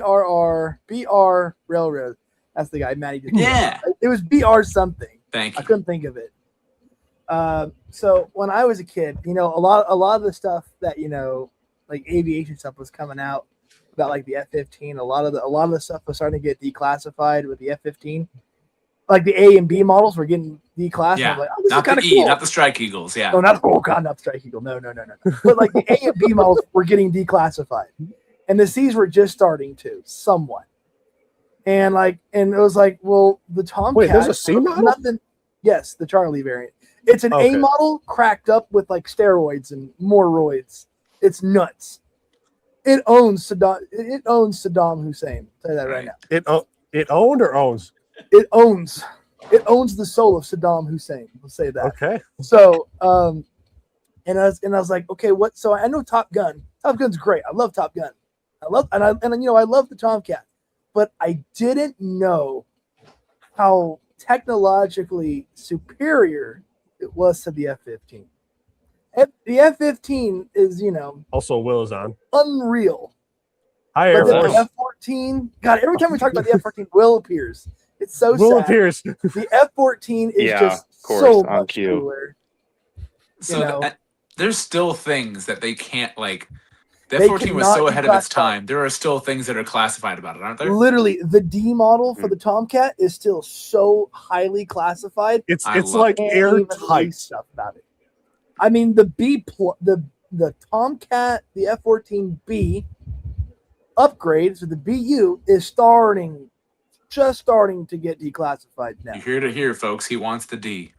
the guy, Matty. Yeah. It was BR something. Thank you. I couldn't think of it. So when I was a kid, a lot of the stuff that like aviation stuff was coming out about like the F-15. A lot of the stuff was starting to get declassified with the F-15. Like the A and B models were getting declassified. Yeah, Like, this not is kind the of E, cool. not the Strike Eagles. Yeah. No, not the Strike Eagle. No. But like the A and B models were getting declassified, and the C's were just starting to somewhat. And it was like, well, the Tomcat. Wait, there's a C model? Nothing. Yes, the Charlie variant. It's an A model cracked up with like steroids and more roids. It's nuts. It owns Saddam Hussein. I'll tell you that right now. It owned or owns? It owns the soul of Saddam Hussein. We'll say that. Okay. So, and I was like, okay, what? So I know Top Gun. Top Gun's great. I love Top Gun. I love the Tomcat, but I didn't know how technologically superior it was to the F-15. The F-15 is, Also, Will is on. unreal. Hi, Air But then Force. the F-14, God, every time we talk about the F-14, Will appears. It's so Will sad. appears. The F-14 is just of course, so on much cue. cooler. So there's still things that they can't like. The They F-14 was cannot so ahead of its declassify. time. There are still things that are classified about it, aren't there? Literally, the D model for the Tomcat is still so highly classified. It's I love like Can't even release airtight. stuff about it. I mean, the Tomcat, the F-14B upgrade, so the BU is just starting to get declassified now. You hear to hear, folks. He wants the D.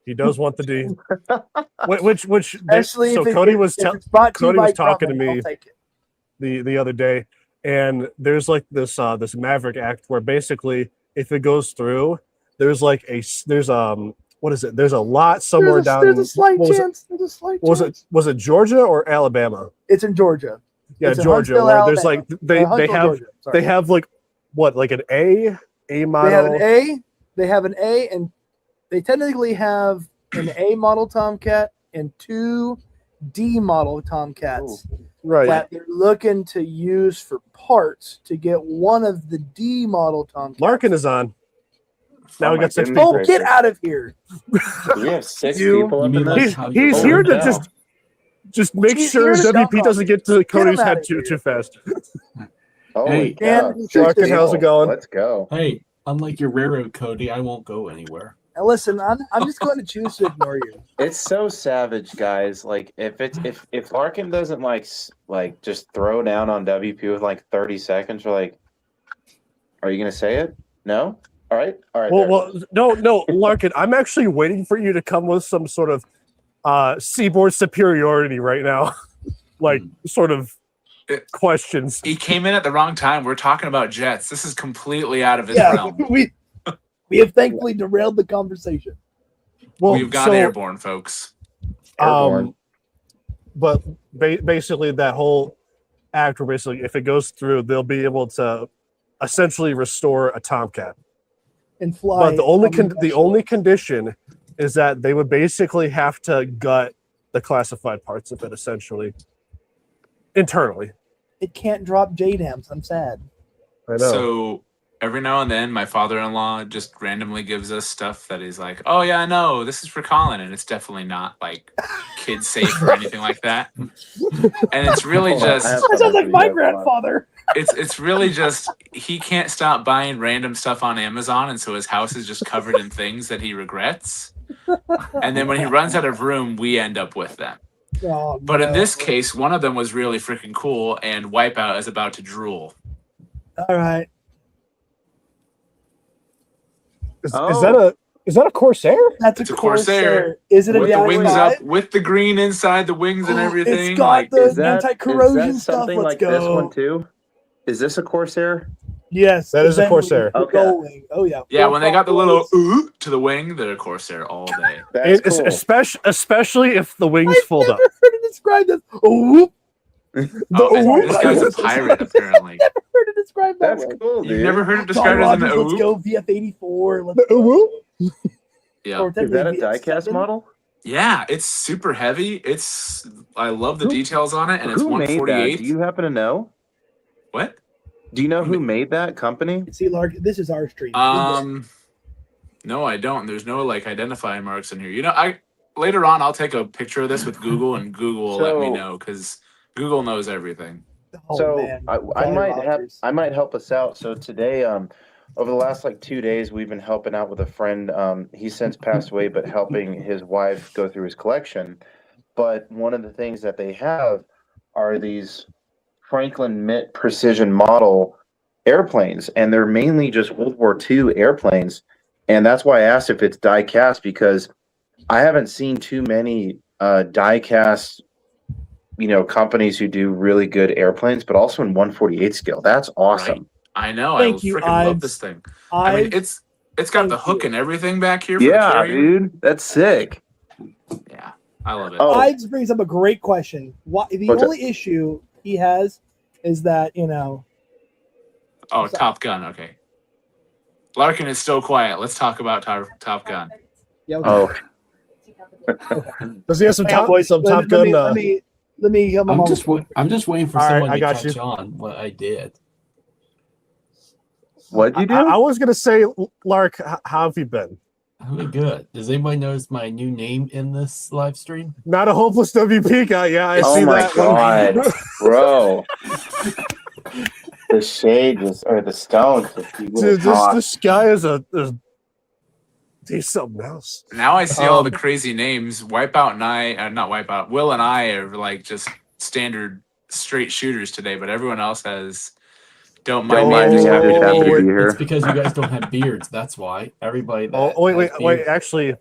He does want the D. Which Especially so if Cody if was it's brought to you Cody by was talking to Grumman, me I'll take it. the other day, and there's like this Maverick Act where basically if it goes through, there's like what is it? There's a lot somewhere down. There's a slight what was it? chance. There's a slight Was chance. it Georgia or Alabama? It's in Georgia. Yeah, It's in Georgia. Huntsville, Where there's Alabama. like they Huntsville, have Georgia. Sorry. they have like what, like an A model. They have an A. They have an A, and they technically have an A model Tomcat and 2 D model Tomcats right. that they're looking to use for parts to get one of the D model Tomcats. Larkin is on. Now we got 6 goodness. people. Oh, get out of here! We have 6 You- people up in He's this. here to Holy cow. just make He's sure here to WP dunk doesn't on get to Cody's him head outta too here. fast. Holy Dan, cow. Dan, 6 Larkin, how's it people. going? Let's go. Hey, Unlike your railroad, Cody, I won't go anywhere. And listen, I'm just going to choose to ignore you. It's so savage, guys. Like if Larkin doesn't like just throw down on WP with like 30 seconds, we're like, are you gonna say it? No? All right. Well, no, Larkin. I'm actually waiting for you to come with some sort of seaboard superiority right now, like sort of questions. He came in at the wrong time. We're talking about jets. This is completely out of his Yeah, realm. we have thankfully derailed the conversation. Well, We've got airborne, folks. Airborne. But basically, that whole act, where basically, if it goes through, they'll be able to essentially restore a Tomcat. And fly. But the only condition is that they would basically have to gut the classified parts of it, essentially, internally. It can't drop JDAMs. I'm sad. I know. So every now and then, my father-in-law just randomly gives us stuff that he's like, "Oh yeah, I know this is for Colin," and it's definitely not like kid safe or anything like that. And it's really just That sounds like my grandfather. it's really just he can't stop buying random stuff on Amazon, and so his house is just covered in things that he regrets. And then when he runs out of room, we end up with them. Oh, But in no. this case, one of them was really freaking cool, and Wipeout is about to drool. All right. Is that a Corsair? That's It's a a Corsair. Corsair. Is it a With the wings Dadified? up, with the green inside the wings and everything. It's got like, the Is that anti-corrosion stuff. something Let's like go. this one too? Is this a Corsair? Yes, That is a the Corsair. Bentley, the Okay. Gull wing. Oh yeah. yeah, when they got the little Ooh. to the wing, they're a Corsair all day. That's cool. Especially if the wings I've fold never up. heard it described as oh. Oh, this guy's a pirate, apparently. Never heard it described that That's way. cool, dude. You've never heard it John described as an Rogers, let's ooh? go VF-84. Let's go. Yeah. Or Is that a technically diecast VF7. model? Yeah, it's super heavy. I love the details on it, and it's Who made that? 148. Do you happen to know? What? Do you know who made that company? See, Lark, this is our stream. No, I don't. There's no like identifying marks in here. You know, later on I'll take a picture of this with Google, and Google will let me So- know because Google knows everything. Oh, So man. I Rogers. might help us out. So today, over the last like 2 days, we've been helping out with a friend. He's since passed away, but helping his wife go through his collection. But one of the things that they have are these Franklin Mint precision model airplanes, and they're mainly just World War II airplanes. And that's why I asked if it's die cast, because I haven't seen too many die cast, companies who do really good airplanes, but also in 148 scale. That's awesome. I know. Thank I you, freaking love Ives. this thing. I mean, it's got the Thank hook you. and everything back here. For the Yeah, carrier. dude, that's sick. Yeah, I love it. Oh. Ives brings up a great question. Why the What's only issue he has is that Oh, Top Gun. Okay. Larkin is so quiet. Let's talk about Top Gun. yeah. Okay. Oh, Does he have some Hang on, Top, boys. some Let Top me- Gun? Let me help my I'm mom. just waiting for All right, someone I to got catch you. on what I did. what'd you do? I was gonna say, Lark, how have you been? Really good. Does anybody notice my new name in this live stream? Not a hopeless WP guy. Yeah, I Oh see my that. God. Bro. The shade was, or the stones. Dude, this guy is he's something else. Now I see all the crazy names. Wipeout and I, not Wipeout, Will and I are like just standard straight shooters today, but everyone else has. Don't mind me. I'm just happy to be here. It's because you guys don't have beards. That's why. Everybody. That Oh, wait. has beards- Actually,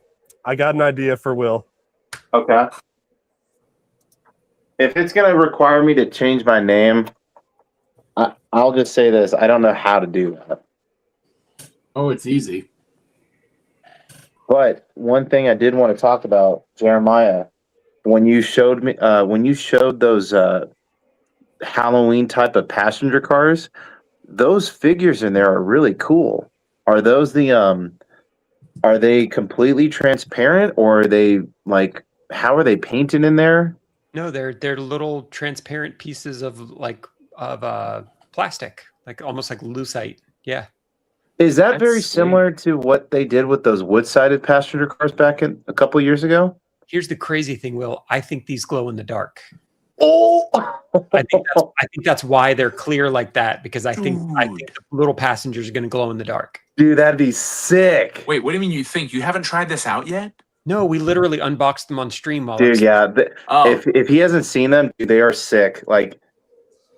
I got an idea for Will. Okay. If it's going to require me to change my name, I'll just say this. I don't know how to do that. Oh, it's easy. But one thing I did want to talk about, Jeremiah, when you showed those Halloween type of passenger cars, those figures in there are really cool. Are those are they completely transparent, or are they like, how are they painted in there? No, they're little transparent pieces of plastic, like almost like lucite. Yeah. Is that very That's sweet. similar to what they did with those wood-sided passenger cars back in a couple years ago? Here's the crazy thing, Will. I think these glow in the dark. Oh, I think that's why they're clear like that, because I think the little passengers are going to glow in the dark. dude, that'd be sick. Wait, what do you mean you think? You haven't tried this out yet? No, we literally unboxed them on stream while Dude, yeah. Oh. If he hasn't seen them, dude, they are sick. Like,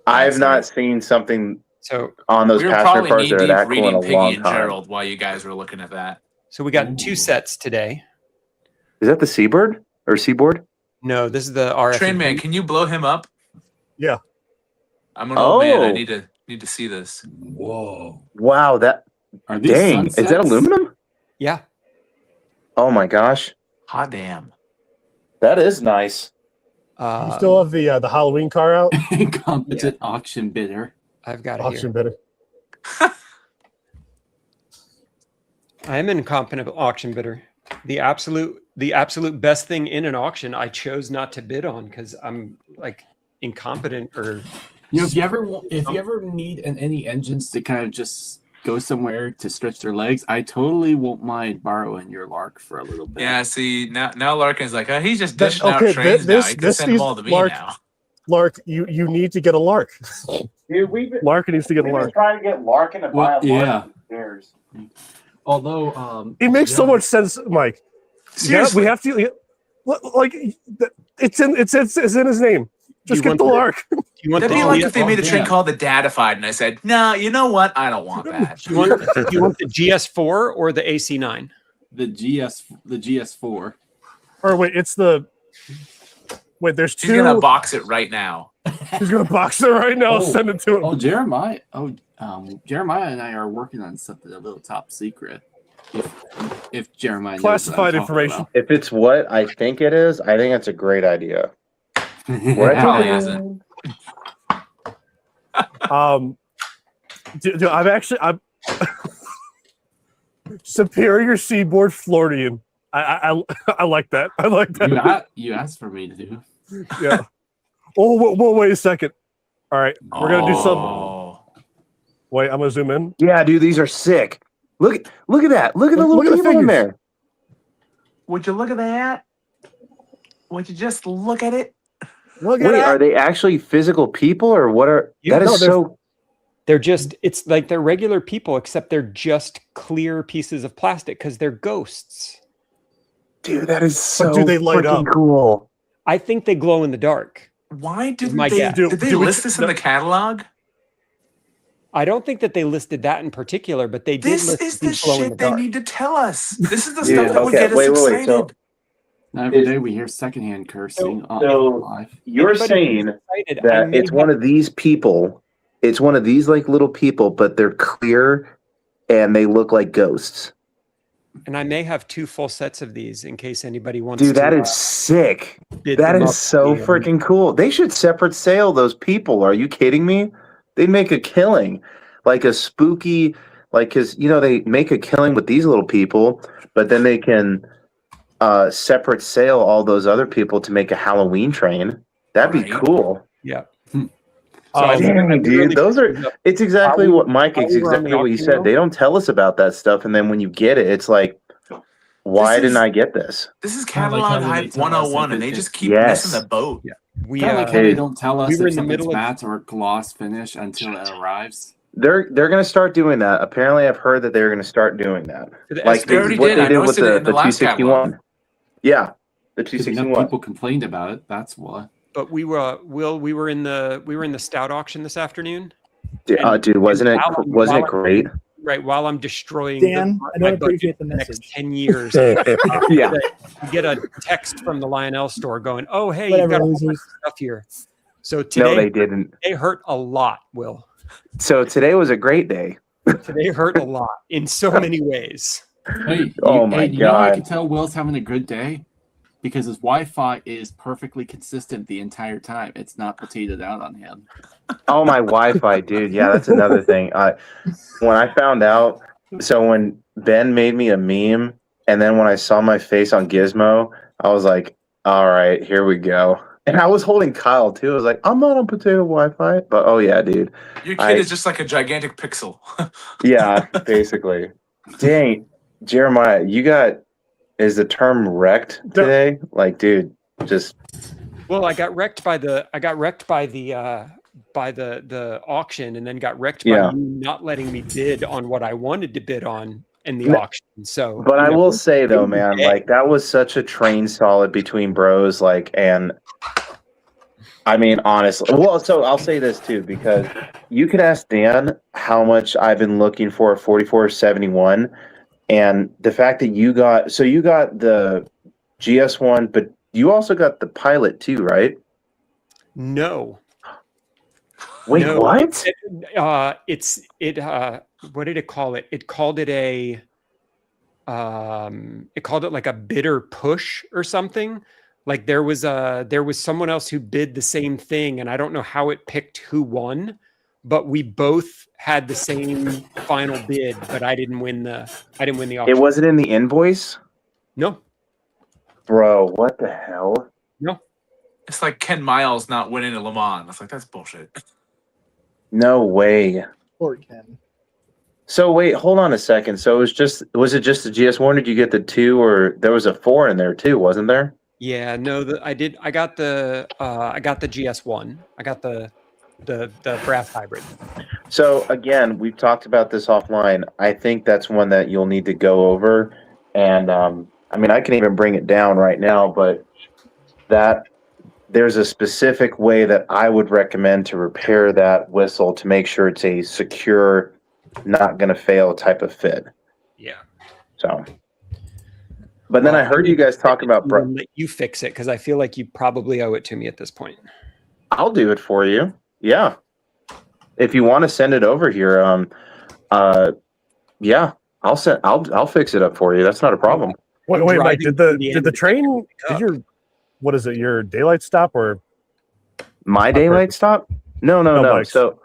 I've not seen something So on those We were passenger probably cars that are knee-deep that cool in reading a Piggy long and time. Gerald while you guys were looking at that. we got 2 sets today. Is that the Seabird or Seaboard? No, this is the RF. Train Man, can you blow him up? Yeah. I'm an old man. I Oh. need to see this. Whoa. Wow, that Are these dang! Is that sunsets? aluminum? Yeah. Oh my gosh, Hot damn. that is nice. You still have the Halloween car out? Competent auction bidder. I've got it Auction here. bidder. I am an incompetent auction bidder. The absolute best thing in an auction I chose not to bid on because I'm like incompetent or You know, if you ever need any engines to kind of just go somewhere to stretch their legs, I totally won't mind borrowing your Lark for a little bit. Yeah, see, now Larkin's like, he's just That- dishing out okay, trains now. this- He can this send them needs- all to me Lark- now. Lark, you need to get a Lark. Dude, we've Lark needs to get a been Lark. trying to get Larkin to buy Well, a Lark yeah. for years. Although, It makes so much sense, Mike. Yeah, Seriously. we have to like it's in his name. Just You get the want Lark. you want That'd the be like GS if they made a train yeah. called the Dadified, and I said, no, you know what? I don't want that. you want the GS4 or the AC9? the GS4. Or wait, it's the there's She's two. gonna box it right now. He's gonna box it right now. Oh. Send it to him. Oh, Jeremiah. Jeremiah and I are working on something a little top secret. If Jeremiah knows what I'm Classified talking information. If it's what I think it is, I think that's a great idea. about. What I Probably told isn't. Dude, I'm Superior Seaboard Floridian. I like that. I like that. You asked for me to do. Yeah. Oh, wait a second. All right, we're gonna do some. Oh. Wait, I'm gonna zoom in. Yeah, dude, these are sick. Look at that. Look at the Look little at the people in figures. there. Would you look at that? Would you just look at it? Look at Wait, that. are they actually physical people or what are Yeah, that no, is they're- so They're just it's like they're regular people except they're just clear pieces of plastic because they're ghosts. dude, that is so do they light freaking up? cool. I think they glow in the dark. Why didn't my they? guess. Did they Do we- list this in the catalog? I don't think that they listed that in particular, but they did This list is the these glow in the shit they dark. need to tell us. This is the Yeah, stuff that would okay, get us wait, excited. so- Now, every day we hear secondhand cursing so- live. You're Anybody saying who's excited, I that may it's have- one of these people. It's one of these like little people, but they're clear and they look like ghosts. and I may have 2 full sets of these in case anybody wants Dude, to. that is sick. bid That them is up so and- freaking cool. They should separate sale those people. Are you kidding me? They'd make a killing. Like a spooky, like, because, they make a killing with these little people, but then they can separate sale all those other people to make a Halloween train. That'd be Right. cool. Yeah. Um, Damn, dude, those are. It's exactly what Mike. while It's we were on exactly the what you auction said. room- They don't tell us about that stuff, and then when you get it, it's like, why This is- didn't I get this? This is Kinda like catalog how they hype tell us 101, if and they it- just keep Yes. missing the boat. We Kind of like how Hey, they don't tell us we were if in the something's middle of- matte or gloss finish until it arrives. They're gonna start doing that. Apparently, I've heard that they're gonna start doing that. For the Like They already what did. they I did with noticed it in the last 261. Yeah, the 'Cause enough 261. people complained about it. That's why. but we were in the stout auction this afternoon. Dude, wasn't it great? Right, while I'm destroying Dan, I my don't budget appreciate the for the next message. 10 years. Yeah. You get a text from the Lionel store going, "Oh, hey, you've Whatever, got all kinds of losers. stuff here." So No, today they didn't. they hurt a lot, Will. So today was a great day. Today hurt a lot in so many ways. Hey, Oh my you know how I God. can tell Will's having a good day? Because his Wi-Fi is perfectly consistent the entire time. It's not potatoed out on him. Oh, my Wi-Fi, dude. Yeah, that's another thing. When I found out, so when Ben made me a meme, and then when I saw my face on Gizmo, I was like, all right, here we go. And I was holding Kyle too. I was like, I'm not on potato Wi-Fi, but oh yeah, dude. Your kid is just like a gigantic pixel. Yeah, basically. Dang, Jeremiah, is the term wrecked today? Like, dude, just Well, I got wrecked by the auction, and then got wrecked by you not letting me bid on what I wanted to bid on in the auction. So, But I know, will say though, man, yeah. like that was such a train solid between bros, like, and I mean, honestly, well, so I'll say this too, because you could ask Dan how much I've been looking for a 4471, and the fact that you got the GS1, but you also got the Pilot too, right? No. Wait, No, what? What did it call it? It called it like a bidder push or something. Like there was someone else who bid the same thing, and I don't know how it picked who won, but we both had the same final bid, but I didn't win the auction. It wasn't in the invoice? No. Bro, what the hell? No. It's like Ken Miles not winning a Le Mans. It's like, that's bullshit. No way. Poor Ken. So wait, hold on a second. So was it just the GS1? Did you get the 2, or there was a 4 in there too, wasn't there? Yeah, no, I got the GS1. I got the brass hybrid. So again, we've talked about this offline. I think that's one that you'll need to go over, and I mean, I can even bring it down right now, but there's a specific way that I would recommend to repair that whistle to make sure it's a secure, not going to fail type of fit. Yeah. So, but then I heard you guys talk about let you fix it, because I feel like you probably owe it to me at this point. I'll do it for you. Yeah. If you want to send it over here, yeah, I'll fix it up for you. That's not a problem. Wait, Mike, did the train, what is it, your daylight stop or my daylight stop? No. Mike's. So,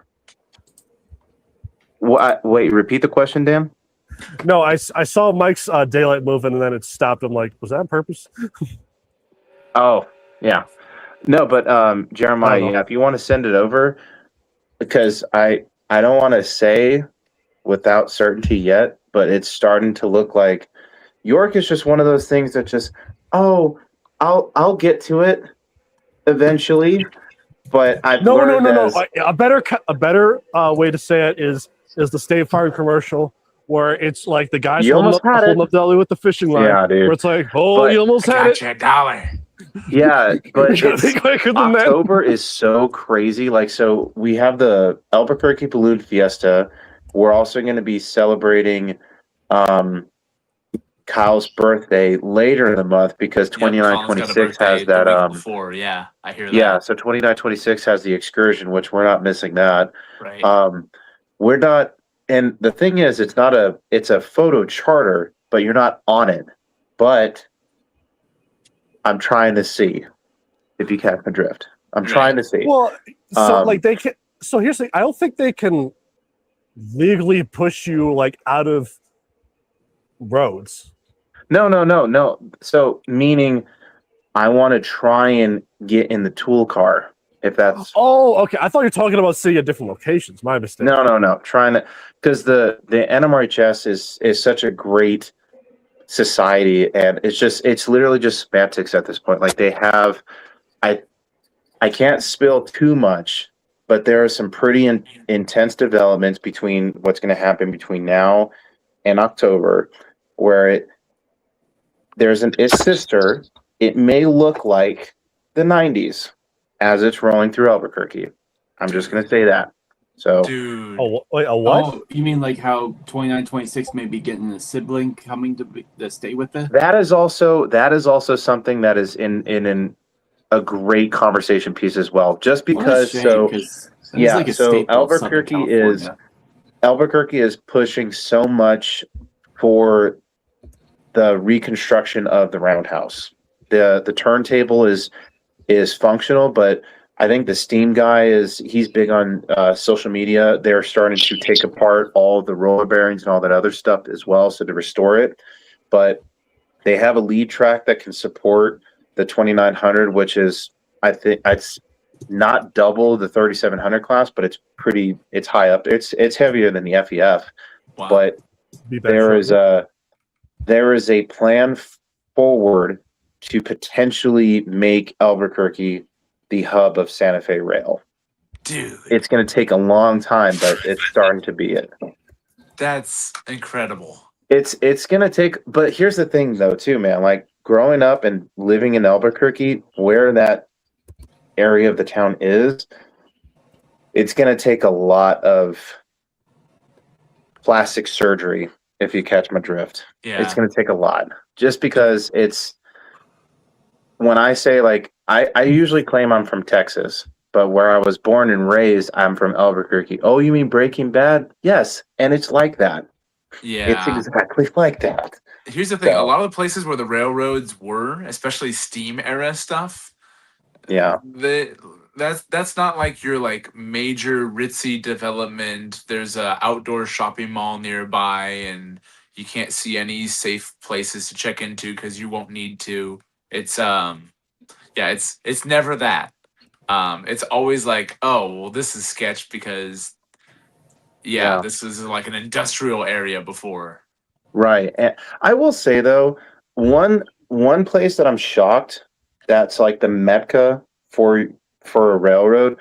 wait, repeat the question, Dan. No, I saw Mike's daylight moving and then it stopped. I'm like, was that on purpose? Oh, yeah. No, but Jeremiah, yeah, if you want to send it over, because I don't want to say without certainty yet, but it's starting to look like York is just one of those things that just, oh, I'll get to it eventually. But I've learned no. A better way to say it is the State Farm commercial where it's like the guys holding up the alley with the fishing line. Yeah, dude. Where it's like, you almost had it. Gotcha, dollar. Yeah, but October that. is so crazy. Like, so we have the Albuquerque Balloon Fiesta. We're also going to be celebrating Kyle's birthday later in the month because 2926 has that. Before, yeah, I hear that. Yeah, so 2926 has the excursion, which we're not missing that. Right. We're not, and the thing is, it's a photo charter, but you're not on it. But I'm trying to see if you catch my drift. I'm trying to see. Well, so like they can. So here's the thing. I don't think they can legally push you like out of roads. No. So meaning, I want to try and get in the tool car. If that's okay. I thought you were talking about seeing at different locations. My mistake. No. Trying to, because the NMRHS is such a great society, and it's literally just semantics at this point. Like they have, I can't spill too much, but there are some pretty intense developments between what's going to happen between now and October, where there's its sister. It may look like the 90s as it's rolling through Albuquerque. I'm just going to say that. So, dude. Oh, wait, a what? Oh, you mean like how 2926 may be getting a sibling coming to stay with it? That is also something that is in a great conversation piece as well. Just because, so Albuquerque is pushing so much for the reconstruction of the roundhouse. The turntable is functional, but I think the Steam guy he's big on social media. They're starting to take apart all the roller bearings and all that other stuff as well, so to restore it. But they have a lead track that can support the 2900, which is, I think, it's not double the 3700 class, but it's high up. It's heavier than the FEF. Wow. But there is a plan forward to potentially make Albuquerque the hub of Santa Fe Rail. Dude, It's going to take a long time, but it's starting to be it. that's incredible. It's going to take, but here's the thing though too, man, like growing up and living in Albuquerque, where that area of the town is, it's going to take a lot of plastic surgery, if you catch my drift. Yeah. It's going to take a lot, just because it's, when I say, like, I usually claim I'm from Texas, but where I was born and raised, I'm from Albuquerque. Oh, you mean Breaking Bad? Yes. And it's like that. Yeah. It's exactly like that. Here's the thing. So- A lot of the places where the railroads were, especially steam era stuff, Yeah. that's not like your like major ritzy development. There's a outdoor shopping mall nearby, and you can't see any safe places to check into because you won't need to. It's it's never that. It's always like, oh well, this is sketch because Yeah. this is like an industrial area before. Right. And I will say though, one place that I'm shocked that's like the Mecca for a railroad,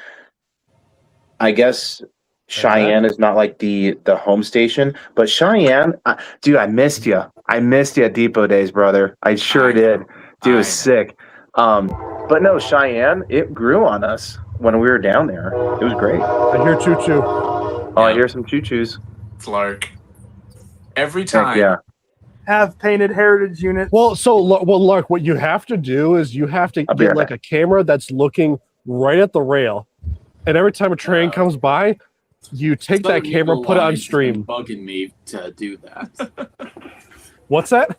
I guess Cheyenne is not like the home station, but Cheyenne, dude, I missed you. I missed you at Depot Days, brother. I sure did. Dude, it was sick. But no, Cheyenne, it grew on us when we were down there. It was great. I hear choo choo. Oh, I hear some choo-choos. It's Lark. Every Heck time. yeah. Have painted heritage units. Well, Lark, what you have to do is you have to I'll be get right like back. a camera that's looking right at the rail, and every time a train comes by, you take that Southern camera, Eagle put it on Lines has been stream. bugging me to do that. What's that?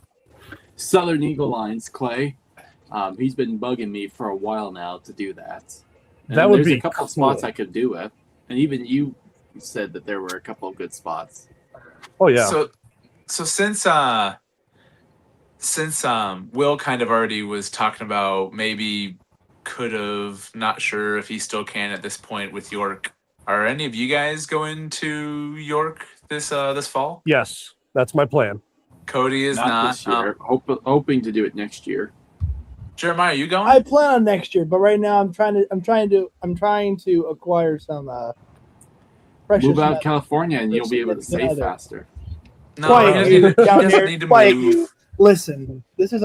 Southern Eagle Lines, Clay. He's been bugging me for a while now to do that. And That would there's be a couple cool. spots I could do it, and even you said that there were a couple of good spots. Oh yeah. So since Will kind of already was talking about maybe could have, not sure if he still can at this point with York. Are any of you guys going to York this fall? Yes, that's my plan. Cody is not. this year. Hoping to do it next year. Jeremiah, are you going? I plan on next year, but right now I'm trying to acquire some precious Move out metal. of California, and you'll be able to Significant save other. faster. No, Quiet, he doesn't you need to, down he doesn't here. need to Quiet, move. you. Listen, this is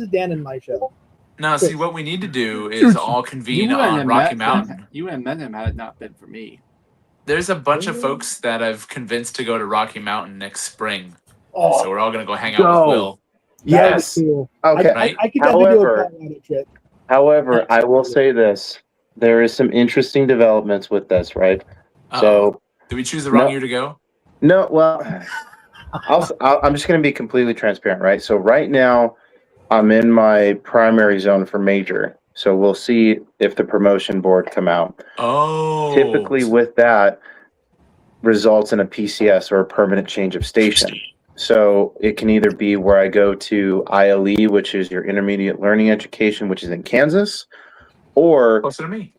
Dan and my show. No, see, what we need to do is all convene on Rocky Mountain. You and met him had it not been for me. There's a bunch of folks that I've convinced to go to Rocky Mountain next spring. Oh, So we're all going to go hang out go. with Will. Yes. That'd be cool. Okay. Right? I could definitely do a However- Colorado trip. However, I will say this. There is some interesting developments with this, right? So, Did we choose the wrong No. year to go? no, well, I'm just going to be completely transparent, right? So right now, I'm in my primary zone for major. So we'll see if the promotion board come out. Oh. Typically with that results in a PCS or a permanent change of station. So it can either be where I go to ILE, which is your intermediate learning education, which is in Kansas, or Closer to me.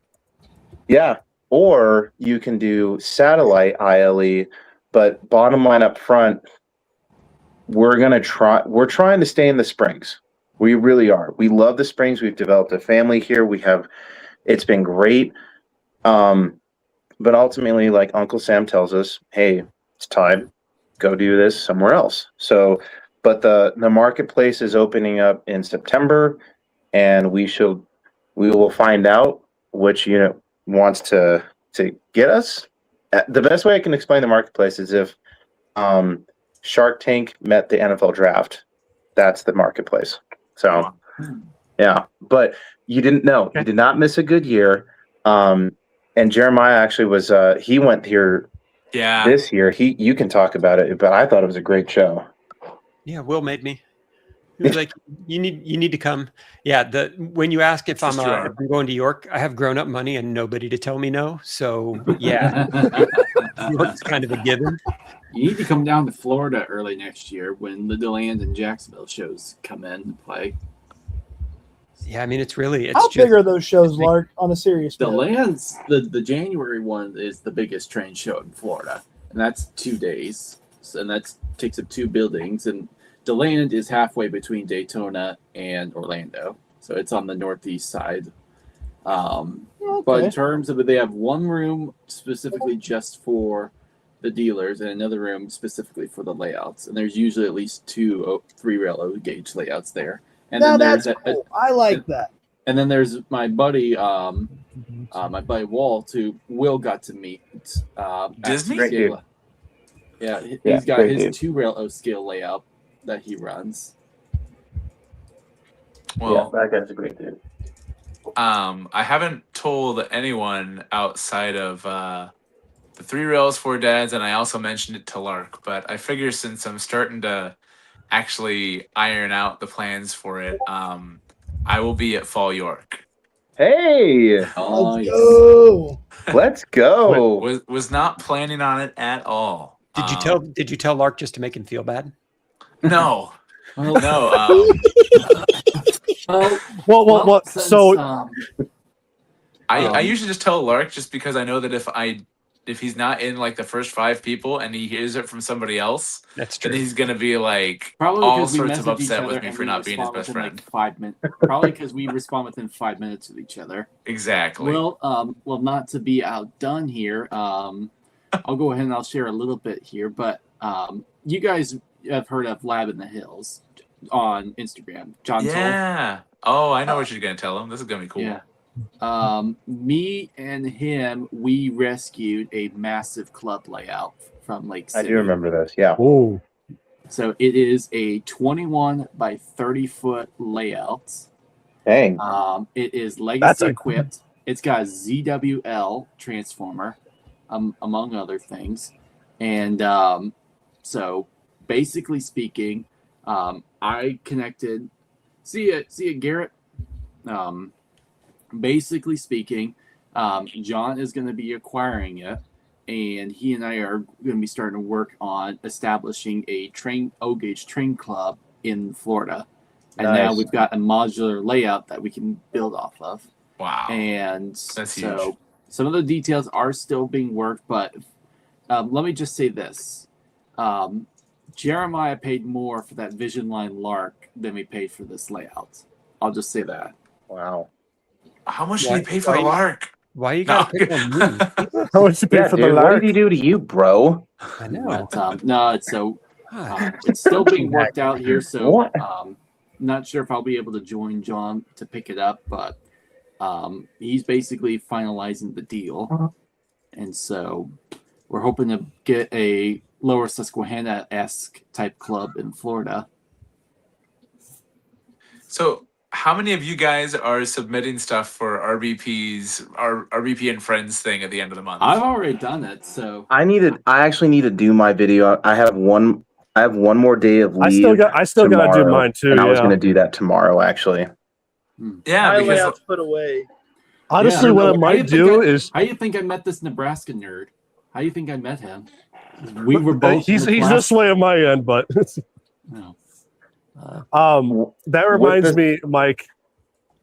yeah, or you can do satellite ILE. But bottom line up front, we're trying to stay in the Springs. We really are. We love the Springs. We've developed a family here. It's been great. But ultimately, like Uncle Sam tells us, hey, it's time, go do this somewhere else. So, but the marketplace is opening up in September, and we will find out which unit wants to get us. The best way I can explain the marketplace is if Shark Tank met the NFL draft. That's the marketplace. So, yeah, but you didn't know. You did not miss a good year. And Jeremiah actually was, he went here this year. You can talk about it, but I thought it was a great show. Yeah, Will made me. He was like, "You need to come." Yeah, when you ask if I'm going to York, I have grown up money and nobody to tell me no. So yeah, York's kind of a given. You need to come down to Florida early next year when the DeLand and Jacksonville shows come in and play. Yeah, I mean it's How big are those shows, Lark? On a serious note? DeLand's the January one is the biggest train show in Florida, and that's 2 days, and that takes up 2 buildings. And DeLand is halfway between Daytona and Orlando, so it's on the northeast side. But in terms of it, they have one room specifically just for the dealers and another room specifically for the layouts. And there's usually at least 3 railroad gauge layouts there. And Now then that's cool. I like that. And then there's my buddy, Walt, who Will got to meet. Disney? At Scala. Yeah, he's got his 2 railroad scale layout that he runs. Well, that guy's a great dude. I haven't told anyone outside of the 3 rails, 4 dads, and I also mentioned it to Lark. But I figure since I'm starting to actually iron out the plans for it, I will be at Fall York. Hey, Let's let's go. Was not planning on it at all. Did you tell Lark just to make him feel bad? No, no. Well, so I usually just tell Lark just because I know that if he's not in like the first 5 people and he hears it from somebody else, that's true. then he's gonna be like probably all sorts of upset with me for not being his best friend. Like 5 minutes. Probably because we respond within 5 minutes of each other. Exactly. Well, not to be outdone here. I'll go ahead and I'll share a little bit here, but you guys have heard of Lab in the Hills on Instagram. John Yeah. Oh, I know what you're gonna tell him. This is gonna be cool. Yeah. Me and him, we rescued a massive club layout from Lake City. I do remember this. Yeah. oh, So it is a 21 by 30 foot layout. Dang. It is legacy equipped. It's got a ZWL transformer, among other things. And so basically speaking, I connected. See it, Garrett. Basically speaking, John is going to be acquiring it, and he and I are going to be starting to work on establishing a O-gauge train club in Florida. And now we've got a modular layout that we can build off of. Wow. And That's so huge. some of the details are still being worked, but let me just say this. Jeremiah paid more for that Vision Line Lark than we paid for this layout. I'll just say that. Wow. How much did he pay for the Lark? Why you gotta pick on me? how much you pay for the What Lark? did he do to you, bro? I know. But, no, it's so it's still being worked out here. So What? not sure if I'll be able to join John to pick it up, but he's basically finalizing the deal, and so we're hoping to get a Lower Susquehanna-esque type club in Florida. So how many of you guys are submitting stuff for our RBP and Friends thing at the end of the month? I've already done it, so I actually need to do my video. I have one more day of leave. I still got to do mine too. And I was going to do that tomorrow, actually. Yeah, My because layout's put away. Honestly, what I might do is how do you think I met this Nebraska nerd? How do you think I met him? We were both. he's this way on my end, but No. that reminds me, Mike.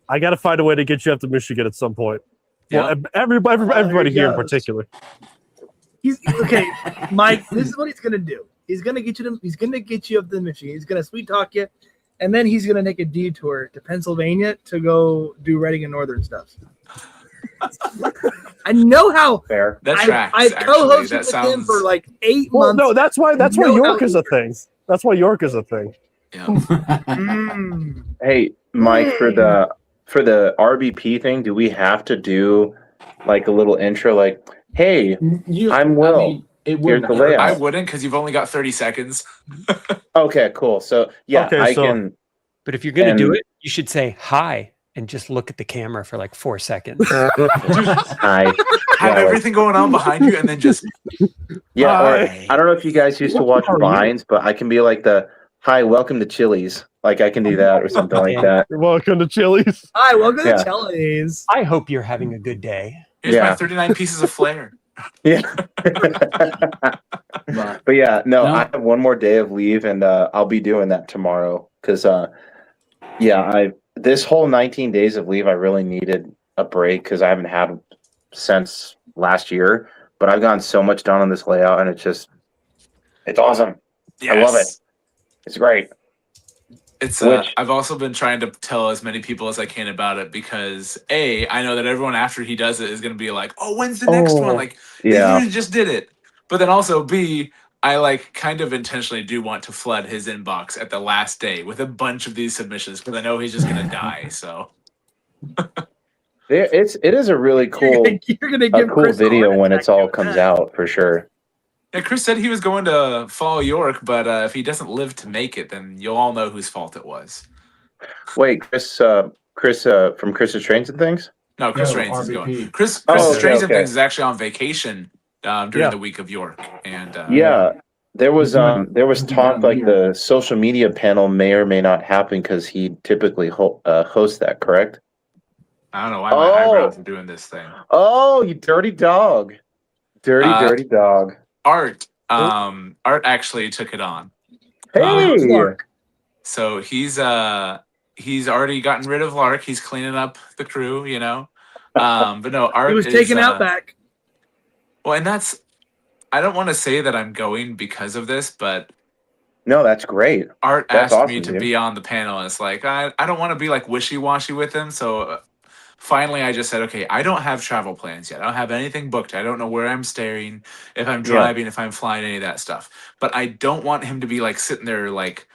I got to find a way to get you up to Michigan at some point. Yeah. Well, everybody he here in goes. particular. He's okay, Mike. This is what he's gonna do. He's gonna get you up to Michigan. He's gonna sweet talk you, and then he's gonna take a detour to Pennsylvania to go do Reading and Northern stuff. I know how. Fair. that tracks. I've actually. co-hosted That with sounds. him for like 8 Well, months. no, that's why No, York no. is a thing. That's why York is a thing. Yeah. Mm. Hey, Mike, for the RBP thing, do we have to do like a little intro, like, "Hey, I'm Will. I mean, it Here's wouldn't the hurt. layout." I wouldn't, because you've only got 30 seconds. Okay, cool. So yeah, Okay, I so- can. But if you're gonna do And- it, you should say hi and just look at the camera for like 4 seconds. Hi. Have Yeah, like- everything going on behind you, and then just Yeah, or Hi. I don't know if you guys used to watch How are you? Vines, but I can be like "Hi, welcome to Chili's." Like I can do that or something like that. You're welcome to Chili's. Hi, welcome Yeah. to Chili's. I hope you're having a good day. here's my Yeah. 39 pieces of flair. Yeah. But But yeah, no, No. I have one more day of leave, and I'll be doing that tomorrow. Because this whole 19 days of leave, I really needed a break because I haven't had since last year. But I've gotten so much done on this layout, and it's awesome. Yes. I love it. It's great. It's Which- I've also been trying to tell as many people as I can about it because I know that everyone after he does it is going to be like, "Oh, when's the next one?" Like they Yeah. literally just did it. But then also B, I like kind of intentionally do want to flood his inbox at the last day with a bunch of these submissions because I know he's just going to die. So It is a really cool You're gonna give cool Chris a video heart when attack it's all doing comes that. out for sure. yeah, Chris said he was going to follow York, but if he doesn't live to make it, then you'll all know whose fault it was. Wait, Chris from Chris's Trains and Things? No, Chris No, Reigns is going. RVP. Chris Oh, Strains and okay. Things is actually on vacation during Yeah. the week of York, and Yeah. There was He's talk down like here. the social media panel may or may not happen because he typically hosts that, correct? I don't know why my Oh. eyebrows are doing this thing. Oh, you dirty dog. Dirty dog. Art actually took it on. Hey. Lark. So he's already gotten rid of Lark. He's cleaning up the crew, you know. But no, Art He was is, taken out back. Well, and I don't want to say that I'm going because of this, but No, that's great. Art That's asked me awesome, to dude. be on the panel. And it's like I don't want to be like wishy-washy with him. So finally, I just said, okay, I don't have travel plans yet. I don't have anything booked. I don't know where I'm staying, if I'm driving, if I'm flying, any of that stuff. But I don't want him to be like sitting there like,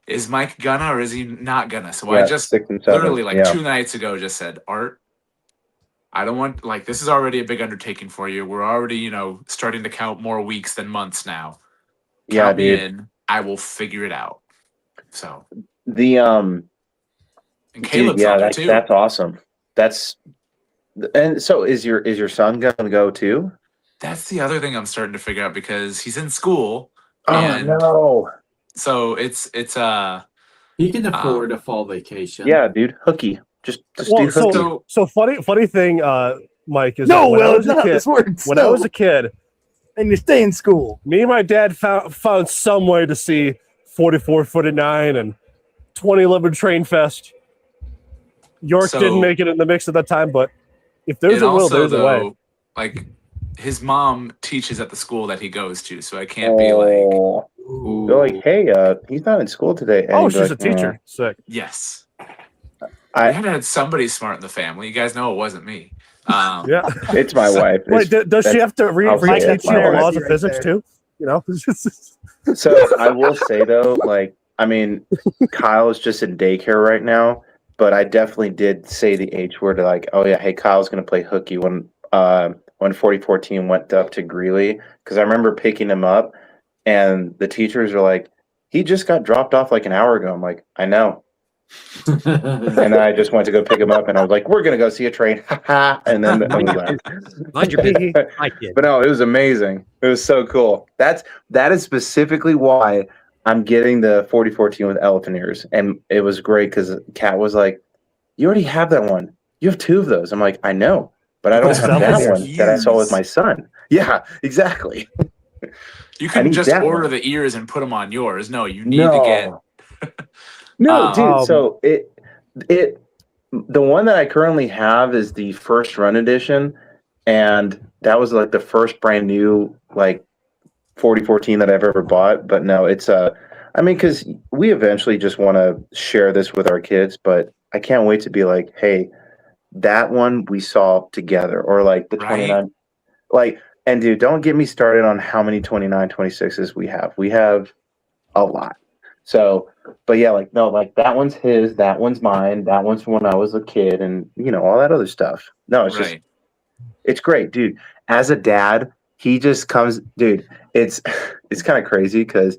is Mike gonna or is he not gonna? So I just 6 and 7. literally like yeah. 2 nights ago just said, Art, I don't want like this is already a big undertaking for you. We're already, starting to count more weeks than months now. Yeah, Count me dude. in. I will figure it out. So The and Caleb's on there too. that's awesome. And so is your son gonna go too? That's the other thing I'm starting to figure out because he's in school. Oh And no. so it's He can afford a fall vacation. Yeah, dude. Hooky. Just Well, do hooky. so funny thing, Mike, is No, that when I Will, was it's a not kid, this works. when I was a kid, And you stay in school. me and my dad found some way to see 44 49 and 2011 Train Fest. York So- didn't make it in the mix at that time, but if there's and a will, also there's a way. though, like his mom teaches at the school that he goes to, so I can't be like, Oh. They're like, hey, he's not in school today. And Oh, he'd be she's like, a teacher. Sick. yes. I- We had to have somebody smart in the family. You guys know it wasn't me. Yeah. It's my wife. Wait, does she have to I'll say it, reteach you my the wife. laws of Right physics there. too? You know? So I will say though, like, I mean, Kyle is just in daycare right now, but I definitely did say the H word, like, oh yeah, hey, Kyle's gonna play hooky when 4014 went up to Greeley, because I remember picking him up, and the teachers were like, he just got dropped off like an hour ago. I'm like, I know. And then I just went to go pick him up, and I was like, we're gonna go see a train, and then we left. Mind your business. I kid. But no, it was amazing. It was so cool. That is specifically why I'm getting the 4014 with elephant ears, and it was great because Kat was like, "You already have that one. You have 2 of those." I'm like, "I know, but I don't have Elephant that ears. one that I saw with my son." Yeah, exactly. You I couldn't need just that order one. the ears and put them on yours. No, you need to get. No, dude. Um, So the one that I currently have is the first run edition, and that was like the first brand new like 4014 that I've ever bought. But no, it's I mean, because we eventually just want to share this with our kids, but I can't wait to be like, hey, that one we saw together, or like the Right. 29, like, and dude, don't get me started on how many 29, 26s we have. We have a lot. So, but yeah, like, no, like that one's his, that one's mine, that one's from when I was a kid, and all that other stuff. No, it's just, Right. it's great, dude. As a dad, he just comes, dude. It's kind of crazy because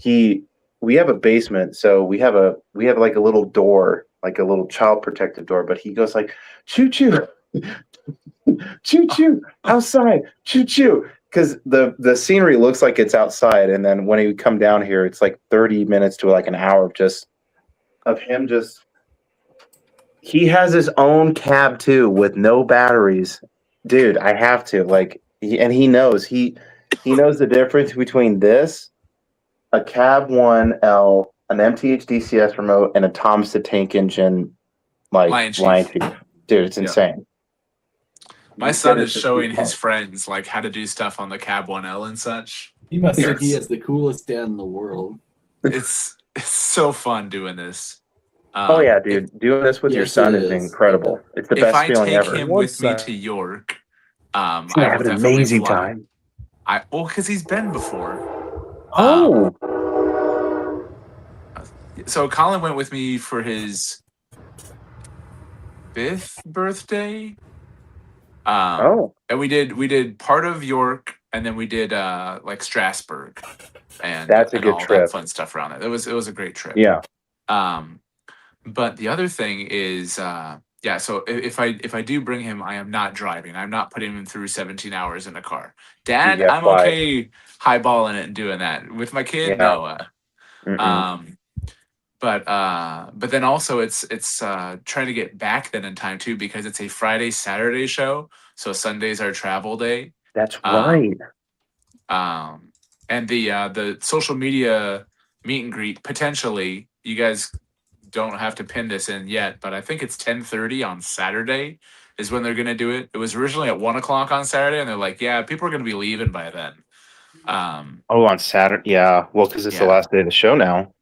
we have a basement, so we have like a little door, like a little child protective door, but he goes like, choo choo, choo choo, outside, choo choo. Because the scenery looks like it's outside, and then when he come down here, it's like 30 minutes to like an hour of him just. He has his own cab too with no batteries, dude. I have to like, he knows he knows the difference between this, a Cab 1L, an MTH DCS remote, and a Thomas the Tank Engine like Lion line Chief. chief. Dude, it's Yeah. insane. My son is showing his friends like how to do stuff on the Cab 1L and such. He must think he Yes. has the coolest dad in the world. It's it's so fun doing this. Oh yeah, If, dude, doing this with your Yes, son it is is. incredible. It's the if best I feeling take ever. him One with me sec. to York, He's gonna I have will an definitely amazing fly. time. Because he's been before. Oh, So Colin went with me for his 5th birthday. oh, And we did part of York, and then we did like Strasbourg, that's a and good all that trip. fun stuff around it. It was a great trip. Yeah. But the other thing is, yeah. So if I do bring him, I am not driving. I'm not putting him through 17 hours in a car. Dad, Yeah, I'm fly. okay highballing it and doing that. With my kid, Yeah. no. Mm-mm. But then also it's trying to get back then in time too, because it's a Friday Saturday show, so Sundays are travel day. That's Um, right. and the social media meet and greet, potentially, you guys don't have to pin this in yet, but I think it's 10:30 on Saturday is when they're gonna do it. It was originally at 1 o'clock on Saturday, and they're like, yeah, people are gonna be leaving by then. Oh, on Saturday. Yeah. Well, because it's the Yeah. last day of the show now.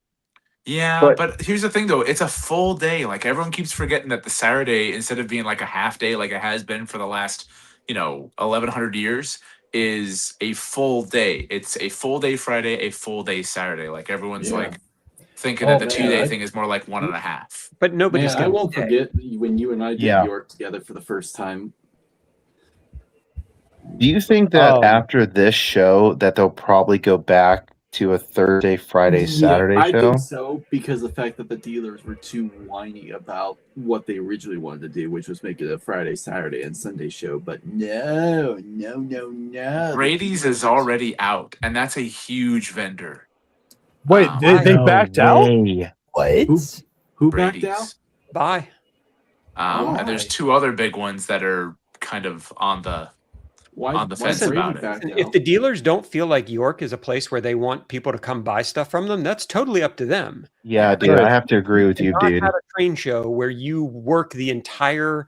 Yeah, But but here's the thing though, it's a full day. Like everyone keeps forgetting that the Saturday, instead of being like a half day like it has been for the last, 1100 years, is a full day. It's a full day Friday, a full day Saturday. Like everyone's Yeah. like thinking Oh, that the man, 2 day I- thing is more like 1.5. But nobody's Man, I gonna won't stay. forget when you and I did Yeah. York together for the first time. do you think that Um, after this show that they'll probably go back to a Thursday, Friday, Saturday I show? think so, because the fact that the dealers were too whiny about what they originally wanted to do, which was make it a Friday, Saturday, and Sunday show. But no. Brady's is already out, and that's a huge vendor. Wait, they backed out? way. What? Who backed out? Brady's. Bye. And there's 2 other big ones that are kind of on the Why fence Brady about it. backed If out? the dealers don't feel like York is a place where they want people to come buy stuff from them, that's totally up to them. Yeah, dude, Right. I have to agree with you, Not dude. have a train show where you work the entire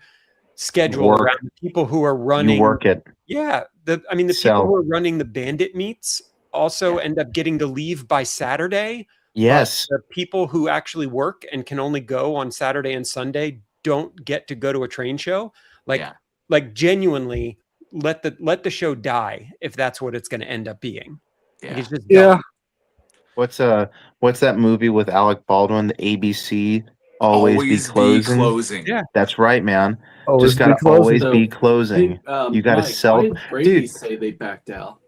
schedule Work. around the people who are running. You work it. Yeah, the people Sell. who are running the bandit meets also end up getting to leave by Saturday. Yes. But the people who actually work and can only go on Saturday and Sunday don't get to go to a train show. Like genuinely let the show die if that's what it's going to end up being. Like, it's just Yeah. dumb. What's that movie with Alec Baldwin? The ABC always be closing. Yeah, that's right, man. Always Just gotta be closing. always So, be closing. You gotta Mike, sell. Why did Brady Dude, say they backed out?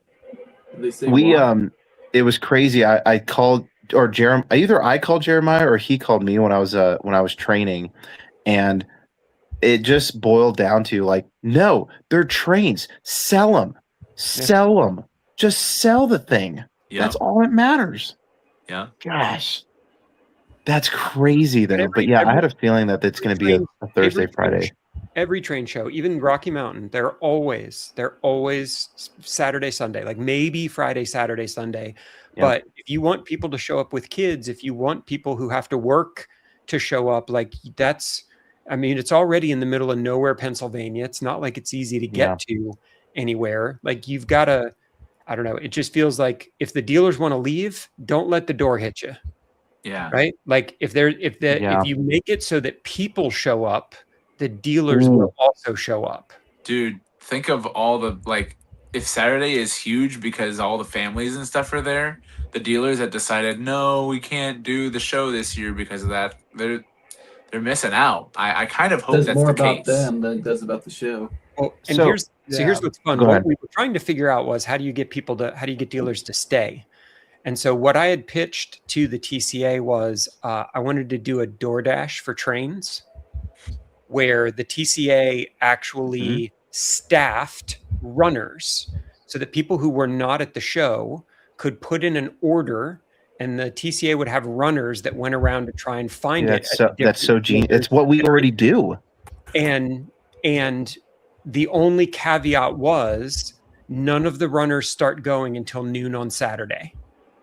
Did they say we why? it was crazy. I called or either I called Jeremiah or he called me when I was training, and it just boiled down to like, no, they're trains. Sell them. Just sell the thing. That's all that matters. Yeah. Gosh, that's crazy though. But yeah, I had a feeling that it's going to be a Thursday, Friday. Every train show, even Rocky Mountain, they're always Saturday, Sunday, like maybe Friday, Saturday, Sunday. Yeah. But if you want people to show up with kids, if you want people who have to work to show up, like it's already in the middle of nowhere, Pennsylvania. It's not like it's easy to get to anywhere. Like you've got to, I don't know. It just feels like if the dealers want to leave, don't let the door hit you. Yeah. Right. Like if you make it so that people show up, the dealers Ooh. will also show up. Dude, think of all the if Saturday is huge because all the families and stuff are there, the dealers that decided no, we can't do the show this year because of that, they're missing out. I kind of hope Does that's more the about case. them than it does about the show. Well, and So- here's what's fun. Go What ahead. we were trying to figure out was how do you get dealers to stay? And so what I had pitched to the TCA was I wanted to do a DoorDash for trains, where the TCA actually staffed runners so that people who were not at the show could put in an order, and the TCA would have runners that went around to try and find it. That's so genius. It's what we already do. And the only caveat was none of the runners start going until noon on Saturday.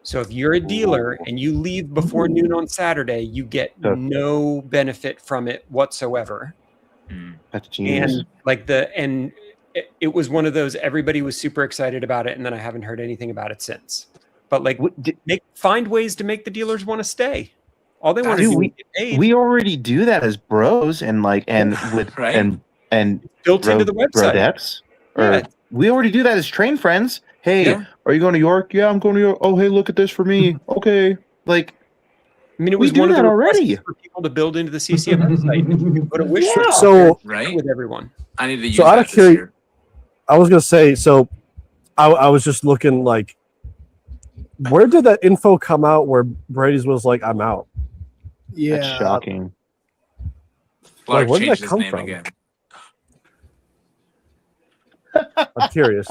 So if you're a dealer and you leave before noon on Saturday, you get no benefit from it whatsoever. That's genius. And it was one of those, everybody was super excited about it, and then I haven't heard anything about it since. but like find ways to make the dealers want to stay. All they want to do is get paid. We already do that as bros and with Right? and built into the website. Rodettes. We already do that as train friends. Hey, Yeah. are you going to York? Yeah, I'm going to York. Oh, hey, look at this for me. Okay. Like, I mean, it was we do one of the that already for people to build into the CCMF site. You can put a wish list So Right? with everyone. I need to use So out that of this curiosity, year. I was gonna say, so I was just looking like, where did that info come out where Brady's was like, I'm out? Yeah. That's shocking. Clark where did that changed his come name from? again. I'm curious.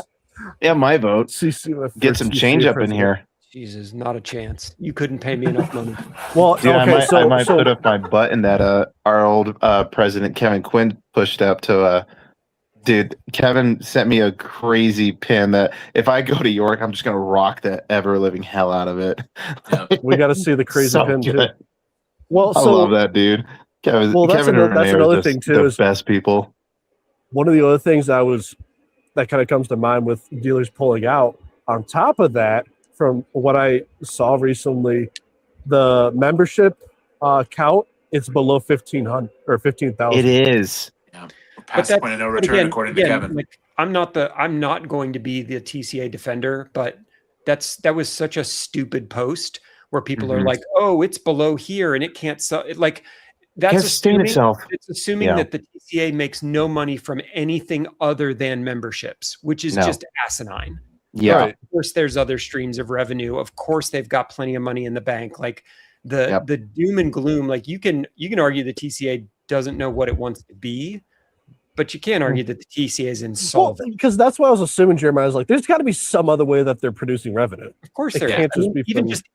Yeah, my vote. CCMF Get some for change CCMF up in president. here. Jesus, not a chance. You couldn't pay me enough money. Well, Dude, okay, I might put up my button that our old president Kevin Quinn pushed up to dude, Kevin sent me a crazy pin that if I go to York, I'm just gonna rock the ever living hell out of it. Yep. we got to see the crazy So pin too. good. Well, I so love that dude. Kevin that's and another Renee are thing too. the Is best people. one of the other things that kind of comes to mind with dealers pulling out. On top of that, from what I saw recently, the membership count it's below 1,500 or 15,000. It is. Yeah. Past the point of no return, according to Kevin. Like, I'm not going to be the TCA defender, but that was such a stupid post where people are like, oh, it's below here and it can't sell it. Like that's sustain itself. It's assuming that the TCA makes no money from anything other than memberships, which is just asinine. Yeah. Right. Of course, there's other streams of revenue. Of course, they've got plenty of money in the bank. Like the doom and gloom. Like you can argue the TCA doesn't know what it wants to be, but you can't argue that the TCA is insolvent. Because that's what I was assuming. Jeremiah was like, "There's got to be some other way that they're producing revenue." Of course, it there can't just be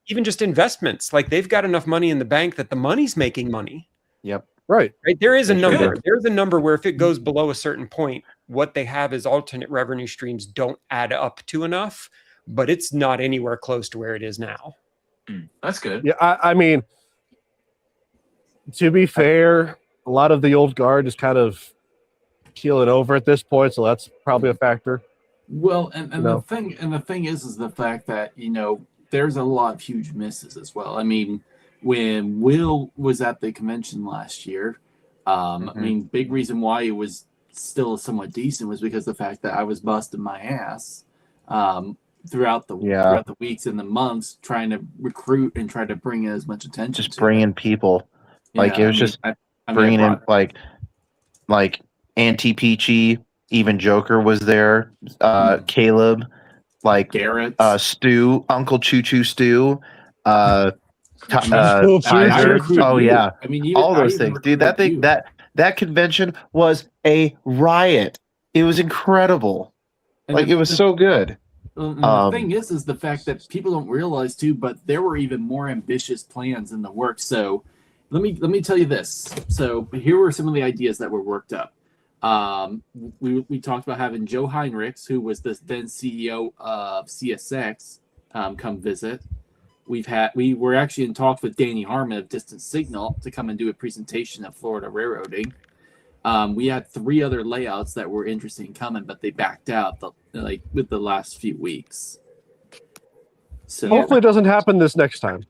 even just investments. Like they've got enough money in the bank that the money's making money. Yep. Right. There is a number. Sure. There's a number where if it goes below a certain point, what they have is alternate revenue streams don't add up to enough, but it's not anywhere close to where it is now. That's good. Yeah, I mean, to be fair, a lot of the old guard is kind of keeling over at this point, so that's probably a factor. Well, and the thing is the fact that there's a lot of huge misses as well. I mean, when Will was at the convention last year, I mean, big reason why it was still somewhat decent was because of the fact that I was busting my ass throughout the weeks and the months trying to recruit and try to bring in as much attention. Just bringing people. Like it was bringing in like Auntie Peachy, even Joker was there, Caleb, like Garrett, Stu, Uncle Choo Choo Stu, I mean, all those things, dude. That convention was a riot. It was incredible. It was so good. The thing is the fact that people don't realize too, but there were even more ambitious plans in the works. So let me tell you this. So here were some of the ideas that were worked up. We talked about having Joe Heinrichs, who was the then CEO of CSX, come visit. We were actually in talks with Danny Harmon of Distant Signal to come and do a presentation of Florida railroading. We had 3 other layouts that were interesting coming, but they backed out with the last few weeks. So hopefully it doesn't happen this next time.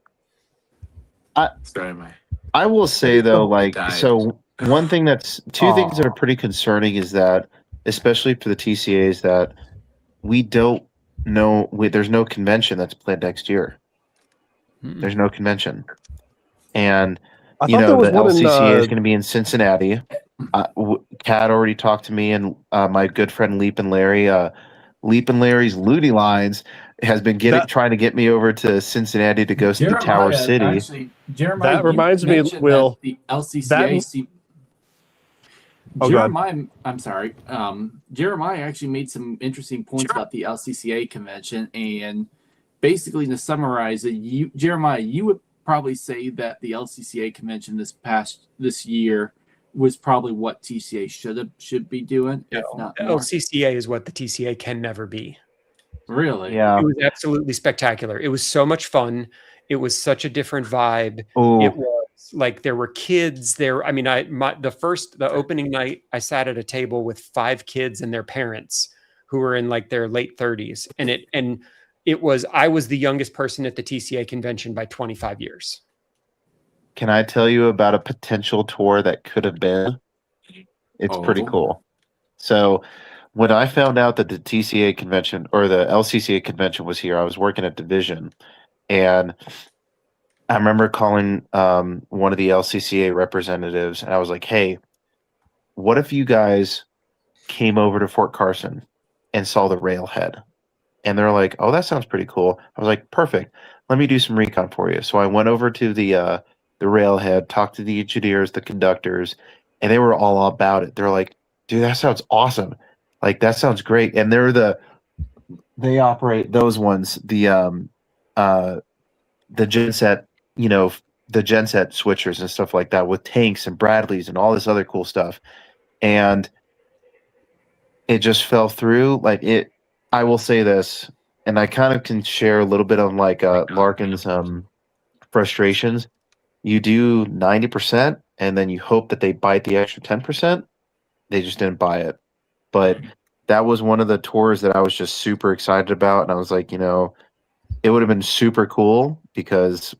I will say though, one thing two things that are pretty concerning is that, especially for the TCAs, that we don't know. There's no convention that's planned next year. There's no convention, and the LCCA is going to be in Cincinnati. Kat already talked to me and my good friend Leap and Larry. Leap and Larry's Looney Lines has been trying to get me over to Cincinnati to go see Tower City. Actually, Jeremiah, that reminds me, Will. The LCCA. Jeremiah, I'm sorry. Jeremiah actually made some interesting points about the LCCA convention, and basically to summarize it, Jeremiah, you would probably say that the LCCA convention this year was probably what TCA should be doing. No, if not more. LCCA is what the TCA can never be. Really? Yeah. It was absolutely spectacular. It was so much fun. It was such a different vibe. Ooh. It was like there were kids there. I mean, the opening night, I sat at a table with 5 kids and their parents who were in like their late 30s, and I was the youngest person at the TCA convention by 25 years. Can I tell you about a potential tour that could have been? It's pretty cool. So when I found out that the TCA convention or the LCCA convention was here, I was working at Division, and I remember calling one of the LCCA representatives, and I was like, "Hey, what if you guys came over to Fort Carson and saw the railhead?" And they're like, "Oh, that sounds pretty cool." I was like, "Perfect. Let me do some recon for you." So I went over to the railhead, talked to the engineers, the conductors, and they were all about it. They're like, "Dude, that sounds awesome. Like that sounds great." And they operate those ones, the genset, the genset switchers and stuff like that with tanks and Bradleys and all this other cool stuff. And it just fell through. I will say this, and I kind of can share a little bit on Larkin's frustrations. You do 90%, and then you hope that they bite the extra 10%. They just didn't buy it. But that was one of the tours that I was just super excited about, and I was like, it would have been super cool because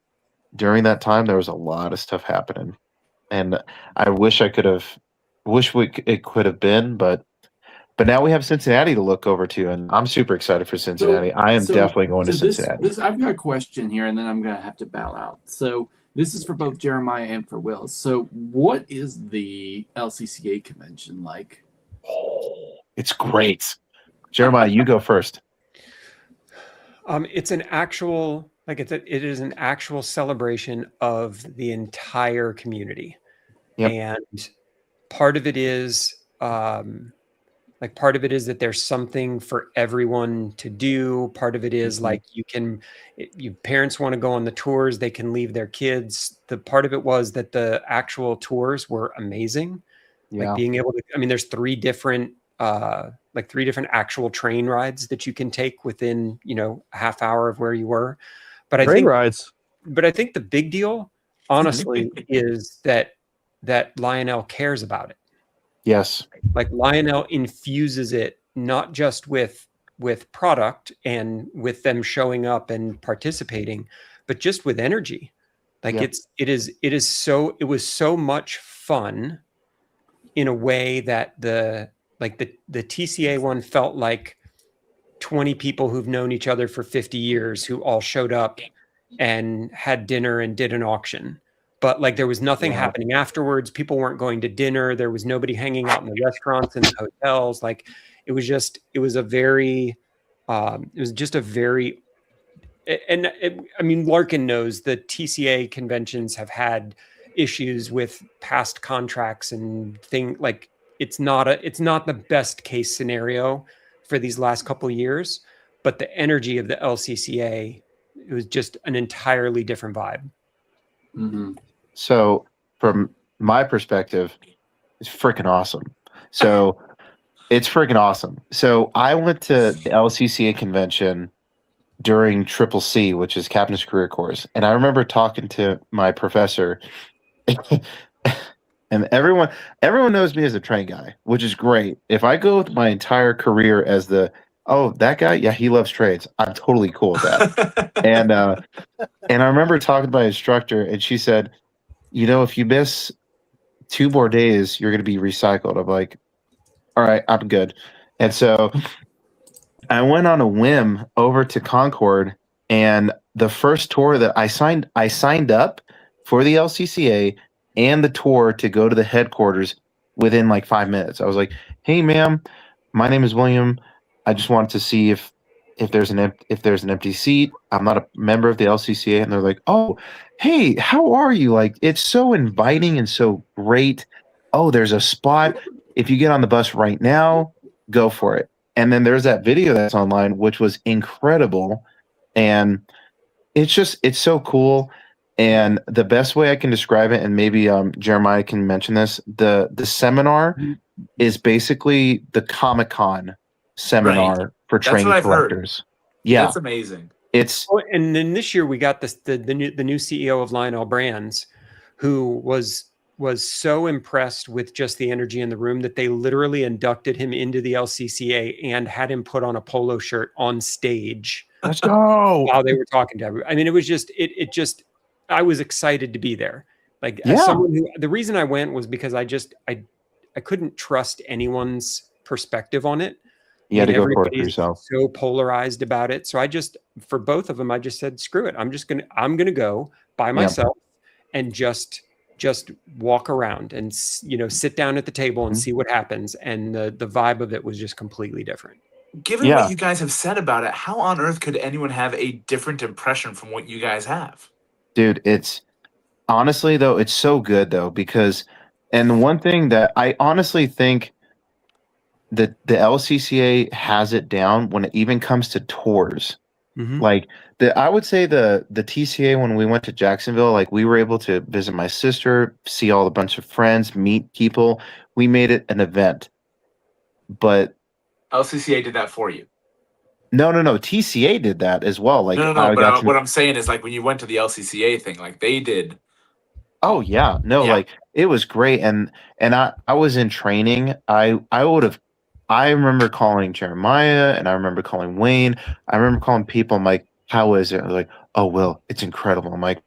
during that time there was a lot of stuff happening, and I wish it could have been, but now we have Cincinnati to look over to, and I'm super excited for Cincinnati. I am definitely going to Cincinnati. I've got a question here, and then I'm going to have to bow out. So this is for both Jeremiah and for Will. So what is the LCCA convention like? Oh, it's great. Jeremiah, you go first. It's an actual, it is an actual celebration of the entire community. Yep. And part of it is, part of it is that there's something for everyone to do. Part of it is parents want to go on the tours, they can leave their kids. The part of it was that the actual tours were amazing. Yeah. Like being able to, there's three different actual train rides that you can take within, a half hour of where you were. But I think the big deal, honestly, is that Lionel cares about it. Yes. Like Lionel infuses it not just with product and with them showing up and participating, but just with energy. It was so much fun in a way that the TCA one felt like 20 people who've known each other for 50 years who all showed up and had dinner and did an auction. But there was nothing happening afterwards. People weren't going to dinner. There was nobody hanging out in the restaurants and the hotels. It was just a very Larkin knows the TCA conventions have had issues with past contracts and it's not the best case scenario for these last couple of years, but the energy of the LCCA, it was just an entirely different vibe. Mm-hmm. So from my perspective, it's freaking awesome. So it's freaking awesome. So I went to the LCCA convention during Triple C, which is Captain's Career Course. And I remember talking to my professor and everyone knows me as a train guy, which is great. If I go with my entire career as that guy, yeah, he loves trains, I'm totally cool with that. and I remember talking to my instructor, and she said, if you miss 2 more days, you're going to be recycled. I'm like, all right, I'm good. And so I went on a whim over to Concord, and the first tour that I signed up for the LCCA and the tour to go to the headquarters within 5 minutes. I was like, "Hey, ma'am, my name is William. I just wanted to see if there's an empty seat. I'm not a member of the LCCA." And they're like, "Oh, hey, how are you? It's so inviting and so great. Oh, there's a spot. If you get on the bus right now, go for it." And then there's that video that's online, which was incredible. And it's so cool. And the best way I can describe it, and maybe Jeremiah can mention this, the seminar is basically the Comic-Con seminar for train collectors. Yeah, that's amazing. And then this year we got the new CEO of Lionel Brands, who was so impressed with just the energy in the room that they literally inducted him into the LCCA and had him put on a polo shirt on stage Let's go. while they were talking to everybody. I mean, it was just it just I was excited to be there. Like as Yeah. someone who the reason I went was because I couldn't trust anyone's perspective on it. You had to go for it for everybody's yourself. so polarized about it. So for both of them, I just said, screw it. I'm gonna go by myself and just walk around and sit down at the table and see what happens. And the vibe of it was just completely different. Given what you guys have said about it, how on earth could anyone have a different impression from what you guys have? Dude, it's honestly though, it's so good though, because and one thing that I honestly think that the LCCA has it down when it even comes to tours. Like I would say the TCA, when we went to Jacksonville, like we were able to visit my sister, see all the bunch of friends, meet people. We made it an event. But LCCA did that for you. No. TCA did that as well. Like No. But what I'm saying is, like, when you went to the LCCA thing, like they did. Oh yeah, no, like it was great, and I was in training. I remember calling Jeremiah, and I remember calling Wayne. I remember calling people. I'm like, "How is it?" They're like, "Oh, Will, it's incredible." I'm like,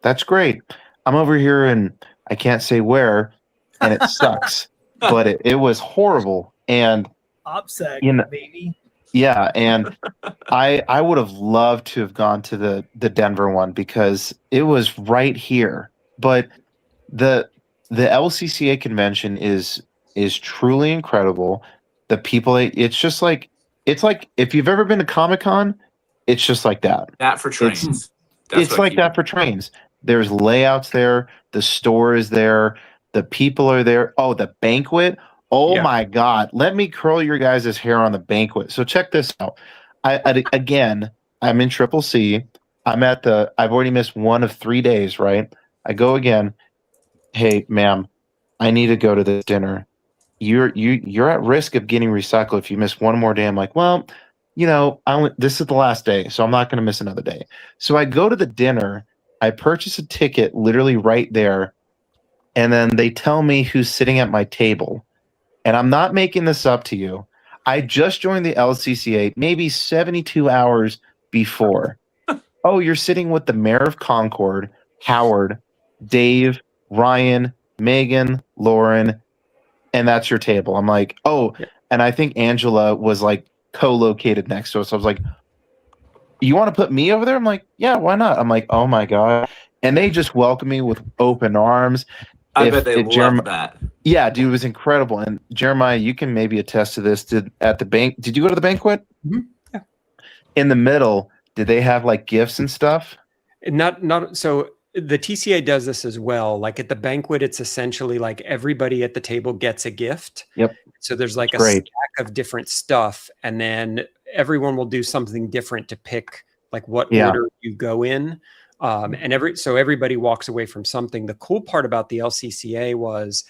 "That's great." I'm over here, and I can't say where, and it sucks, but it was horrible, and OPSEC, baby. yeah, and I would have loved to have gone to the Denver one because it was right here. But the LCCA convention is truly incredible. The people, it's like if you've ever been to Comic-Con, it's just like that. That for trains. It's like that for trains. There's layouts there. The store is there. The people are there. Oh, the banquet. Oh my God. Let me curl your guys' hair on the banquet. So check this out. Again, I'm in Triple C. I've already missed one of 3 days, right? I go again. Hey, ma'am, I need to go to this dinner. You're at risk of getting recycled if you miss one more day. I'm like, well, this is the last day, so I'm not going to miss another day. So I go to the dinner. I purchase a ticket literally right there, and then they tell me who's sitting at my table. And I'm not making this up to you. I just joined the LCCA maybe 72 hours before. Oh, you're sitting with the mayor of Concord, Howard, Dave, Ryan, Megan, Lauren, and that's your table. I'm like, oh, and I think Angela was like co-located next to us. So I was like, you want to put me over there? I'm like, yeah, why not? I'm like, oh my God. And they just welcomed me with open arms. I bet they loved that. Yeah, dude, it was incredible. And Jeremiah, you can maybe attest to this. Did you go to the banquet? Yeah. In the middle, did they have like gifts and stuff? Not so. The TCA does this as well. Like at the banquet, it's essentially like everybody at the table gets a gift. Yep. So there's like a stack of different stuff, and then everyone will do something different to pick like what order you go in. So everybody walks away from something. The cool part about the LCCA was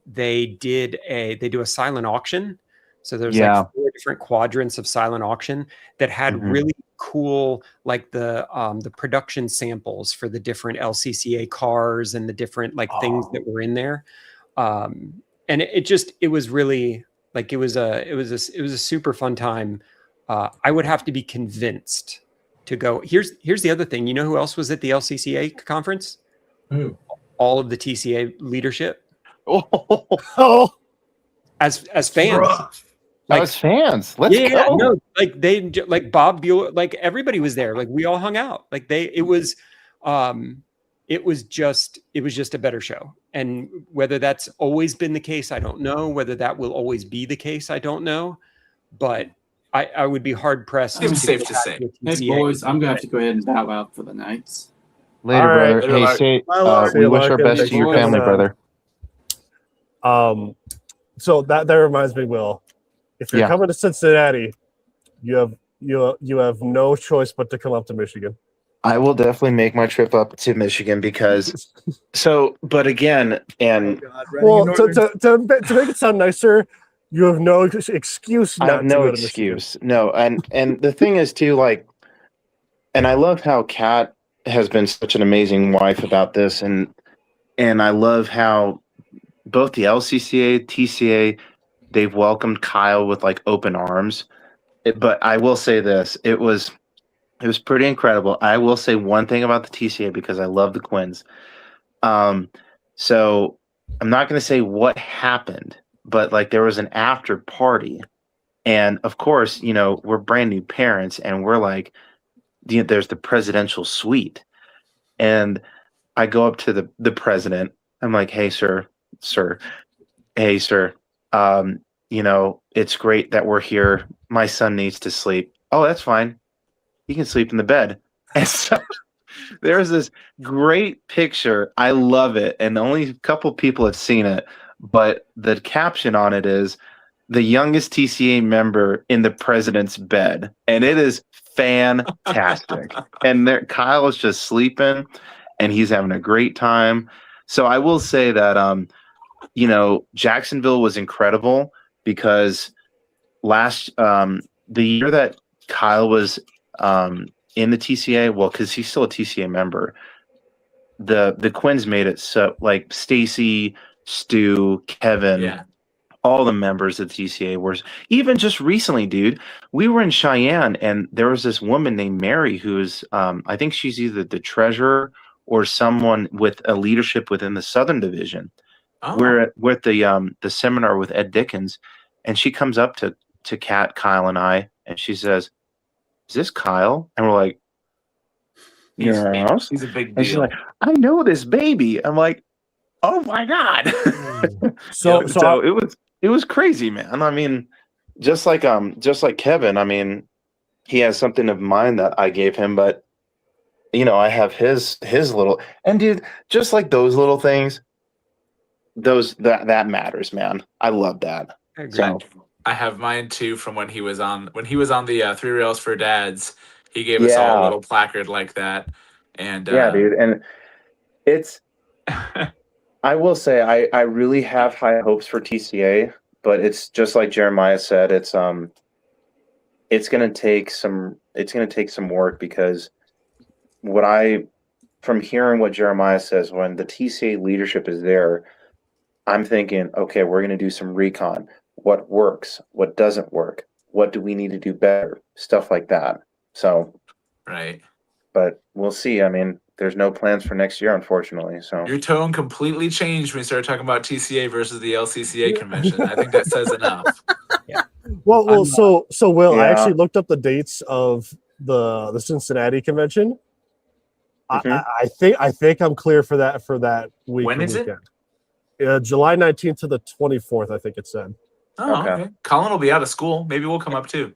they do a silent auction. So there's like 4 different quadrants of silent auction that had really cool, like the production samples for the different LCCA cars and the different things that were in there. And it was really like, it was a super fun time. I would have to be convinced to go. Here's the other thing. You know who else was at the LCCA conference? Who? All of the TCA leadership. Oh, as fans. As fans, let's go. No, like Bob Bueller, like everybody was there. Like we all hung out. Like it was just a better show. And whether that's always been the case, I don't know. Whether that will always be the case, I don't know. But I would be hard pressed. It's safe to say. Hey boys, I'm gonna have to go ahead and bow out for the night. Later, brother. Hey, we wish our best to your family, brother. So that reminds me, Will. If you're coming to Cincinnati, you have no choice but to come up to Michigan. I will definitely make my trip up to Michigan because but again, and to make it sound nicer, you have no excuse not I have to no go to excuse. No, and the thing is too, like, and I love how Kat has been such an amazing wife about this, and I love how both the LCCA, TCA, they've welcomed Kyle with like open arms. But I will say this: it was pretty incredible. I will say one thing about the TCA because I love the Quins. So I'm not going to say what happened, but like there was an after party, and of course, we're brand new parents, and we're like, there's the presidential suite, and I go up to the president. I'm like, hey, sir, hey, sir. It's great that we're here. My son needs to sleep. Oh, that's fine. He can sleep in the bed. And so there's this great picture. I love it. And only a couple people have seen it. But the caption on it is the youngest TCA member in the president's bed. And it is fantastic. And Kyle is just sleeping and he's having a great time. So I will say that, Jacksonville was incredible because the year that Kyle was in the TCA, well, because he's still a TCA member, the Quins made it so like Stacy, Stu, Kevin, all the members of the TCA were even just recently, dude. We were in Cheyenne and there was this woman named Mary who's I think she's either the treasurer or someone with a leadership within the Southern Division. Oh. We're at the seminar with Ed Dickens, and she comes up to Kat, Kyle, and I, and she says, "Is this Kyle?" And we're like, "Yes." He's a big deal. And she's like, "I know this baby." I'm like, "Oh my god!" So it was crazy, man. I mean, just like Kevin. I mean, he has something of mine that I gave him, but I have his little. And dude, just like those little things. That matters, man. I love that. I agree. So, I have mine too from when he was on the 3 Rails for Dads. He gave us all a little placard like that. And dude. And it's I will say I really have high hopes for TCA, but it's just like Jeremiah said, it's gonna take some work because from hearing what Jeremiah says, when the TCA leadership is there, I'm thinking, okay, we're going to do some recon. What works? What doesn't work? What do we need to do better? Stuff like that. So, right. But we'll see. I mean, there's no plans for next year, unfortunately. So your tone completely changed when you started talking about TCA versus the LCCA convention. I think that says enough. Yeah. Well. So Will, I Yeah. actually looked up the dates of the Cincinnati convention. Mhm. I think I'm clear for that week. When is it? July 19th to the 24th, I think it said. Oh, Okay. okay. Colin will be out of school. Maybe we'll come up too.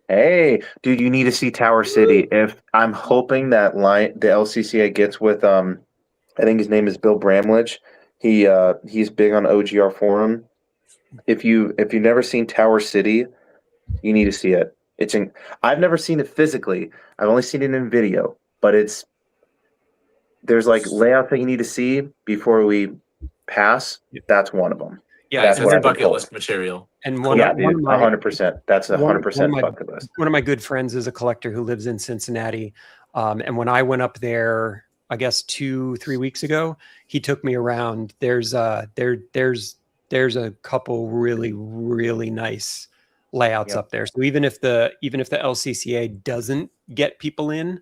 Hey, dude, you need to see Tower City. If I'm hoping that the LCCA gets with I think his name is Bill Bramlage. He's big on OGR Forum. If you've never seen Tower City, you need to see it. I've never seen it physically. I've only seen it in video, but there's like layouts that you need to see before we pass. That's one of them. Yeah, That's it's what a I've been bucket told. list material. And Yeah, dude, 100%. That's 100% one bucket list. of my good friends is a collector who lives in Cincinnati. And when I went up there, I guess 2-3 weeks ago, he took me around. There's a couple really, really nice layouts up there. So even if the LCCA doesn't get people in,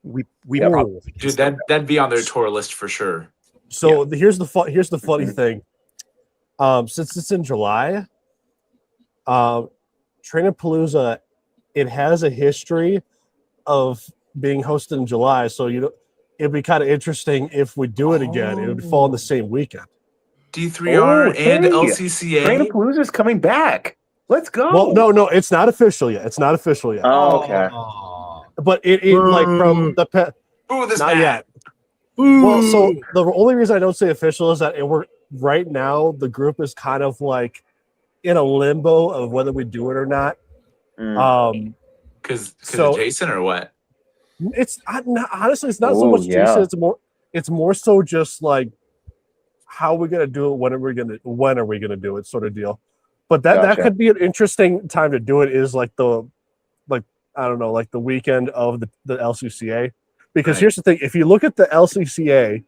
we probably Dude, that'd be on their tour list for sure. So here's the funny thing. Since it's in July, Trainapalooza, it has a history of being hosted in July. So it'd be kind of interesting if we do it again. It would fall on the same weekend. D3R and LCCA. Trainapalooza's coming back. Let's go. Well, no, it's not official yet. Oh, okay. But it like from the pet. Boo this Not man. yet. Well, so the only reason I don't say official is that we're right now the group is kind of like in a limbo of whether we do it or not. Because of Jason or what? It's honestly it's not so much Jason. It's more so just like how are we gonna do it, when are we gonna do it, sort of deal. But that could be an interesting time to do it. Is like I don't know, like the weekend of the LCCA. Because here's the thing: if you look at the LCCA,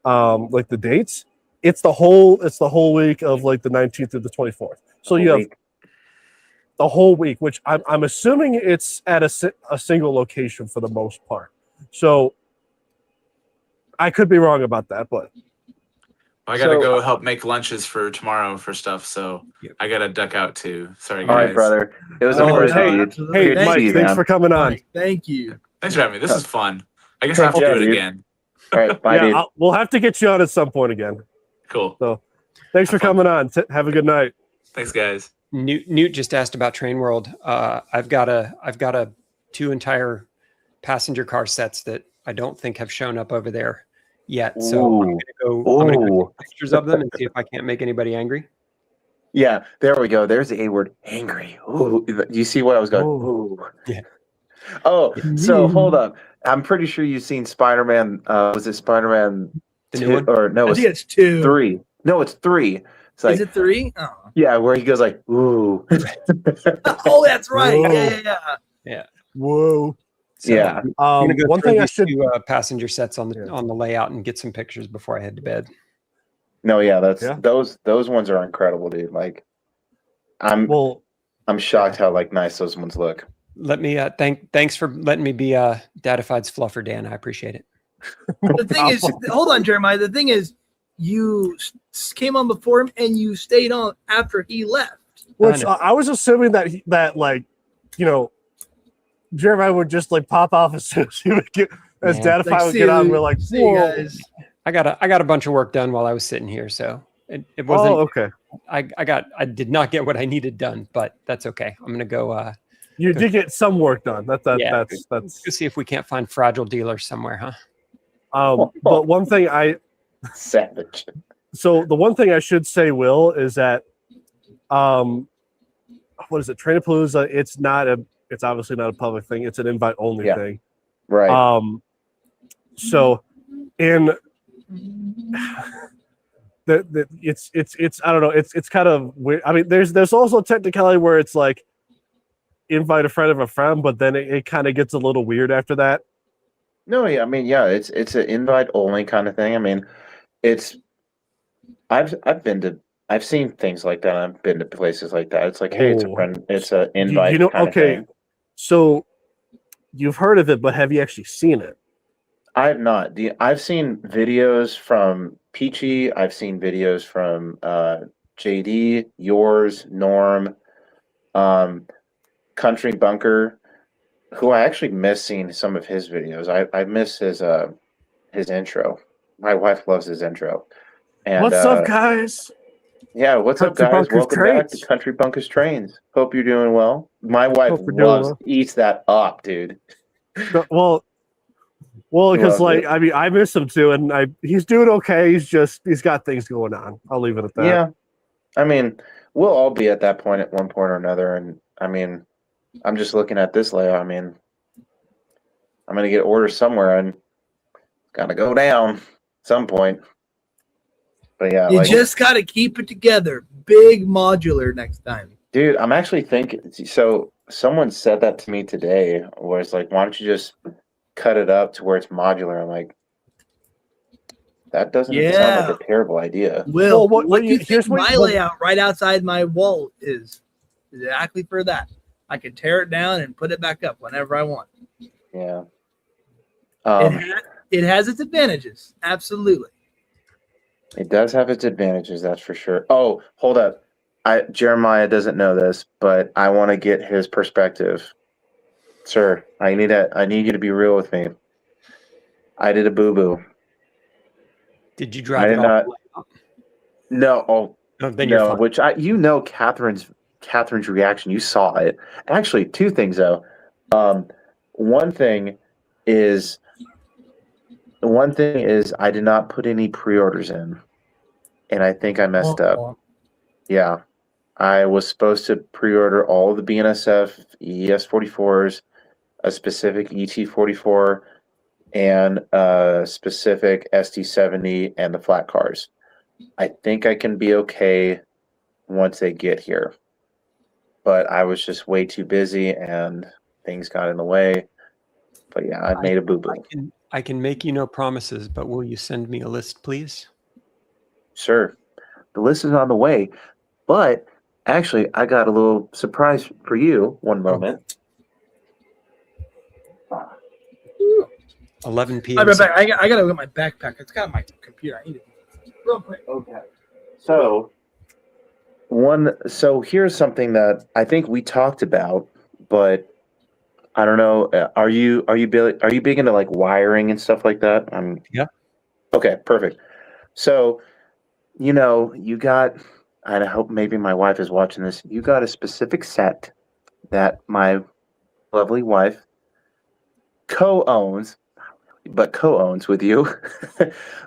like the dates, it's the whole week of like the 19th to the 24th. So you have the whole week, which I'm assuming it's at a single location for the most part. So I could be wrong about that, but I gotta So- go help make lunches for tomorrow for stuff, so Yep. I gotta duck out too. Sorry, All guys. right, brother. It was a Oh, pleasure, hey, dude. absolutely. hey, Good to Mike, see you, thanks man. for coming on. Mike, thank you. Thanks for having me. This is fun. I guess I have to Yeah, do it dude. again. All right, bye, dude. We'll have to get you on at some point again. Cool. So thanks for Have fun. coming on. Have a good night. Thanks, guys. Newt just asked about Train World. I've got a 2 entire passenger car sets that I don't think have shown up over there yet. So I'm gonna go take pictures of them and see if I can't make anybody angry. Yeah, there we go. There's the A word, angry. Ooh, you see what I was going? Ooh. Ooh. Yeah. Oh, so hold up. I'm pretty sure you've seen Spider-Man. Was it Spider-Man The 2? new one? Or no, I it's think it's 2. 3. No, it's 3. It's like, Is it 3? Oh. yeah, where he goes like, ooh. Oh, that's right. Whoa. Yeah. Whoa. So Yeah. I'm gonna go One throw thing I these should 2 passenger sets on the layout and get some pictures before I head to bed. No, yeah, Yeah. those ones are incredible, dude. Like, I'm shocked how like nice those ones look. Let me thanks for letting me be Dadified's fluffer, Dan. I appreciate it. The thing is, hold on, Jeremiah. The thing is, you came on before him and you stayed on after he left. Which I was assuming that like, you know, Jeremiah would just like pop off as soon as he would get as Yeah. Dadified would get on. We're like, see you whoa. guys. I got a bunch of work done while I was sitting here, so it wasn't. Oh, okay. I did not get what I needed done, but that's okay. I'm gonna go. You did get some work done. That's Go see if we can't find fragile dealers somewhere, huh? But one thing savage. So the one thing I should say, Will, is that what is it? Trainapalooza, it's obviously not a public thing. It's an invite only thing. Right. So in it's I don't know, it's kind of weird. I mean, there's also a technicality where it's like invite a friend of a friend, but then it kind of gets a little weird after that. No, yeah, I mean, yeah, it's an invite only kind of thing. I mean, I've seen things like that. I've been to places like that. It's like, hey, it's a friend, it's an invite kind of thing. So you've heard of it, but have you actually seen it? I have not. I've seen videos from Peachy. I've seen videos from JD, yours, Norm, Country Bunker, who I actually miss seeing some of his videos. I miss his intro. My wife loves his intro. And what's up, guys? Yeah, what's up, guys? Welcome back to Country Bunkers Trains. Hope you're doing well. My wife eats that up, dude. Well, because like I mean, I miss him too, and he's doing okay. He's got things going on. I'll leave it at that. Yeah, I mean, we'll all be at that point at one point or another, and I mean, I'm just looking at this layout. I mean, I'm gonna get orders somewhere, and gotta go down at some point. But yeah, you just got to keep it together. Big modular next time. Dude, I'm actually thinking. So someone said that to me today, where it's like, why don't you just cut it up to where it's modular? I'm like, that doesn't sound like a terrible idea. Will, what you think my layout right outside my wall is exactly for that. I can tear it down and put it back up whenever I want. Yeah. It has its advantages. Absolutely. It does have its advantages, that's for sure. Oh, hold up. Jeremiah doesn't know this, but I want to get his perspective. Sir, I need you to be real with me. I did a boo-boo. Did you drive it off? No. Oh, then you're fine. Which Catherine's reaction. You saw it. Actually, two things though. One thing is I did not put any pre-orders in, and I think I messed up. Yeah, I was supposed to pre-order all of the BNSF ES44s, a specific ET44, and a specific ST70 and the flat cars. I think I can be okay once they get here, but I was just way too busy and things got in the way. But yeah, I made a boo-boo. I can make you no promises, but will you send me a list, please? Sure. The list is on the way, but Actually, I got a little surprise for you. One moment. 11 I'll p.m. be right back. I gotta look at my backpack. It's got my computer. I need to do this real quick. Okay. So here's something that I think we talked about, but I don't know. Are you big into like wiring and stuff like that? Yeah. Okay, perfect. So, you got, and I hope maybe my wife is watching this. You got a specific set that my lovely wife co-owns, but co-owns with you.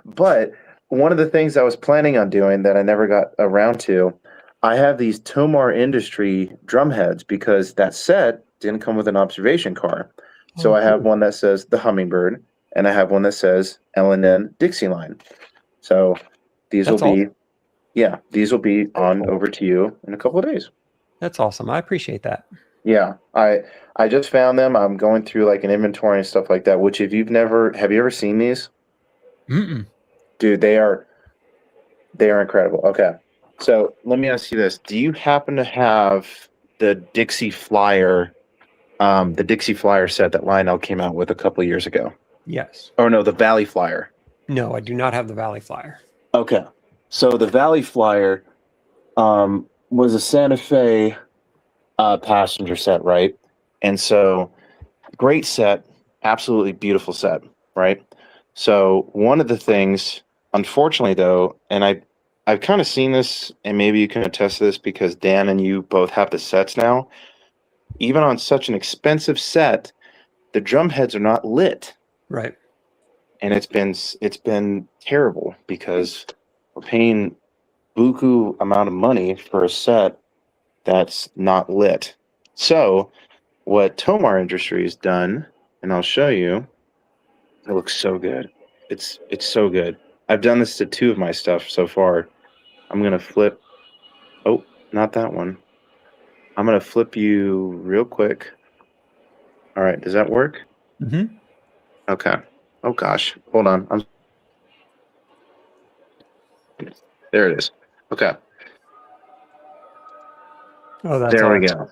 But one of the things I was planning on doing that I never got around to, I have these Tomar Industry drum heads because that set didn't come with an observation car. So I have one that says the Hummingbird, and I have one that says L&N Dixie Line. So these That's will be on over to you in a couple of days. That's awesome. I appreciate that. Yeah, I just found them. I'm going through like an inventory and stuff like that. Which have you ever seen these? Mm-mm. Dude, they are incredible. Okay, so let me ask you this: do you happen to have the Dixie Flyer, set that Lionel came out with a couple of years ago? Yes. Or no, the Valley Flyer. No, I do not have the Valley Flyer. Okay, so the Valley Flyer was a Santa Fe passenger set, right? And so great set, absolutely beautiful set, right? So one of the things, unfortunately though, and I've kind of seen this, and maybe you can attest to this because Dan and you both have the sets now. Even on such an expensive set, the drum heads are not lit. Right. And it's been terrible because we're paying buku amount of money for a set that's not lit. So what Tomar Industries done, and I'll show you, it looks so good. It's so good. I've done this to 2 of my stuff so far. I'm gonna flip. Oh, not that one. I'm gonna flip you real quick. All right, does that work? Mm-hmm. Okay. Oh gosh, hold on. There it is. Okay. Oh, that's There we awesome. go.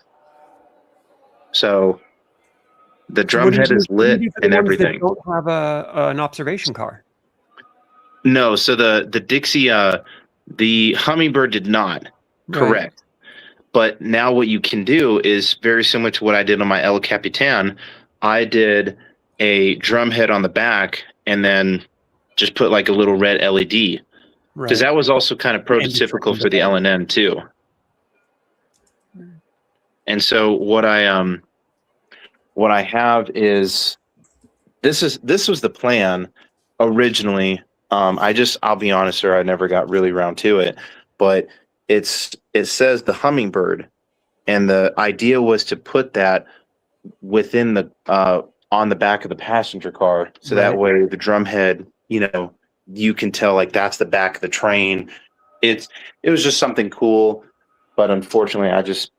So the So drum what do you head do- is what do you lit do for the and ones that everything. don't have an observation car? No, so the Dixie, the Hummingbird did not. Right. Correct. But now what you can do is very similar to what I did on my El Capitan. I did a drum head on the back and then just put like a little red LED because Right. that was also kind of prototypical for the L&N too. And so what I have is this was the plan originally. I'll be honest, sir, I never got really around to it, but it says the Hummingbird, and the idea was to put that within the on the back of the passenger car, so that way the drum head, you can tell like that's the back of the train. It was just something cool, but unfortunately, I just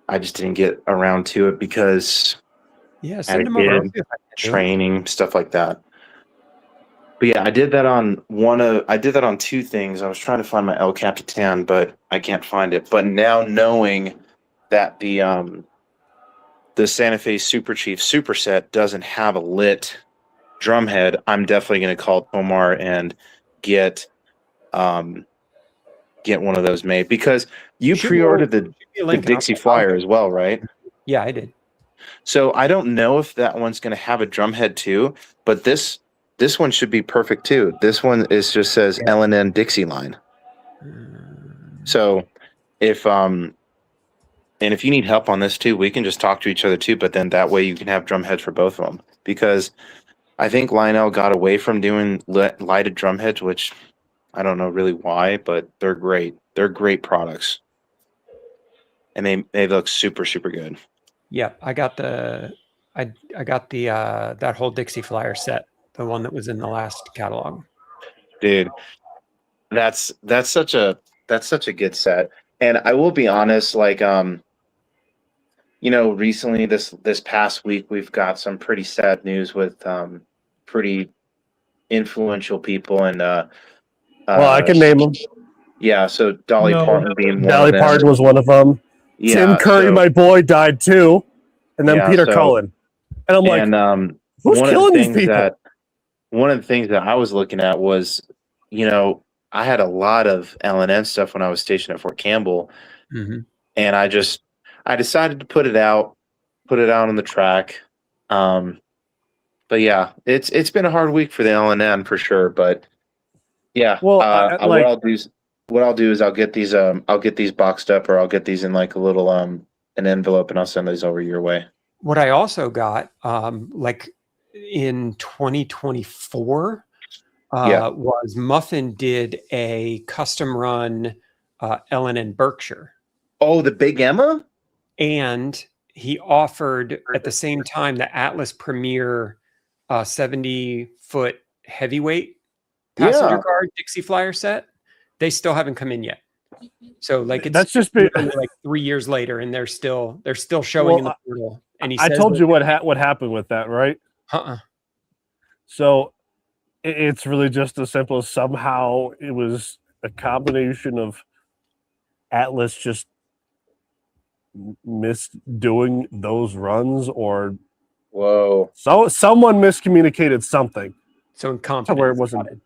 didn't get around to it because Yeah, send them over. I'll see if I can do it. training, stuff like that. But yeah, I did that on 2 things. I was trying to find my El Capitan, but I can't find it. But now knowing that the Santa Fe Super Chief Superset doesn't have a lit drum head, I'm definitely going to call Tomar and get one of those made because you pre-ordered the Dixie Flyer as well, right? Yeah, I did. So I don't know if that one's going to have a drum head too, but this one should be perfect too. This one just says L&N Dixie Line. So if you need help on this too, we can just talk to each other too. But then that way you can have drum heads for both of them because I think Lionel got away from doing lighted drum heads, which I don't know really why, but they're great. They're great products, and they look super super good. Yeah, I got the that whole Dixie Flyer set, the one that was in the last catalog. Dude, that's such a good set. And I will be honest, like recently this past week we've got some pretty sad news with pretty influential people and Well, I can name them. Yeah, so Dolly No. Parton being one Dolly of them. Parton was one of them. Yeah, Tim Curry, so- my boy, died too, and then Yeah, Peter so- Cullen. And I'm like, And who's one of the killing these things people? one of the things that I was looking at was, I had a lot of LNN stuff when I was stationed at Fort Campbell, Mhm. and I decided to put it out on the track. But yeah, it's been a hard week for the LNN for sure. But yeah, Well, what I'll do is I'll get these boxed up, or I'll get these in like a little an envelope, and I'll send these over your way. What I also got, like in 2024, was Muffin did a custom run LNN Berkshire. Oh, the Big Emma? And he offered at the same time the Atlas Premier 70-foot heavyweight passenger car Dixie Flyer set. They still haven't come in yet. So like that's just been like 3 years later, and they're still showing in the portal. And I told you what happened with that, right? So it's really just as simple as somehow it was a combination of Atlas just missed doing those runs, or so someone miscommunicated something. So incompetence. Where it wasn't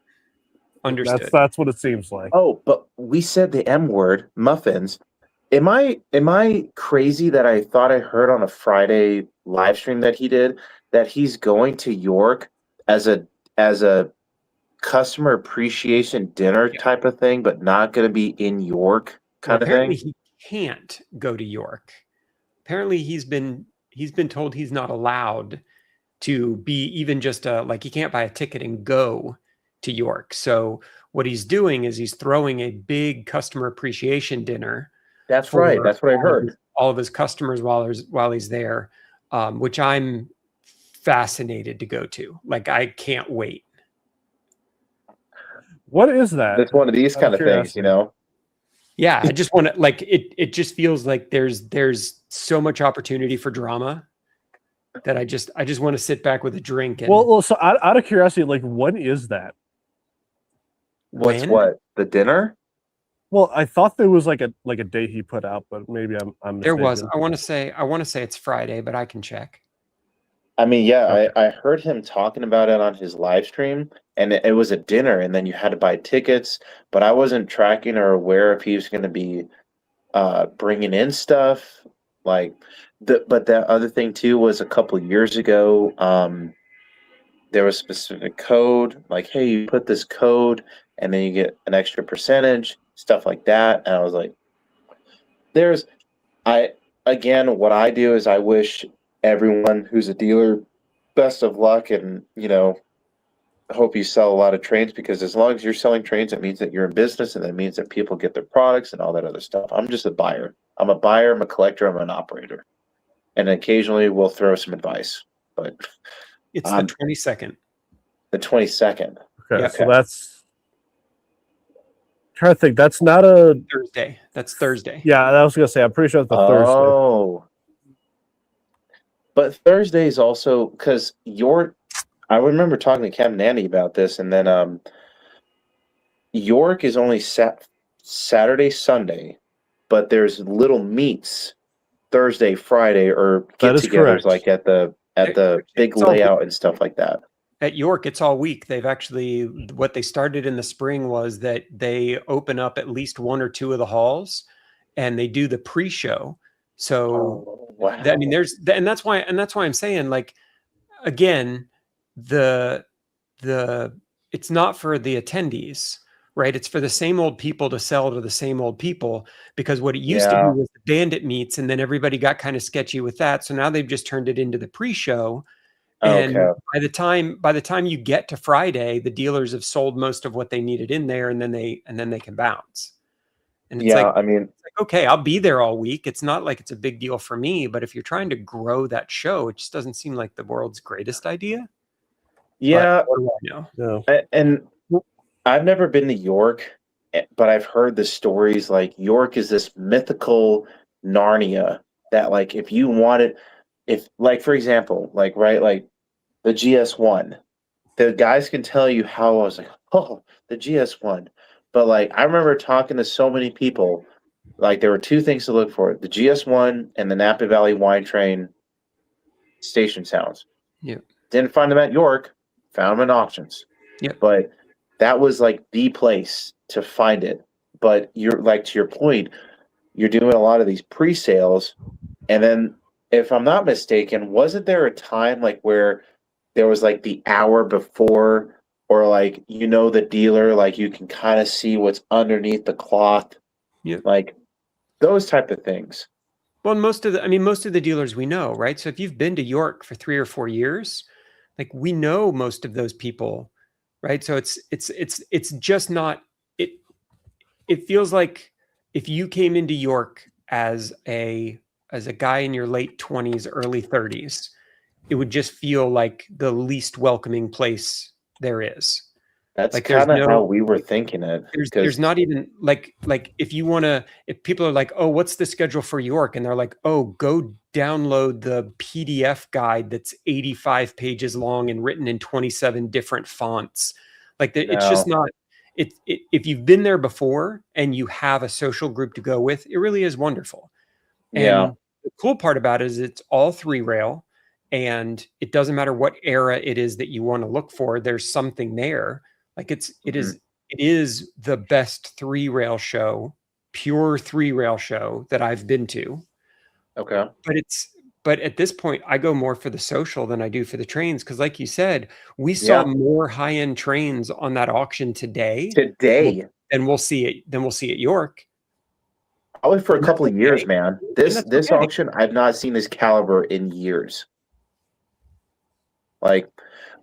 understood. That's what it seems like. Oh, but we said the M word, muffins. Am I crazy that I thought I heard on a Friday live stream that he did that he's going to York as a customer appreciation dinner type of thing, but not going to be in York kind of thing? Apparently he can't go to York. Apparently he's been told he's not allowed to be even just he can't buy a ticket and go to York. So what he's doing is he's throwing a big customer appreciation dinner. That's right. That's what I heard. All of his customers while he's there, which I'm fascinated to go to. Like, I can't wait. What is that? It's one of these kind of things, Yeah, I just want to it just feels like there's so much opportunity for drama that I just want to sit back with a drink. And well, so out of curiosity, like, when is that? What? The dinner? Well, I thought there was like a date he put out, but maybe I'm there was. mistaken. I want to say it's Friday, but I can check. I mean, yeah, I heard him talking about it on his live stream, and it was a dinner, and then you had to buy tickets, but I wasn't tracking or aware if he was going to be bringing in stuff. But the other thing too was a couple years ago, there was a specific code, like, hey, you put this code, and then you get an extra percentage, stuff like that. And I was like, what I do is I wish everyone who's a dealer best of luck, and hope you sell a lot of trains, because as long as you're selling trains, it means that you're in business, and that means that people get their products and all that other stuff. I'm just a buyer. I'm a buyer, I'm a collector, I'm an operator, and occasionally we'll throw some advice. But it's the 22nd. The 22nd. Okay, Yeah. so that's. I'm trying to think. That's not a Thursday. That's Thursday. Yeah, I was gonna say. I'm pretty sure it's a Thursday. Oh. But Thursday is also because I remember talking to Captain Andy about this, and then York is only Saturday, Sunday, but there's little meets Thursday, Friday, or get-togethers like at the big layout and stuff like that. At York, it's all week. They've actually, what they started in the spring was that they open up at least one or two of the halls, and they do the pre-show. So, I mean, and that's why I'm saying, like, again, it's not for the attendees, right? It's for the same old people to sell to the same old people, because what it used to be was the bandit meets, and then everybody got kind of sketchy with that. So now they've just turned it into the pre-show. And by the time you get to Friday, the dealers have sold most of what they needed in there, and then they can bounce. And it's okay, I'll be there all week. It's not like it's a big deal for me, but if you're trying to grow that show, it just doesn't seem like the world's greatest idea. Yeah, but what do I know? And I've never been to York, but I've heard the stories. Like, York is this mythical Narnia that, like, if you wanted, for example, like the GS1, the guys can tell you how I was like, oh, the GS1. But like I remember talking to so many people, like there were two things to look for: the GS1 and the Napa Valley Wine Train station sounds. Yeah. Didn't find them at York, found them in auctions. Yep. But that was like the place to find it. But you're like, to your point, you're doing a lot of these pre-sales, and then if I'm not mistaken, wasn't there a time like where there was like the hour before, or like the dealer, like you can kind of see what's underneath the cloth, like those type of things. Well, most of the dealers we know, right? So if you've been to York for 3 or 4 years, like we know most of those people, right? So it's just not it. It feels like if you came into York as a guy in your late 20s, early 30s, it would just feel like the least welcoming place there is. That's like kind of how we were thinking it. There's not even like if people are like, oh, what's the schedule for York? And they're like, oh, go download the PDF guide that's 85 pages long and written in 27 different fonts. It's just not. If you've been there before and you have a social group to go with, it really is wonderful. Yeah. And the cool part about it is it's all 3-rail, and it doesn't matter what era it is that you want to look for. There's something there. Like it is the best 3-rail show, pure 3-rail show that I've been to. Okay. But at this point, I go more for the social than I do for the trains. Because like you said, we saw more high-end trains on that auction today. Than we'll see at York. Probably for a couple of years, man. This auction, I've not seen this caliber in years. Like,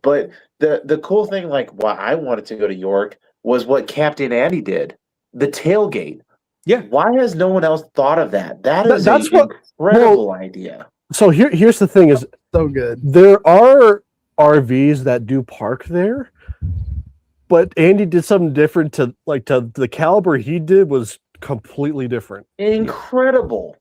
but the cool thing, like why I wanted to go to York was what Captain Andy did. The tailgate. Yeah. Why has no one else thought of that? That's an incredible idea. So here's the thing: is so good. There are RVs that do park there, but Andy did something different to the caliber he did was completely different. Incredible.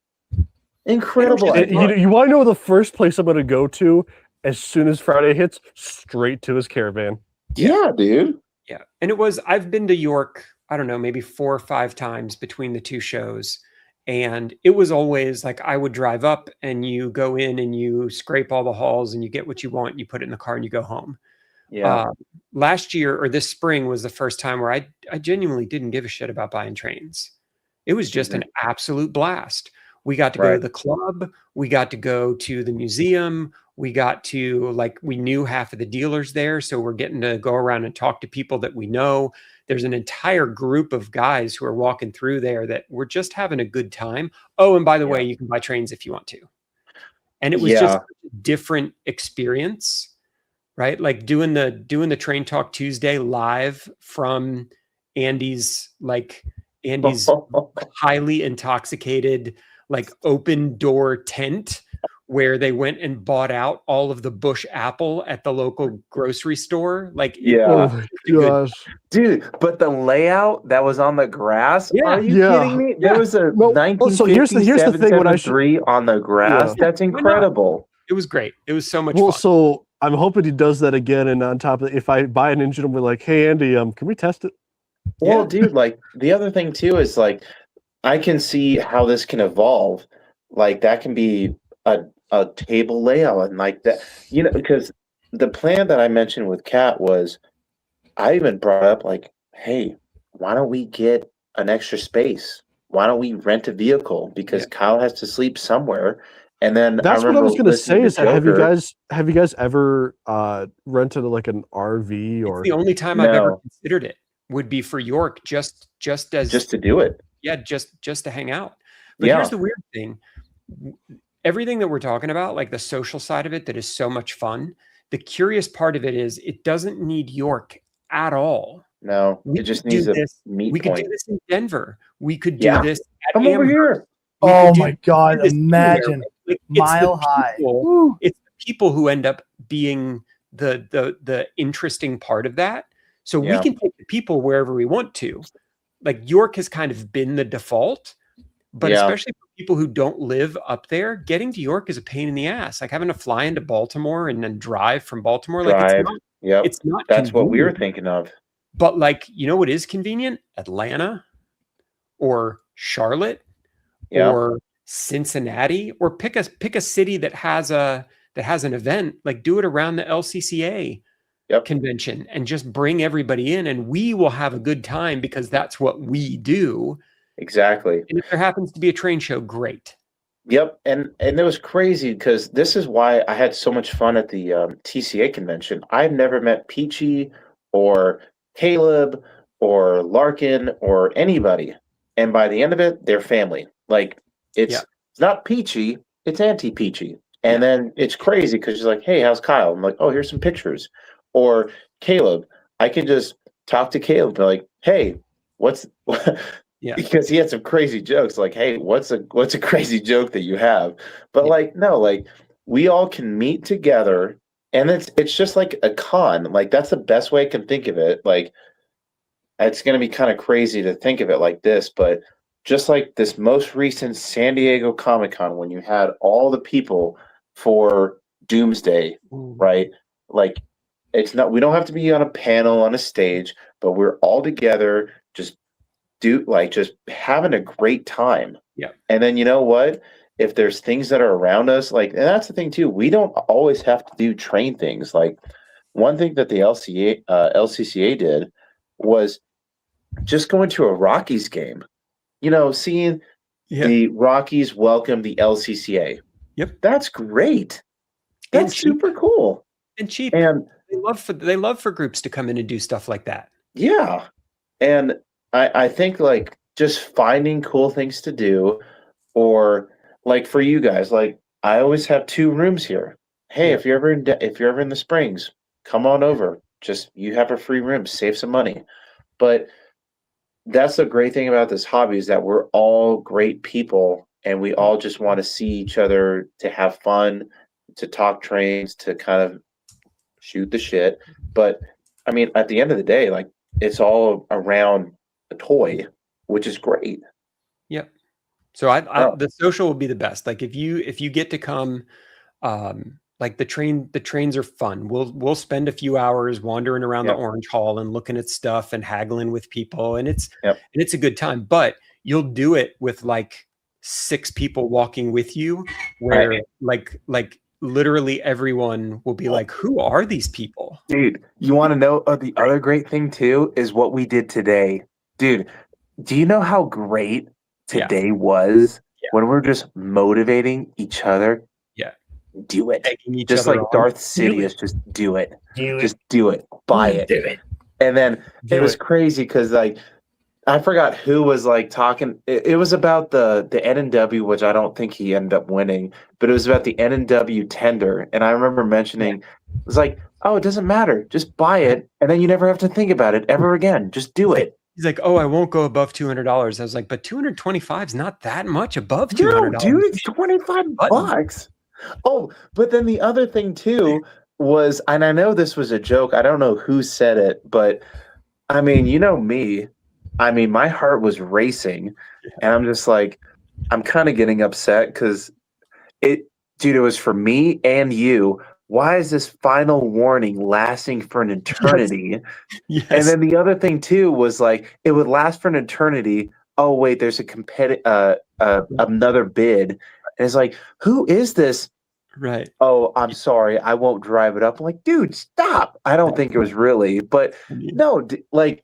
You want to know the first place I'm going to go to as soon as Friday hits? Straight to his caravan. Yeah, dude. Yeah, and I've been to York, I don't know, maybe 4 or 5 times between the two shows. And it was always like I would drive up and you go in and you scrape all the halls and you get what you want. You put it in the car and you go home. Yeah. Last year or this spring was the first time where I genuinely didn't give a shit about buying trains. It was just an absolute blast. We got to go to the club. We got to go to the museum. We got to we knew half of the dealers there. So we're getting to go around and talk to people that we know. There's an entire group of guys who are walking through there that we're just having a good time. Oh, and by the way, you can buy trains if you want to. And it was just a different experience, right? Like doing the Train Talk Tuesday live from Andy's highly intoxicated, open door tent where they went and bought out all of the bush apple at the local grocery store. Oh my gosh. Dude, but the layout that was on the grass, are you kidding me? There was a 1950 on the grass. That's incredible. It was great. It was so much fun. Well, so I'm hoping he does that again, and on top of it, if I buy an engine, I'll be like, hey Andy, can we test it? Well, dude, the other thing too is I can see how this can evolve. That can be a table layout and that, because the plan that I mentioned with Kat was, I even brought up hey, why don't we get an extra space? Why don't we rent a vehicle? Because Kyle has to sleep somewhere. And then that's what I was going to say. Is that have you guys ever rented an RV or? It's the only time I've ever considered it would be for York, just to do it. Yeah, just to hang out. But here's the weird thing. Everything that we're talking about, the social side of it, that is so much fun. The curious part of it is it doesn't need York at all. No, it just needs a meet We point. could do this in Denver. We could do this at Come over here. Oh my God! Imagine Mile High. It's the people who end up being the interesting part of that. So we can take the people wherever we want to. York has kind of been the default, but especially for people who don't live up there, getting to York is a pain in the ass. Having to fly into Baltimore and then drive from Baltimore. It's not That's what we were thinking of. But like, you know what is convenient? Atlanta or Charlotte or Cincinnati, or pick a city that has an event, like do it around the LCCA convention and just bring everybody in, and we will have a good time because that's what we do. Exactly. And if there happens to be a train show, great. Yep, and it was crazy because this is why I had so much fun at the TCA convention. I've never met Peachy or Caleb or Larkin or anybody, and by the end of it, they're family. Like it's not Peachy, it's Auntie Peachy, and then it's crazy because she's like, "Hey, how's Kyle?" I'm like, "Oh, here's some pictures." Or Caleb, I can just talk to Caleb and be like, "Hey, what's?" Because he had some crazy jokes like, "Hey, what's a crazy joke that you have?" But like, no, like we all can meet together, and it's just like a con. Like that's the best way I can think of it. Like it's going to be kind of crazy to think of it like this, but just like this most recent San Diego Comic-Con when you had all the people for Doomsday, right? Like it's not, we don't have to be on a panel on a stage, but we're all together just just having a great time. Yeah. And then you know what? If there's things that are around us, like, and that's the thing too, we don't always have to do train things. Like one thing that the LCCA did was just going to a Rockies game, seeing the Rockies welcome the LCCA. Yep. That's great. That's super cool. And cheap. And they love for groups to come in and do stuff like that. Yeah. And I think like just finding cool things to do, or like for you guys, like I always have 2 rooms here. Hey, if you're ever in the Springs, come on over. Just you have a free room, save some money. But that's the great thing about this hobby is that we're all great people and we all just want to see each other, to have fun, to talk trains, to kind of shoot the shit. But I mean, at the end of the day, like it's all around a toy, which is great. Yep. So the social will be the best. Like if you get to come, like the trains are fun. We'll spend a few hours wandering around the Orange Hall and looking at stuff and haggling with people, and it's a good time. But you'll do it with like 6 people walking with you, where like literally everyone will be like, "Who are these people?" Dude, you want to know the other great thing too is what we did today. Dude, do you know how great today was when we're just motivating each other? Yeah. Do it. Just like Darth Sidious, just do it. Just do it. Buy it. Do it. And then it was crazy because like I forgot who was like talking. It was about the N&W, which I don't think he ended up winning, but it was about the N&W tender. And I remember mentioning, it was like, oh, it doesn't matter. Just buy it. And then you never have to think about it ever again. Just do it. He's like, oh, I won't go above $200. I was like, but 225 is not that much above $200. No, dude, it's $25. Oh, but then the other thing too was, and I know this was a joke. I don't know who said it, but I mean, you know me. I mean, my heart was racing, and I'm just like, I'm kind of getting upset because it was for me and you. Why is this final warning lasting for an eternity? Yes. And then the other thing too was like, it would last for an eternity. Oh wait, there's a another bid, and it's like, who is this? Right. Oh, I'm sorry, I won't drive it up. I'm like, dude, stop. I don't think it was really, but no, like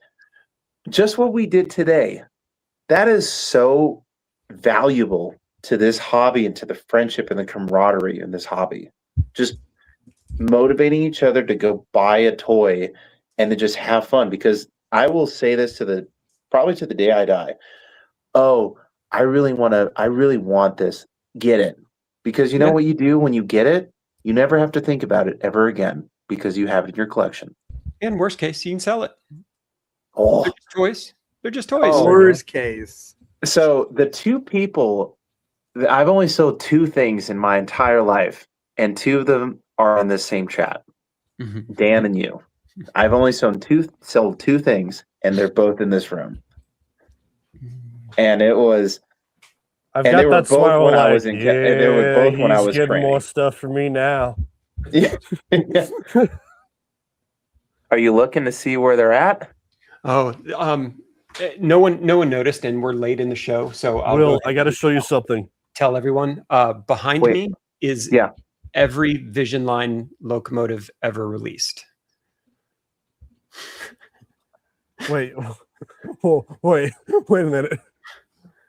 just what we did today. That is so valuable to this hobby and to the friendship and the camaraderie in this hobby. Just motivating each other to go buy a toy and to just have fun, because I will say this probably to the day I die. Oh, I really want this. Get it. Because you know what you do when you get it? You never have to think about it ever again because you have it in your collection. And worst case, you can sell it. Oh, they're just toys. They're just toys. Oh, Worst case. So the 2 people, I've only sold 2 things in my entire life, and 2 of them are in the same chat. Mm-hmm. Dan and you. I've only sold 2 things, and they're both in this room. And it was. I've got that smile when I like, was in. They were both when I was getting training. more stuff for me now. Are you looking to see where they're at? Oh, no one noticed, and we're late in the show, so Will, I got to show you something. Tell everyone. Behind Wait. me is every Vision Line locomotive ever released. Wait a minute.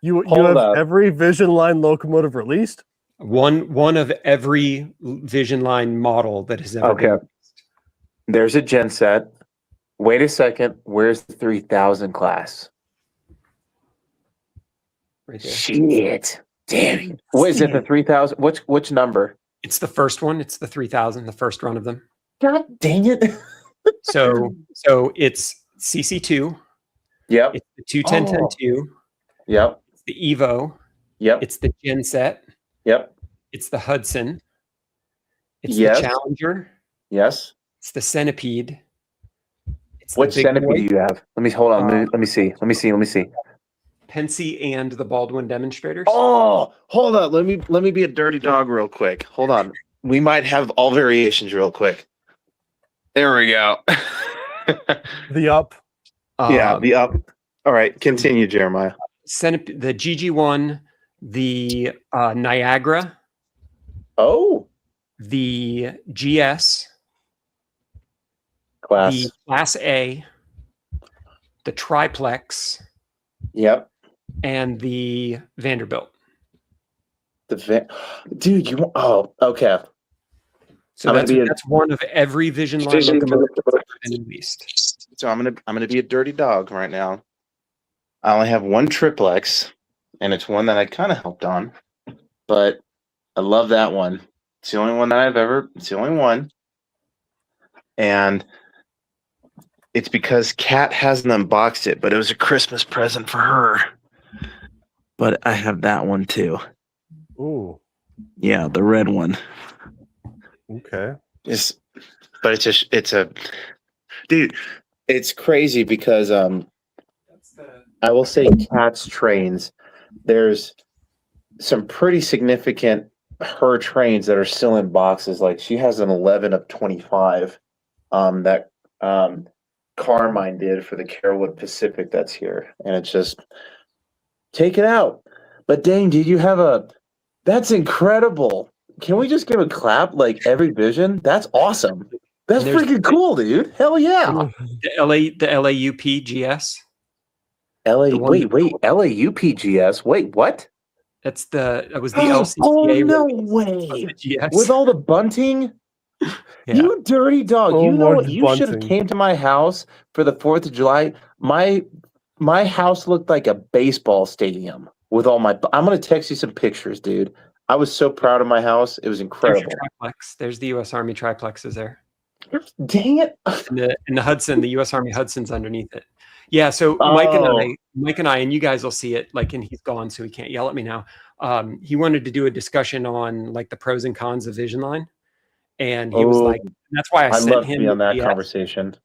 You Hold have up. every Vision Line locomotive released? One of every Vision Line model that has ever been. There's a genset. Wait a second. Where's the 3000 class? Right there. Shit. Damn it. What is it? The 3000? Which number? It's the first one. It's the 3000, the first run of them. God dang it. So it's CC2. Yep. It's the 210-10-2. Yep. It's the Evo. Yep. It's the Genset. Yep. It's the Hudson. It's Yes. the Challenger. Yes. It's the Centipede. It's Which the Big centipede Boy, do you have? Let me hold on. Let me see. Pensy, and the Baldwin demonstrators. Oh, hold on. Let me be a dirty dog real quick. Hold on. We might have all variations real quick. There we go. The up. The up. All right, continue, Jeremiah. The GG1, the Niagara, Oh, the GS, class. the Class A, the Triplex, Yep. and the Vanderbilt. Dude, you. Oh, okay. So that's one of every Vision Line locomotive that's ever been released. So I'm gonna be a dirty dog right now. I only have one triplex, and it's one that I kind of helped on, but I love that one. It's the only one that It's the only one, and it's because Kat hasn't unboxed it, but it was a Christmas present for her. But I have that one too. Ooh. Yeah, the red one. Okay. It's a dude. It's crazy because I will say Cat's trains. There's some pretty significant her trains that are still in boxes. Like she has an 11 of 25 that Carmine did for the Carewood Pacific that's here, and it's just take it out. But dang, dude, you have that's incredible. Can we just give a clap like every Vision? That's awesome. That's freaking cool, dude. Hell yeah. The LAUP GS. Wait, LAUPGS. Wait, what? That was the LCCA. Oh, no way. With all the bunting? Yeah. You dirty dog. So you know what? much You should have bunting. came to my house for the 4th of July. My house looked like a baseball stadium with all my I'm going to text you some pictures, dude. I was so proud of my house. It was incredible. There's the U.S. Army triplexes there. Dang it. And the Hudson, the U.S. Army Hudson's underneath it. Yeah, so Mike and I, and you guys will see it, like, and he's gone, so he can't yell at me now. He wanted to do a discussion on like the pros and cons of Vision Line. And he was like, that's why I sent love him to be on that the conversation.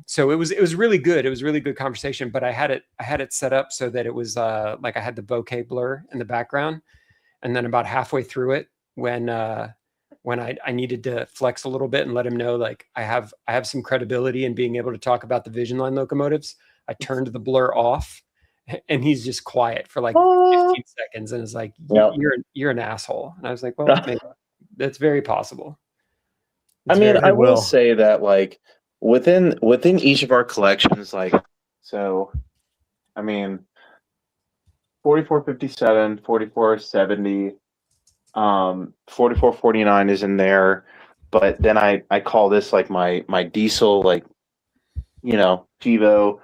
So it was really good. It was a really good conversation, but I had it set up so that it was like I had the bokeh blur in the background. And then about halfway through it, when I needed to flex a little bit and let him know, like, I have some credibility in being able to talk about the Vision Line locomotives, I turned the blur off, and he's just quiet for like 15 seconds, and is like, "You're an asshole." And I was like, "Well, maybe that's very possible." I will say that, like, within each of our collections, like, so, 4457, 4470, 4449 is in there, but then I call this like my diesel, like, Chivo.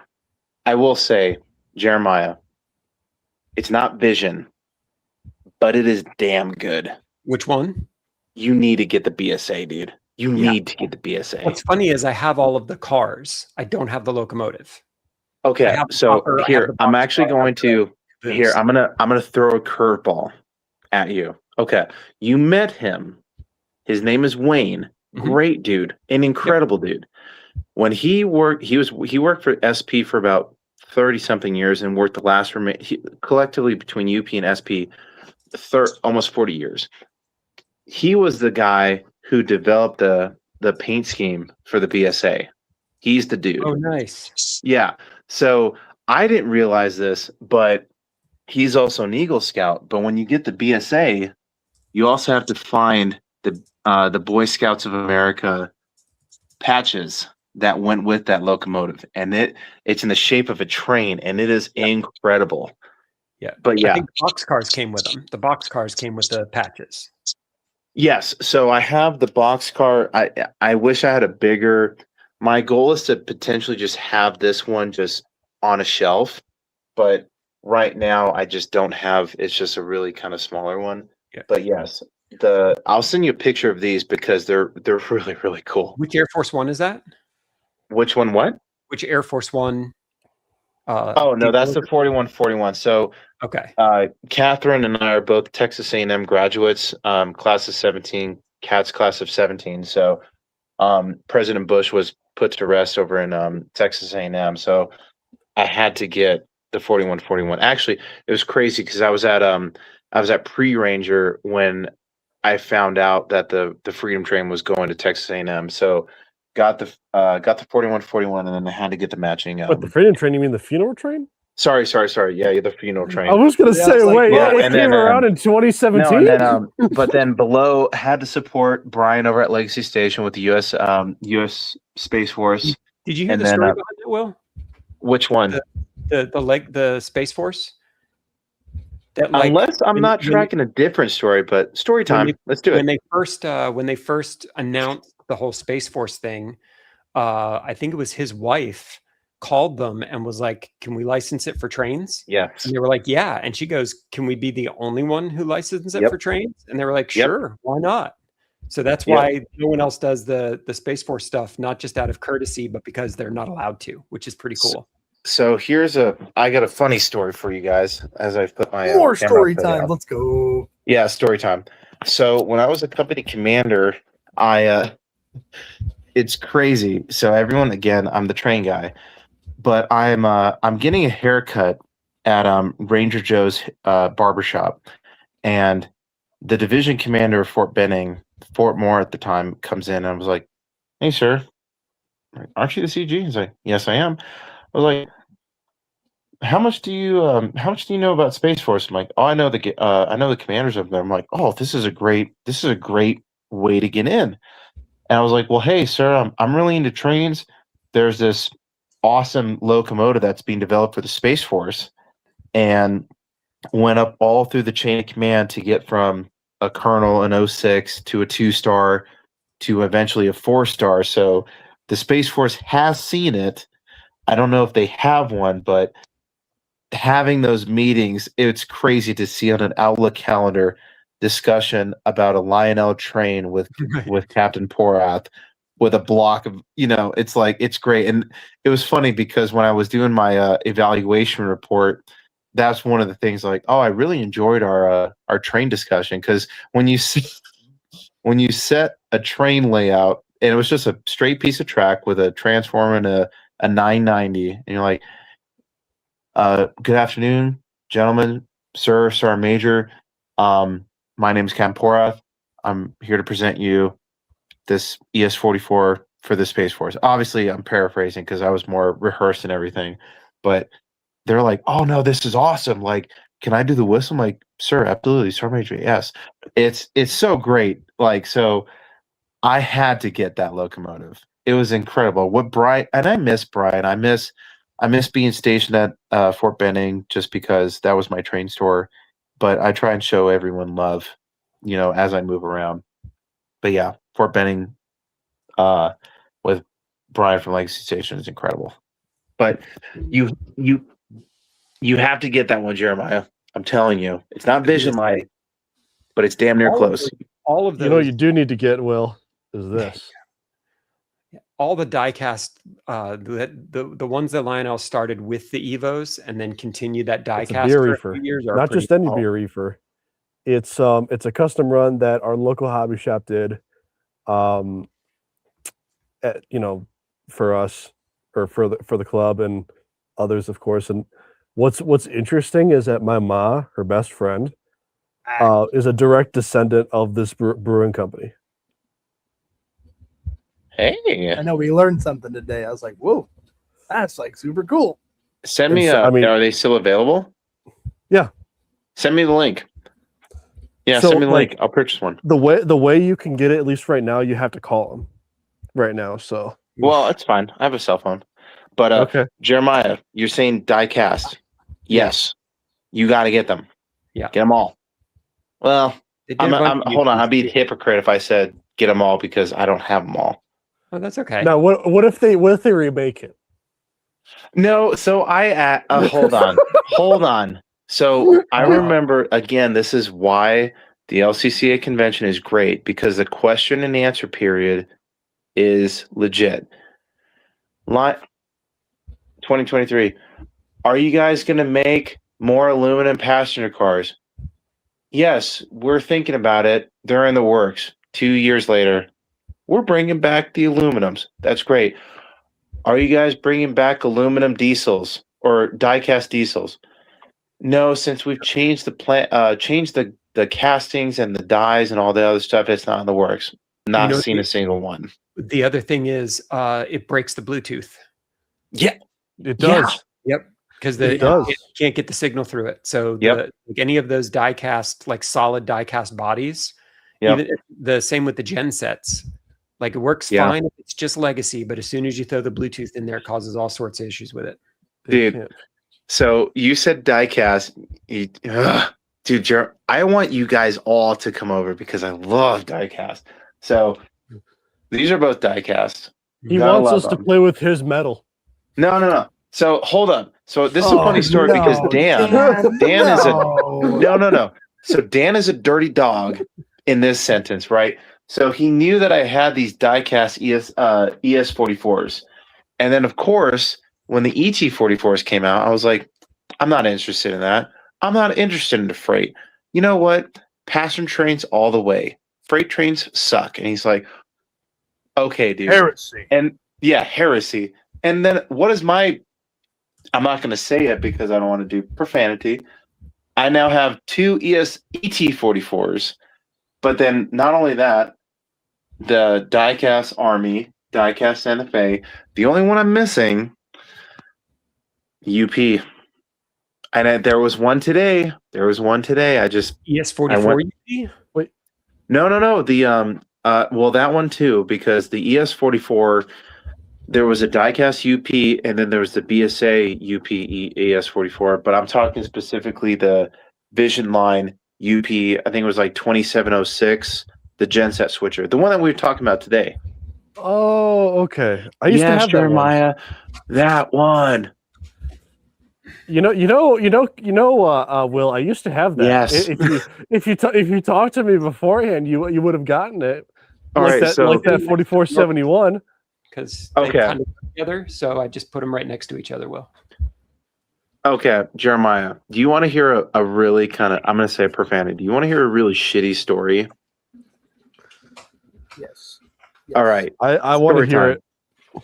I will say, Jeremiah, it's not Vision, but it is damn good. Which one? You need to get the BSA, dude. You need to get the BSA. What's funny is I have all of the cars. I don't have the locomotive. Okay, so here I'm actually going to I'm gonna throw a curveball at you. Okay, you met him. His name is Wayne. Mm-hmm. Great dude, an incredible dude. When he worked, he worked for SP for about 30 something years and worked the last collectively between UP and SP, almost 40 years. He was the guy who developed the paint scheme for the BSA. He's the dude. Oh, nice. Yeah. So I didn't realize this, but he's also an Eagle Scout. But when you get the BSA, you also have to find the Boy Scouts of America patches that went with that locomotive, and it's in the shape of a train, and it is incredible. Yeah, but yeah, I think boxcars came with them. The boxcars came with the patches. Yes. So I have the boxcar. I wish I had a bigger. My goal is to potentially just have this one just on a shelf, but right now I just don't have. It's just a really kind of smaller one. Yeah. But yes, I'll send you a picture of these because they're really really cool. Which Air Force One is that? Which one? What? Which Air Force One? Oh no, that's the 4141. So okay. Catherine and I are both Texas A&M graduates, class of 17. Kat's class of 17. So President Bush was put to rest over in Texas A&M. So I had to get the 4141. Actually, it was crazy because I was at Pre-Ranger when I found out that the Freedom Train was going to Texas A&M. So got the 4141, and then I had to get the matching. But the Freedom Train? You mean the funeral train? Sorry. Yeah, the funeral train. I was gonna say, like, wait, yeah, it came around in 2017. No, and then, but then below had to support Brian over at Legacy Station with the U.S. Space Force. Did you hear the story behind it, Will? Which one? The Space Force. That, like, unless I'm not tracking a different story, but story time. Let's do it. When they first announced the whole Space Force thing, I think it was his wife called them and was like, "Can we license it for trains?" Yes. And they were like, "Yeah." And she goes, "Can we be the only one who licenses it for trains?" And they were like, "Sure, why not?" So that's why no one else does the Space Force stuff, not just out of courtesy, but because they're not allowed to, which is pretty cool. So I got a funny story for you guys as I put my more story time. Let's go. Yeah, story time. So when I was a company commander, it's crazy. So everyone, again, I'm the train guy, but I'm getting a haircut at Ranger Joe's barbershop, and the division commander of Fort Benning, Fort Moore at the time, comes in and I was like, "Hey, sir, aren't you the CG?" He's like, "Yes, I am." I was like, how much do you know about Space Force? I'm like, "Oh, I know the commanders of them." I'm like, "Oh, this is a great way to get in." And I was like, "Well, hey, sir, I'm really into trains. There's this awesome locomotive that's being developed for the Space Force," and went up all through the chain of command to get from a colonel in 06 to a 2-star to eventually a 4-star. So the Space Force has seen it. I don't know if they have one, but having those meetings, it's crazy to see on an Outlook calendar discussion about a Lionel train with Captain Porath with a block of, it's like, it's great. And it was funny because when I was doing my evaluation report, that's one of the things, like, oh, I really enjoyed our train discussion, because when you set a train layout and it was just a straight piece of track with a transformer and a 990, and you're like, "Good afternoon, gentlemen, sir, Sergeant Major. My name is Captain Porath. I'm here to present you this ES-44 for the Space Force." Obviously, I'm paraphrasing because I was more rehearsed and everything, but they're like, "Oh no, this is awesome! Like, can I do the whistle?" I'm like, "Sir, absolutely, Sergeant Major. Yes." It's so great. Like, so I had to get that locomotive. It was incredible. And I miss Brian. I miss being stationed at Fort Benning just because that was my train store. But I try and show everyone love, as I move around. But yeah, Fort Benning with Brian from Legacy Station is incredible. But you have to get that one, Jeremiah. I'm telling you, it's not Vision Light, but it's damn near close. All of those, you do need to get, Will, is this. All the diecast, the ones that Lionel started with the Evos and then continued that diecast for a few years, not just any beer reefer. It's a custom run that our local hobby shop did, for us, or for the club and others, of course. And what's interesting is that my ma, her best friend, is a direct descendant of this brewing company. Hey, I know we learned something today. I was like, whoa, that's like super cool. send me I mean- are they still available? Yeah. Send me the link. Yeah, So, send me the like, link. I'll purchase one. The way you can get it, at least right now, you have to call them right now. So Well, it's fine. I have a cell phone. But okay. Jeremiah, you're saying die cast. Yes. You got to get them. Yeah. Get them all. Well, They did a bunch of hold on. new I'd be a things. hypocrite if I said get them all because I don't have them all. Oh, that's okay. Now what if they remake it? No, so hold on. Hold on. So I remember again, this is why the LCCA convention is great because the question and answer period is legit. 2023. Are you guys going to make more aluminum passenger cars? Yes, we're thinking about it. They're in the works. 2 years later, we're bringing back the aluminums. That's great. Are you guys bringing back aluminum diesels or die-cast diesels? No, since we've changed the castings and the dies and all the other stuff, it's not in the works. Not seen a single one. The other thing is it breaks the Bluetooth. Yeah, it does. Yep. Because It does. it can't get the signal through it. So Yep. like any of those die-cast, like solid die-cast bodies, Yep. even the same with the gen sets. Like it works Yeah. fine if it's just legacy, but as soon as you throw the Bluetooth in there, it causes all sorts of issues with it. Dude. So you said diecast. Dude, I want you guys all to come over because I love diecast. So these are both diecast. He wants us to play with his metal. No. So hold up. So this is a funny story because Dan is no. So Dan is a dirty dog in this sentence, right? So he knew that I had these diecast ES44s. And then of course, when the ET44s came out, I was like, I'm not interested in that. I'm not interested in the freight. You know what? Passenger trains all the way. Freight trains suck. And he's like, okay, dude. Heresy. And yeah, heresy. And then what is I'm not going to say it because I don't want to do profanity. I now have two ET44s. But then not only that, the diecast Army, diecast Santa Fe. The only one I'm missing, UP. And there was one today. I just ES44 UP? Wait. No. The well, that one too, because the ES44, there was a diecast UP, and then there was the BSA UP ES44. But I'm talking specifically the Vision Line UP. I think it was like 2706, the genset switcher, the one that we were talking about today. Oh, okay. I used to have Jeremiah, that one. You know, Will, I used to have that. Yes. If you talked to me beforehand, you would have gotten it. All right, so like that 4471. Because they Okay. kind of go together, so I just put them right next to each other. Will. Okay, Jeremiah, do you want to hear a really kind of, I'm going to say profanity. Do you want to hear a really shitty story? Yes. All right. I want to Story hear time. it.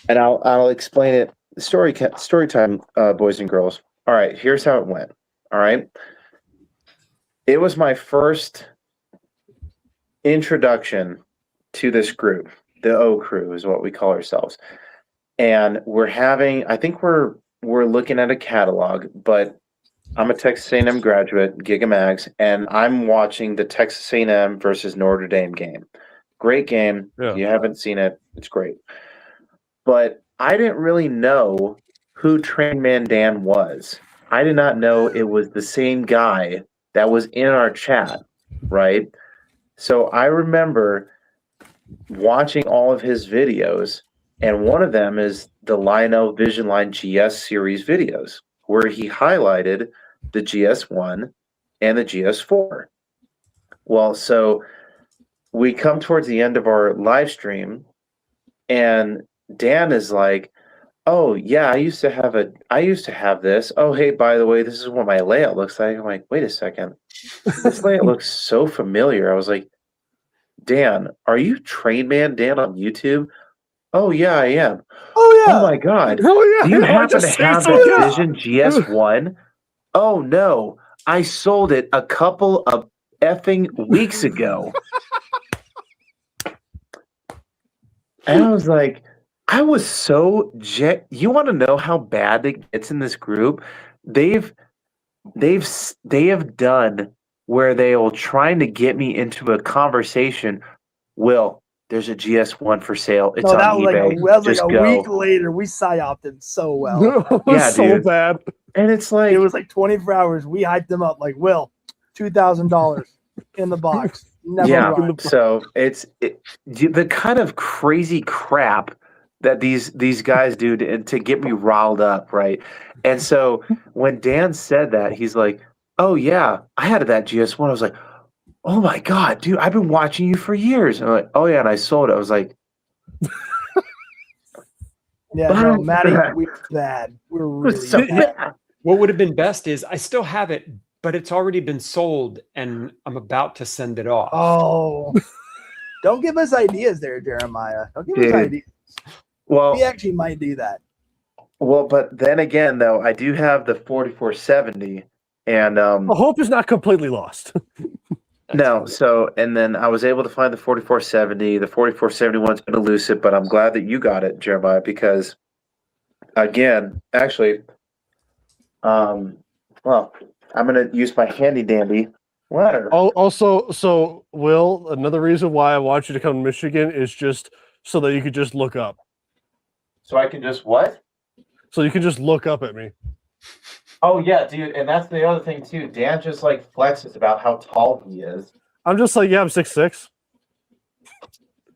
And I'll explain it. Story time, boys and girls. All right, here's how it went. All right. It was my first introduction to this group. The O Crew is what we call ourselves. And I think we're looking at a catalog, but I'm a Texas A&M graduate, Gigamags, and I'm watching the Texas A&M versus Notre Dame game. Great game. Yeah. If you haven't seen it, it's great. But I didn't really know who TrainMan Dan was. I did not know it was the same guy that was in our chat, right? So I remember watching all of his videos, and one of them is the Lino Vision Line GS series videos, where he highlighted the GS1 and the GS4. Well, so we come towards the end of our live stream, and Dan is like, "Oh yeah, I used to have this. Oh hey, by the way, this is what my layout looks like." I'm like, "Wait a second, this layout looks so familiar." I was like, "Dan, are you TrainMan Dan on YouTube?" "Oh yeah, I am." Oh yeah. "Oh my god, Oh yeah. do you I happen to just say have so, that yeah. Vision GS1?" "Oh no, I sold it a couple of effing weeks ago." And I was like, I was so you want to know how bad it gets in this group? They've they have done where they will trying to get me into a conversation. Will, there's a GS1 for sale. It's No, that on was eBay. like Just a go. week later. We psyoped him so well. It was Yeah, so dude. bad. And it's like It was like 24 hours. We hyped them up like, Will, $2,000 in the box. Never yeah. arrived. So the kind of crazy crap that these guys do to get me riled up, right? And so when Dan said that, he's like, "Oh yeah, I had that GS1." I was like, "Oh my god, dude, I've been watching you for years." And I'm like, "Oh yeah," and I sold it. I was like, Yeah, no, Maddie, we were bad. We were really so bad. bad. What would have been best is I still have it, but it's already been sold and I'm about to send it off. Oh, don't give us ideas there, Jeremiah. Don't give us Dude. ideas. Well, We actually might do that. well, but then again, though, I do have the 4470, and The hope is not completely lost. no, so and then I was able to find the 4470. The 4471's been elusive, but I'm glad that you got it, Jeremiah, because again, actually, well, I'm gonna use my handy dandy ladder. Also, so Will, another reason why I want you to come to Michigan is just so that you could just look up. So I can just what? So you can just look up at me. Oh yeah, dude, and that's the other thing too. Dan just like flexes about how tall he is. I'm just like, yeah, I'm 6'6".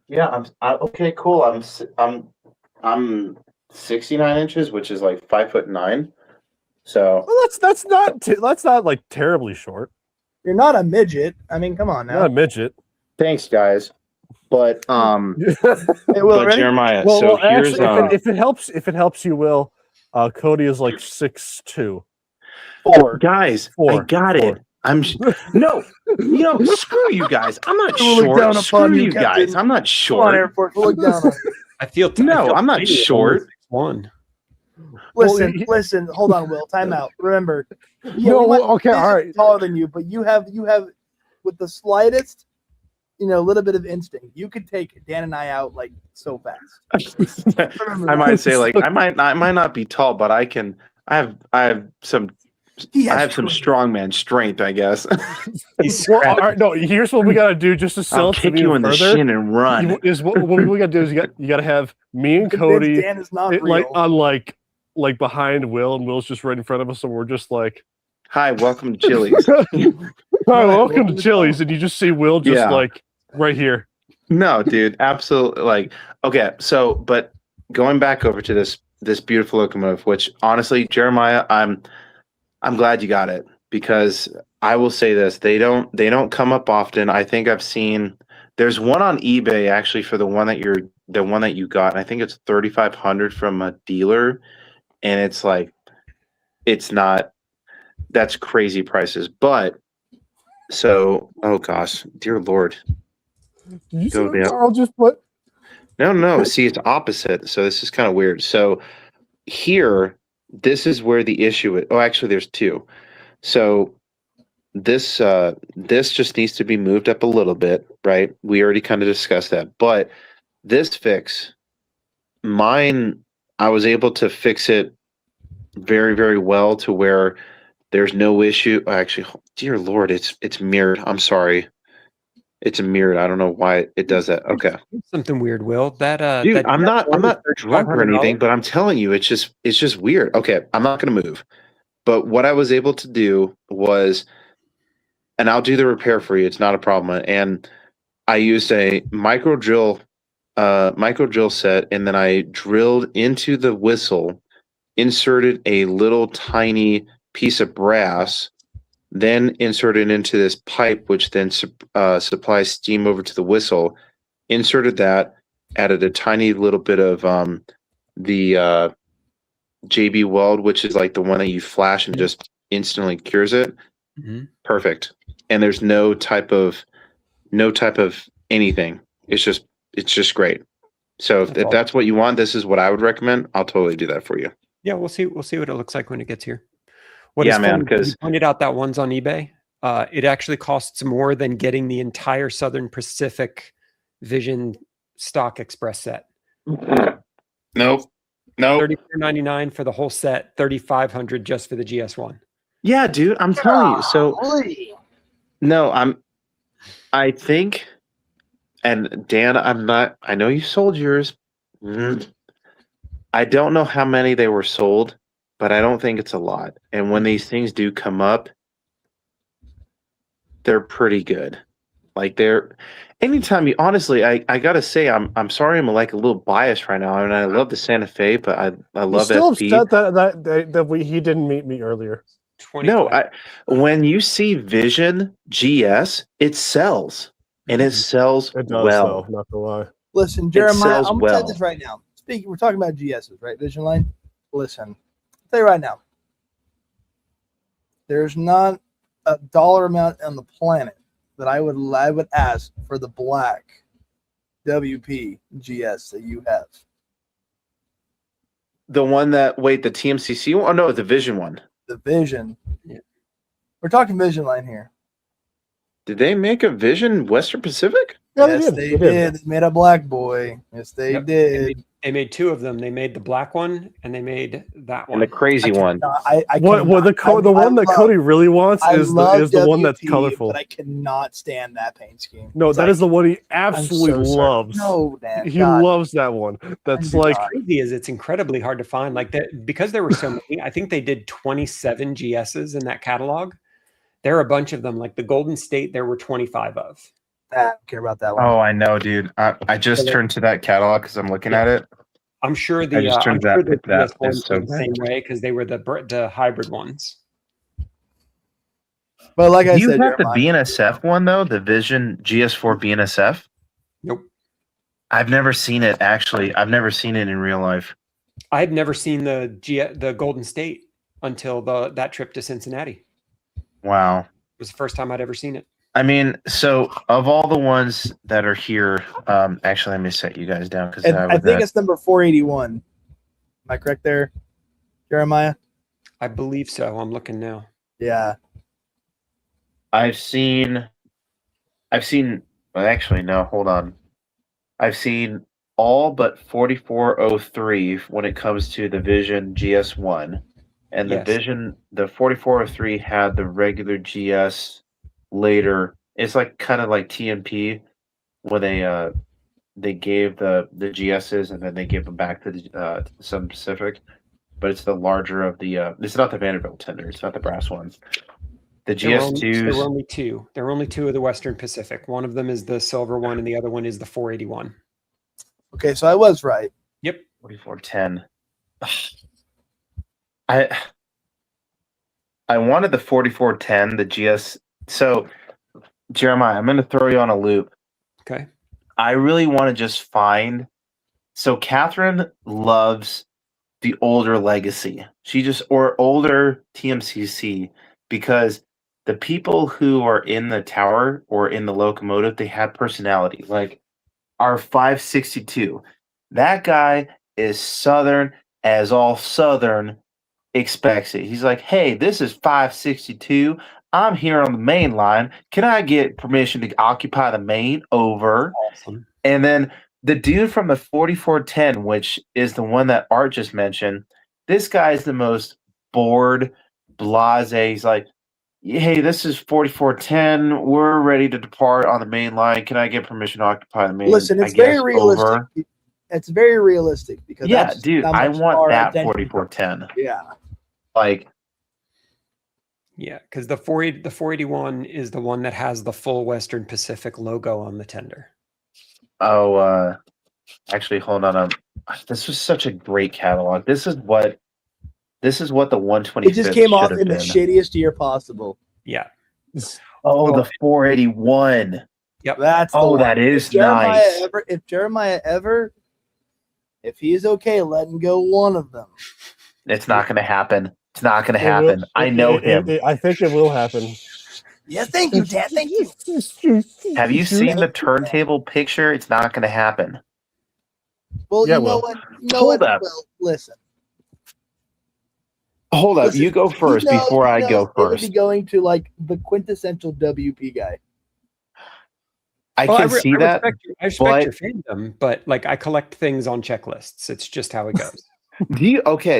Yeah, okay, cool. I'm 69 inches, which is like 5'9". So Well, that's not like terribly short. You're not a midget. I mean, come on Not a now. midget. thanks, guys. But Hey, Will, But ready? Jeremiah, Well, so here's actually, if it helps you, Will, Cody is like 6'2". guys, I got it. No, screw you guys. I'm not We'll look short. down upon Screw you, you guys. Captain. I'm not Come on, short. Air Force. We'll look down on you. I feel No, I'm not short. One. Listen. Hold on, Will. Time out. Remember. No, we might be okay, all right. taller than you, but you have with the slightest, little bit of instinct. You could take Dan and I out like so fast. Remember I that. might say like I might not be tall, but I have some He I has have some strength. strongman strength, I guess. Well, all right, no. Here's what we gotta do just to sell I'll it to kick me you in the further. shin and run. Is what we gotta do is you gotta have me and Convince Cody Dan is not real. like on like behind Will, and Will's just right in front of us, and we're just like, Hi, welcome to Chili's. "All right, welcome welcome to to Chili's," and you just see Will just Yeah. like right here. No, dude, absolutely. Like, okay, so but going back over to this beautiful locomotive, which honestly, Jeremiah, I'm glad you got it because I will say this: they don't come up often. I think I've seen there's one on eBay actually for the one that you got. And I think it's 3,500 from a dealer, and it's like it's not. That's crazy prices, but so oh gosh, dear Lord. Did you see Go what down. Carl just put? No. See, it's opposite. So this is kind of weird. So here, this is where the issue is. Oh, actually, there's two. So this just needs to be moved up a little bit, right? We already kind of discussed that. But this fix, mine, I was able to fix it very, very well to where there's no issue. Actually, dear Lord, it's mirrored. I'm sorry. It's mirrored. I don't know why it does that. Okay. Something weird, Will. Dude, that I'm not drunk or anything, $500. but I'm telling you, it's just weird. Okay, I'm not gonna move. But what I was able to do was, and I'll do the repair for you, it's not a problem. And I used a micro drill set, and then I drilled into the whistle, inserted a little tiny piece of brass, then inserted into this pipe, which then supplies steam over to the whistle. Inserted that, added a tiny little bit of the JB Weld, which is like the one that you flash and just instantly cures it. Mhm. Perfect. And there's no type of anything. It's just great. So if that's what you want, this is what I would recommend. I'll totally do that for you. Yeah, we'll see what it looks like when it gets here. What Yeah, is man, funny, 'cause- you pointed out that one's on eBay. It actually costs more than getting the entire Southern Pacific Vision Stock Express set. Nope. Nope. $34.99 for the whole set, $3,500 just for the GS1. Yeah, dude, I'm telling you. So no, I think, and Dan, I know you sold yours. I don't know how many they were sold, but I don't think it's a lot. And when these things do come up, they're pretty good. Like anytime you honestly, I gotta say, I'm sorry I'm like a little biased right now. I mean, I love the Santa Fe, but I He's love still FB. upset that he didn't meet me earlier. No, when you see Vision GS, it sells, and it sells It does, well. though. Not gonna lie. Listen, Jeremiah, sells I'm gonna tell you well. this right now. Speaking, we're talking about GSs, right? Vision Line. Listen, I'll tell you right now. There's not a dollar amount on the planet that I would ask for the black WP GS that you have. The one that the TMCC one? Oh no, the Vision one. The Vision. Yeah. We're talking Vision Line here. Did they make a Vision Western Pacific? Yeah, Yes, they did. They made a black boy. Yes, they did. They made two of them. They made the black one and they made that one. And the crazy one. The one that Cody really wants is the one that's colorful. But I cannot stand that paint scheme. No, It's that like, is the one he absolutely I'm so sorry. loves. No, Dan. He God. loves that one. That's like crazy is it's incredibly hard to find. Like that because there were so many. I think they did 27 GSs in that catalog. There are a bunch of them. Like the Golden State, there were 25 of. I don't care about that one. Oh, I know, dude. I just turned to that catalog because I'm looking at it. I'm sure I just turned that GS1s so were the same way because they were the hybrid ones. But like I Do you said, have the Jeremiah, BNSF one though? The Vision GS4 BNSF? Nope. I've never seen it actually. I've never seen it in real life. I had never seen the Golden State until that trip to Cincinnati. Wow. It was the first time I'd ever seen it. I mean, so of all the ones that are here, actually, let me set you guys down because I think it's number 481. Am I correct there, Jeremiah? I believe so. I'm looking now. Yeah. I've seen. Well, actually, no. Hold on. I've seen all but 4403 when it comes to the Vision GS1, and the Yes. Vision, the 4403 had the regular GS later. It's like kind of like TMP when they gave the GSs and then they gave them back to the Southern Pacific, but it's the larger of the. It's not the Vanderbilt tender. It's not the brass ones. The GS2s. There were only two. There were only two of the Western Pacific. One of them is the silver one, and the other one is the 481. Okay, so I was right. Yep. 4410. I wanted the 4410, the GS. So, Jeremiah, I'm going to throw you on a loop. Okay. I really want to just find. So, Catherine loves the older legacy. Or older TMCC, because the people who are in the tower or in the locomotive, they have personality. Like our 562. That guy is Southern as all Southern expects it. He's like, hey, this is 562. I'm here on the main line. Can I get permission to occupy the main? Over. Awesome. And then the dude from the 4410, which is the one that Art just mentioned, this guy is the most bored, blase. He's like, hey, this is 4410. We're ready to depart on the main line. Can I get permission to occupy the main? Listen, it's very realistic. It's very realistic because dude, I want that 4410. Yeah. Like, yeah, because the 481 is the one that has the full Western Pacific logo on the tender. Oh, actually, hold on. This was such a great catalog. This is what the 125. It just came off in the shittiest year possible. Yeah. Oh, the 481. Yep. That's that is nice. If he is okay letting go one of them. It's not going to happen. It's not going to happen. I know him. I think it will happen. Yeah, thank you, Dad. Thank you. Have you seen the turntable picture? It's not going to happen. Well, Yeah, you know well. what? You know Hold what? up. Well, listen. Hold up. Listen, You go first before I go It would first. be going to like the quintessential WP guy. I Well, can see that, I respect but your fandom, but like I collect things on checklists. It's just how it goes.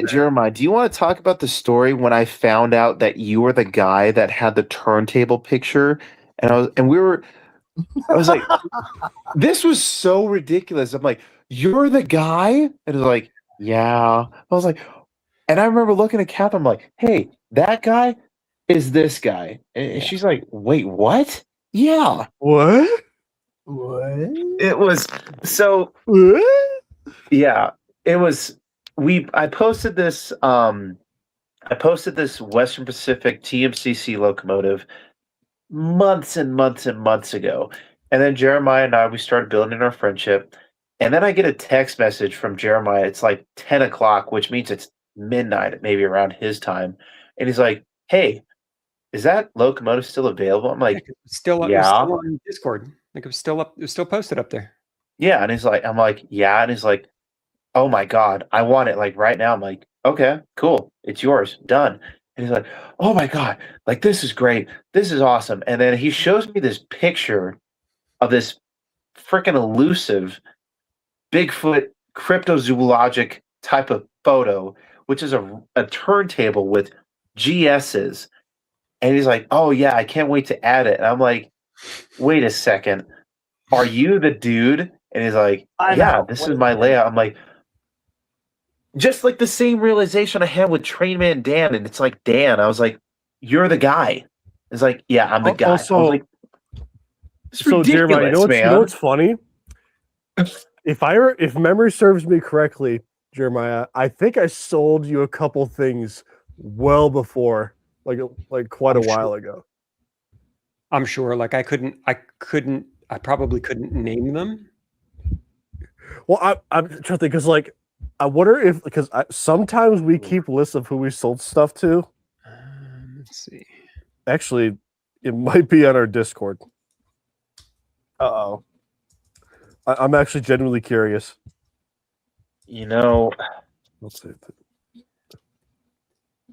Jeremiah, do you want to talk about the story when I found out that you were the guy that had the turntable picture, and I was like, this was so ridiculous. I'm like, you're the guy, and it was like, yeah. I was like, and I remember looking at Catherine, I'm like, hey, that guy is this guy, and she's like, wait, what? Yeah, What? What? it was so. What? Yeah, it was. I posted this. I posted this Western Pacific TMCC locomotive months and months and months ago, and then Jeremiah and we started building our friendship, and then I get a text message from Jeremiah. It's like 10 o'clock, which means it's midnight, maybe around his time, and he's like, "Hey, is that locomotive still available?" I'm like, It was still "Yeah." on Discord. Like it was still up. It was still posted up there. Yeah, and he's like, I'm like, "Yeah," and he's like, "Oh my God, I want it like right now." I'm like, "Okay, cool. It's yours. Done." And he's like, "Oh my God, like this is great. This is awesome." And then he shows me this picture of this freaking elusive Bigfoot cryptozoologic type of photo, which is a turntable with GSs. And he's like, "Oh yeah, I can't wait to add it." And I'm like, "Wait a second. Are you the dude?" And he's like, I'm "Yeah, out. this What is is my it? layout." I'm like, just like the same realization I had with TrainMan Dan, and it's like, Dan, I was like, "You're the guy." It's like, "Yeah, I'm the guy." I was Also, like, "It's so Jeremiah, ridiculous, you know man." what's funny? If memory serves me correctly, Jeremiah, I think I sold you a couple things well before, like quite I'm a while sure. ago. I'm sure. Like I probably couldn't name them. Well, I'm trying to think because like I wonder if because sometimes we keep lists of who we sold stuff to. Let's see. Actually, it might be on our Discord. Uh-oh. I'm actually genuinely curious. You know, Let's see.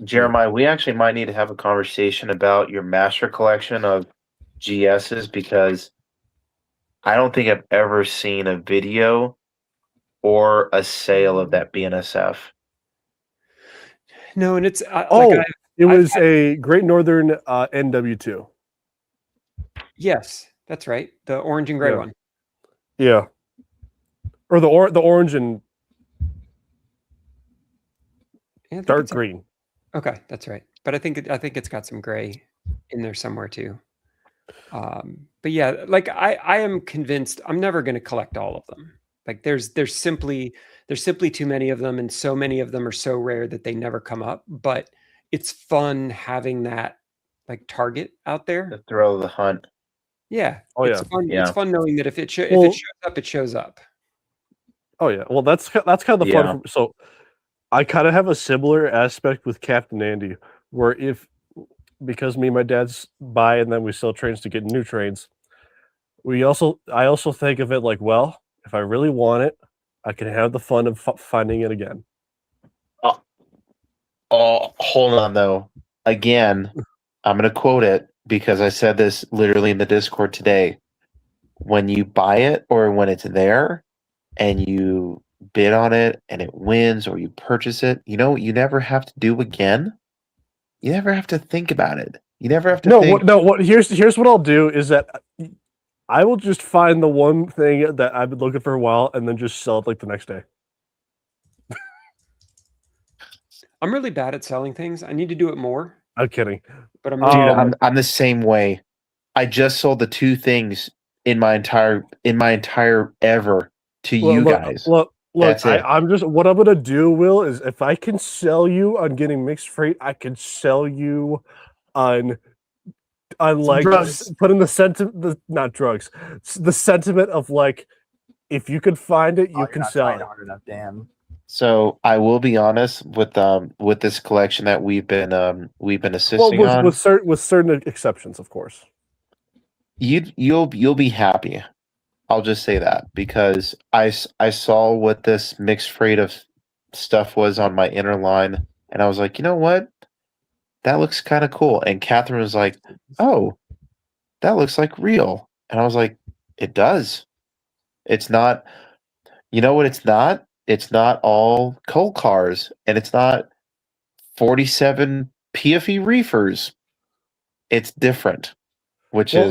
Jeremiah, we actually might need to have a conversation about your master collection of GSs because I don't think I've ever seen a video or a sale of that BNSF. No, and it's It was a Great Northern NW2. yes, that's right. The orange and gray Yeah. one. Yeah, or the orange and Yeah, I think dark it's green. Okay, that's right. But I think it's got some gray in there somewhere too. But yeah, like I am convinced I'm never going to collect all of them. Like there's simply too many of them, and so many of them are so rare that they never come up. But it's fun having that like target out there. The thrill of the hunt. Yeah. Oh, it's yeah. fun. Yeah. It's fun knowing that if it shows up, it shows up. Oh yeah, well that's kind of the Yeah. fun. So I kind of have a similar aspect with Captain Andy, where because me and my dad's buy and then we sell trains to get new trains. I also think of it like, well, if I really want it, I can have the fun of finding it again. Oh, hold on though. Again, I'm going to quote it because I said this literally in the Discord today. When you buy it or when it's there and you bid on it and it wins or you purchase it, you know, you never have to do again. You never have to think about it. You never have to think. Here's what I'll do is that I will just find the one thing that I've been looking for a while and then just sell it like the next day. I'm really bad at selling things. I need to do it more. I'm kidding. But I'm Dude, really I'm the same way. I just sold the two things in my entire ever to you guys. Look, That's it. I'm just what I'm gonna do, Will, is if I can sell you on getting mixed freight, I can sell you on like drugs. put in the sentiment, not drugs, the sentiment of like, if you can find it, you You're can not sell trying it. hard enough, Dan. So I will be honest with this collection that we've been assisting on. with certain exceptions, of course. You'll be happy. I'll just say that because I saw what this mixed freight of stuff was on my inner line, and I was like, you know what, that looks kind of cool. And Catherine was like, oh, that looks like real, and I was like, It does. It's not. You know what? It's not. It's not all coal cars, and it's not 47 PFE reefers. It's different, which Well,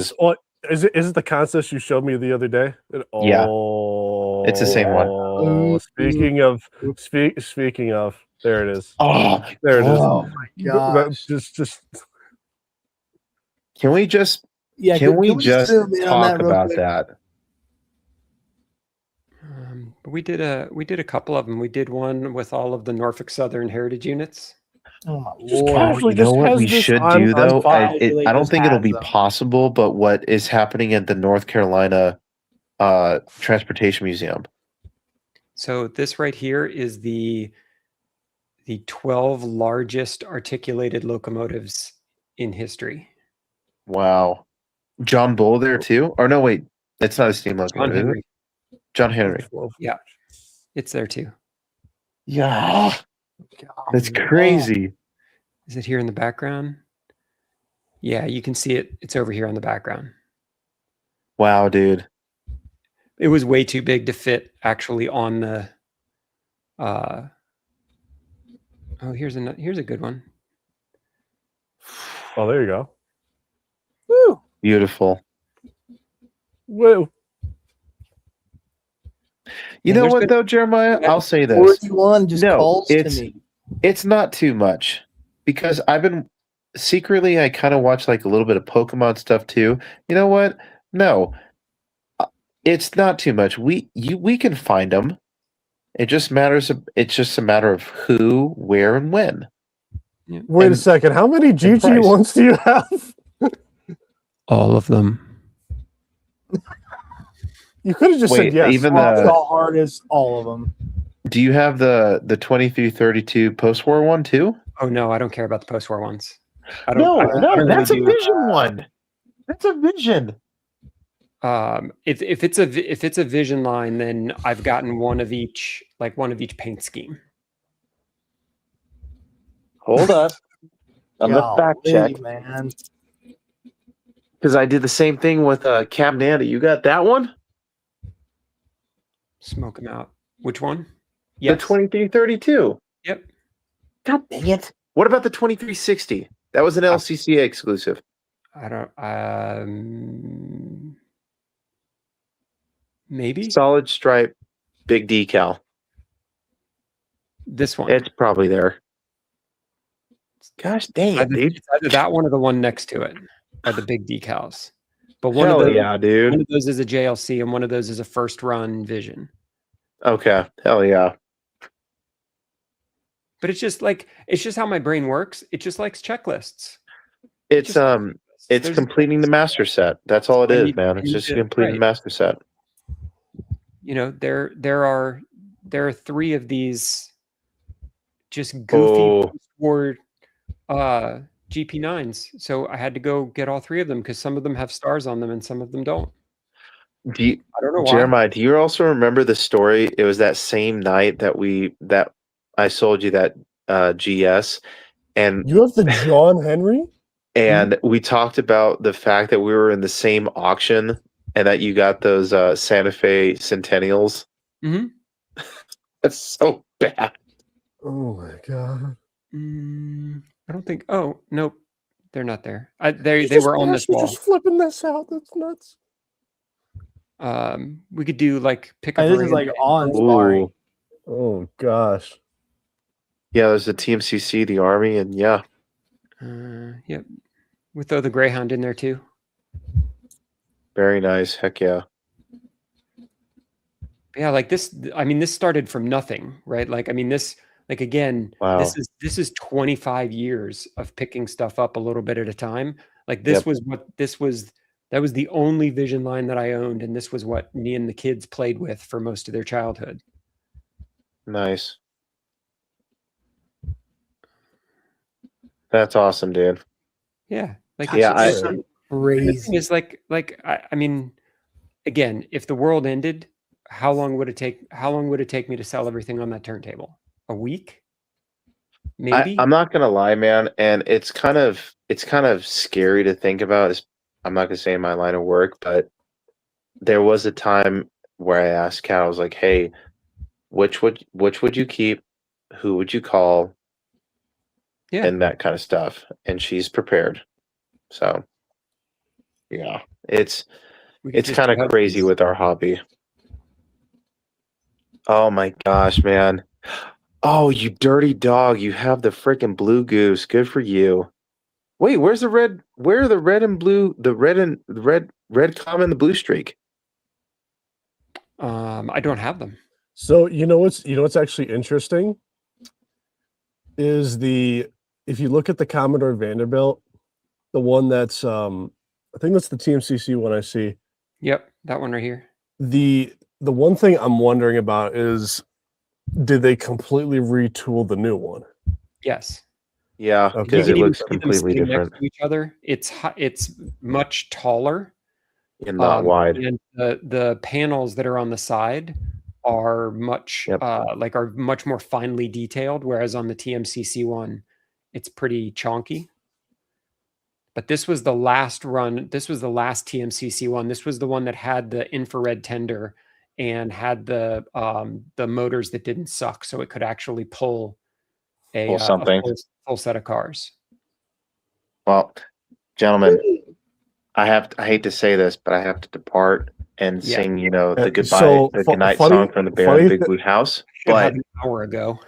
is is it the contest you showed me the other day? Yeah. Oh, It's the same one. Speaking of, there it is. oh There it is. Oh my gosh. Just Can we just Yeah, can we we just zoom in on talk that real about quick? that? But we did a couple of them. We did one with all of the Norfolk Southern Heritage units. Oh my Just lord. casually You know just what has we this should on do though? file. I don't Just think it'll has be them. possible, but what is happening at the North Carolina Transportation Museum? So this right here is the 12 largest articulated locomotives in history. Wow. John Bull there too? Or no, wait, it's not a steam John locomotive, is it? Henry. John Henry. Yeah, it's there too. Yeah. That's crazy. Is it here in the background? Yeah, you can see it. It's over here on the background. Wow, dude. It was way too big to fit actually on the. Oh, here's a good one. Oh, there you go. Woo. Beautiful. Woo. You And know there's what been- though, Jeremiah? I'll say this. 41 just No, calls to it's- me. It's not too much because I've been secretly I kind of watch like a little bit of Pokemon stuff too. You know what? No. It's not too much. We can find them. It's just a matter of who, where and when. Yeah. Wait a And- second. How many GG price. ones do you have? All of them. You could have just Wait, said yes. even Lost the all artists, all of them. do you have the 2332 post-war one too? Oh no, I don't care about the post-war ones. I don't. No, I don't no, really that's a do- vision one. That's a vision. If it's a vision line, then I've gotten one of each paint scheme. Hold up. I'm gonna fact Golly, check man. because I did the same thing with Cab Nanda. You got that one? Smoke them out. Which one? The Yes. 2332. Yep. God dang it. What about the 2360? That was an LCCA exclusive. I don't. Maybe Solid stripe, big decal. this one. It's probably there. Gosh dang it, dude. It's either that one or the one next to it are the big decals. But one Hell of those, yeah, dude. one of those is a JLC, and one of those is a first run Vision. Okay. Hell yeah. But it's just how my brain works. It just likes checklists. It's There's- completing the master set. That's all it I is, need- man. I It's need just to- completing the right. master set. You know, there are 3 of these just goofy post-war GP9s. So I had to go get all 3 of them because some of them have stars on them and some of them don't. Do you, I don't know why. Jeremiah, do you also remember the story? It was that same night that I sold you that GS, and You have the John Henry? and we talked about the fact that we were in the same auction and that you got those Santa Fe Centennials. Mhm. That's so bad. Oh my god. I don't think. Oh nope, they're not there. They Just were on this casually wall. Just flipping this out. That's nuts. We could do like pick a. Hey, this is like awe-inspiring. Ooh. Oh gosh. Yeah, there's the TMCC, the Army, and yeah. Yep. We throw the Greyhound in there too. Very nice. Heck yeah. Yeah, like this. I mean, this started from nothing, right? Like, I mean, this. Like again, Wow. this is 25 years of picking stuff up a little bit at a time. Like this Yep. that was the only Vision line that I owned, and this was what me and the kids played with for most of their childhood. Nice. That's awesome, dude. Yeah, like Yeah, it's just- Crazy. the thing is like I mean, again, if the world ended, how long would it take me to sell everything on that turntable? A week? Maybe. I'm not gonna lie, man, and it's kind of scary to think about. I'm not gonna say in my line of work, but there was a time where I asked Kat, I was like, "Hey, which would you keep? Who would you call? Yeah. And that kind of stuff." And she's prepared. So, yeah, it's We could just kind do of crazy husbands. with our hobby. Oh my gosh, man! Oh, you dirty dog! You have the freaking blue goose. Good for you. Wait, where's the red? Where are the red and blue? The red comma and the blue streak. I don't have them. So what's actually interesting is if you look at the Commodore Vanderbilt, the one that's I think that's the TMCC one I see. Yep, that one right here. The one thing I'm wondering about is, did they completely retool the new one? Yes. Yeah, Okay. because You it can even looks see them completely sitting different next to each other. It's much taller and not wide. and the panels that are on the side are much Yep. are much more finely detailed, whereas on the TMCC one, it's pretty chonky. But this was the last run. This was the last TMCC one. This was the one that had the infrared tender and had the motors that didn't suck, so it could actually pull a something. full set of cars. Well, gentlemen, I hate to say this, but I have to depart and Yeah. sing, the goodbye, So, the fu- goodnight funny- song from the Bear in funny the Big thi- Blue House. Should have But an hour ago.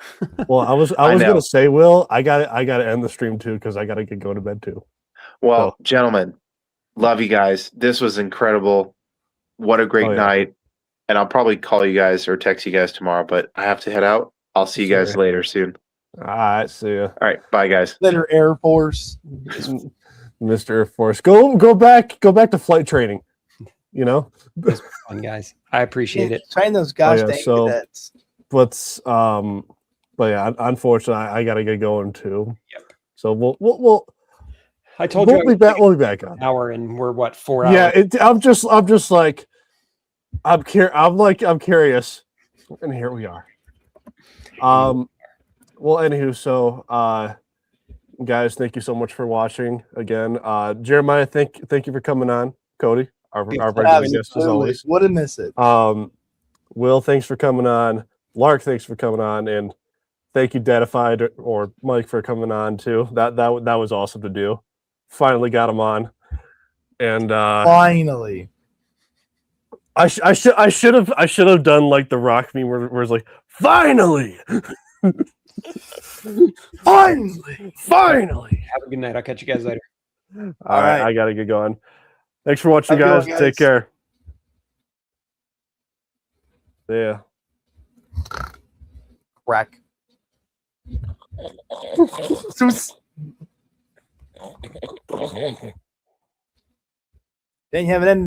Well, I was I know. gonna say, Will, I gotta end the stream too because I gotta go to bed too. well, gentlemen, love you guys. This was incredible. What a great Oh, yeah. night. And I'll probably call you guys or text you guys tomorrow, but I have to head out. I'll see you guys Sure. later soon. All right, see ya, All right, bye guys. Later, Air Force. Mr. Air Force. Go back to flight training. This was fun, guys. I appreciate it. Train those gosh yeah, dang so- cadets. But yeah, unfortunately, I gotta get going too. Yep. So we'll I told you I be would back. take We'll be back on. an hour, and we're what, 4 hours? Yeah, I'm just like I'm curious, and here we are. Well, anywho, so guys, thank you so much for watching again. Jeremiah, thank you for coming on. Cody, our regular guest as Absolutely. always. Wouldn't miss it. Will, thanks for coming on. Lark, thanks for coming on, and thank you, Dadified or Mike, for coming on too. That was awesome to do. Finally got him on, and Finally. I should have done like the Rock meme where it's like finally, finally. Have a good night. I'll catch you guys later. All right, I gotta get going. Thanks for watching, Have a good guys. one, Take guys. care. Yeah. Crack. Then you have an end.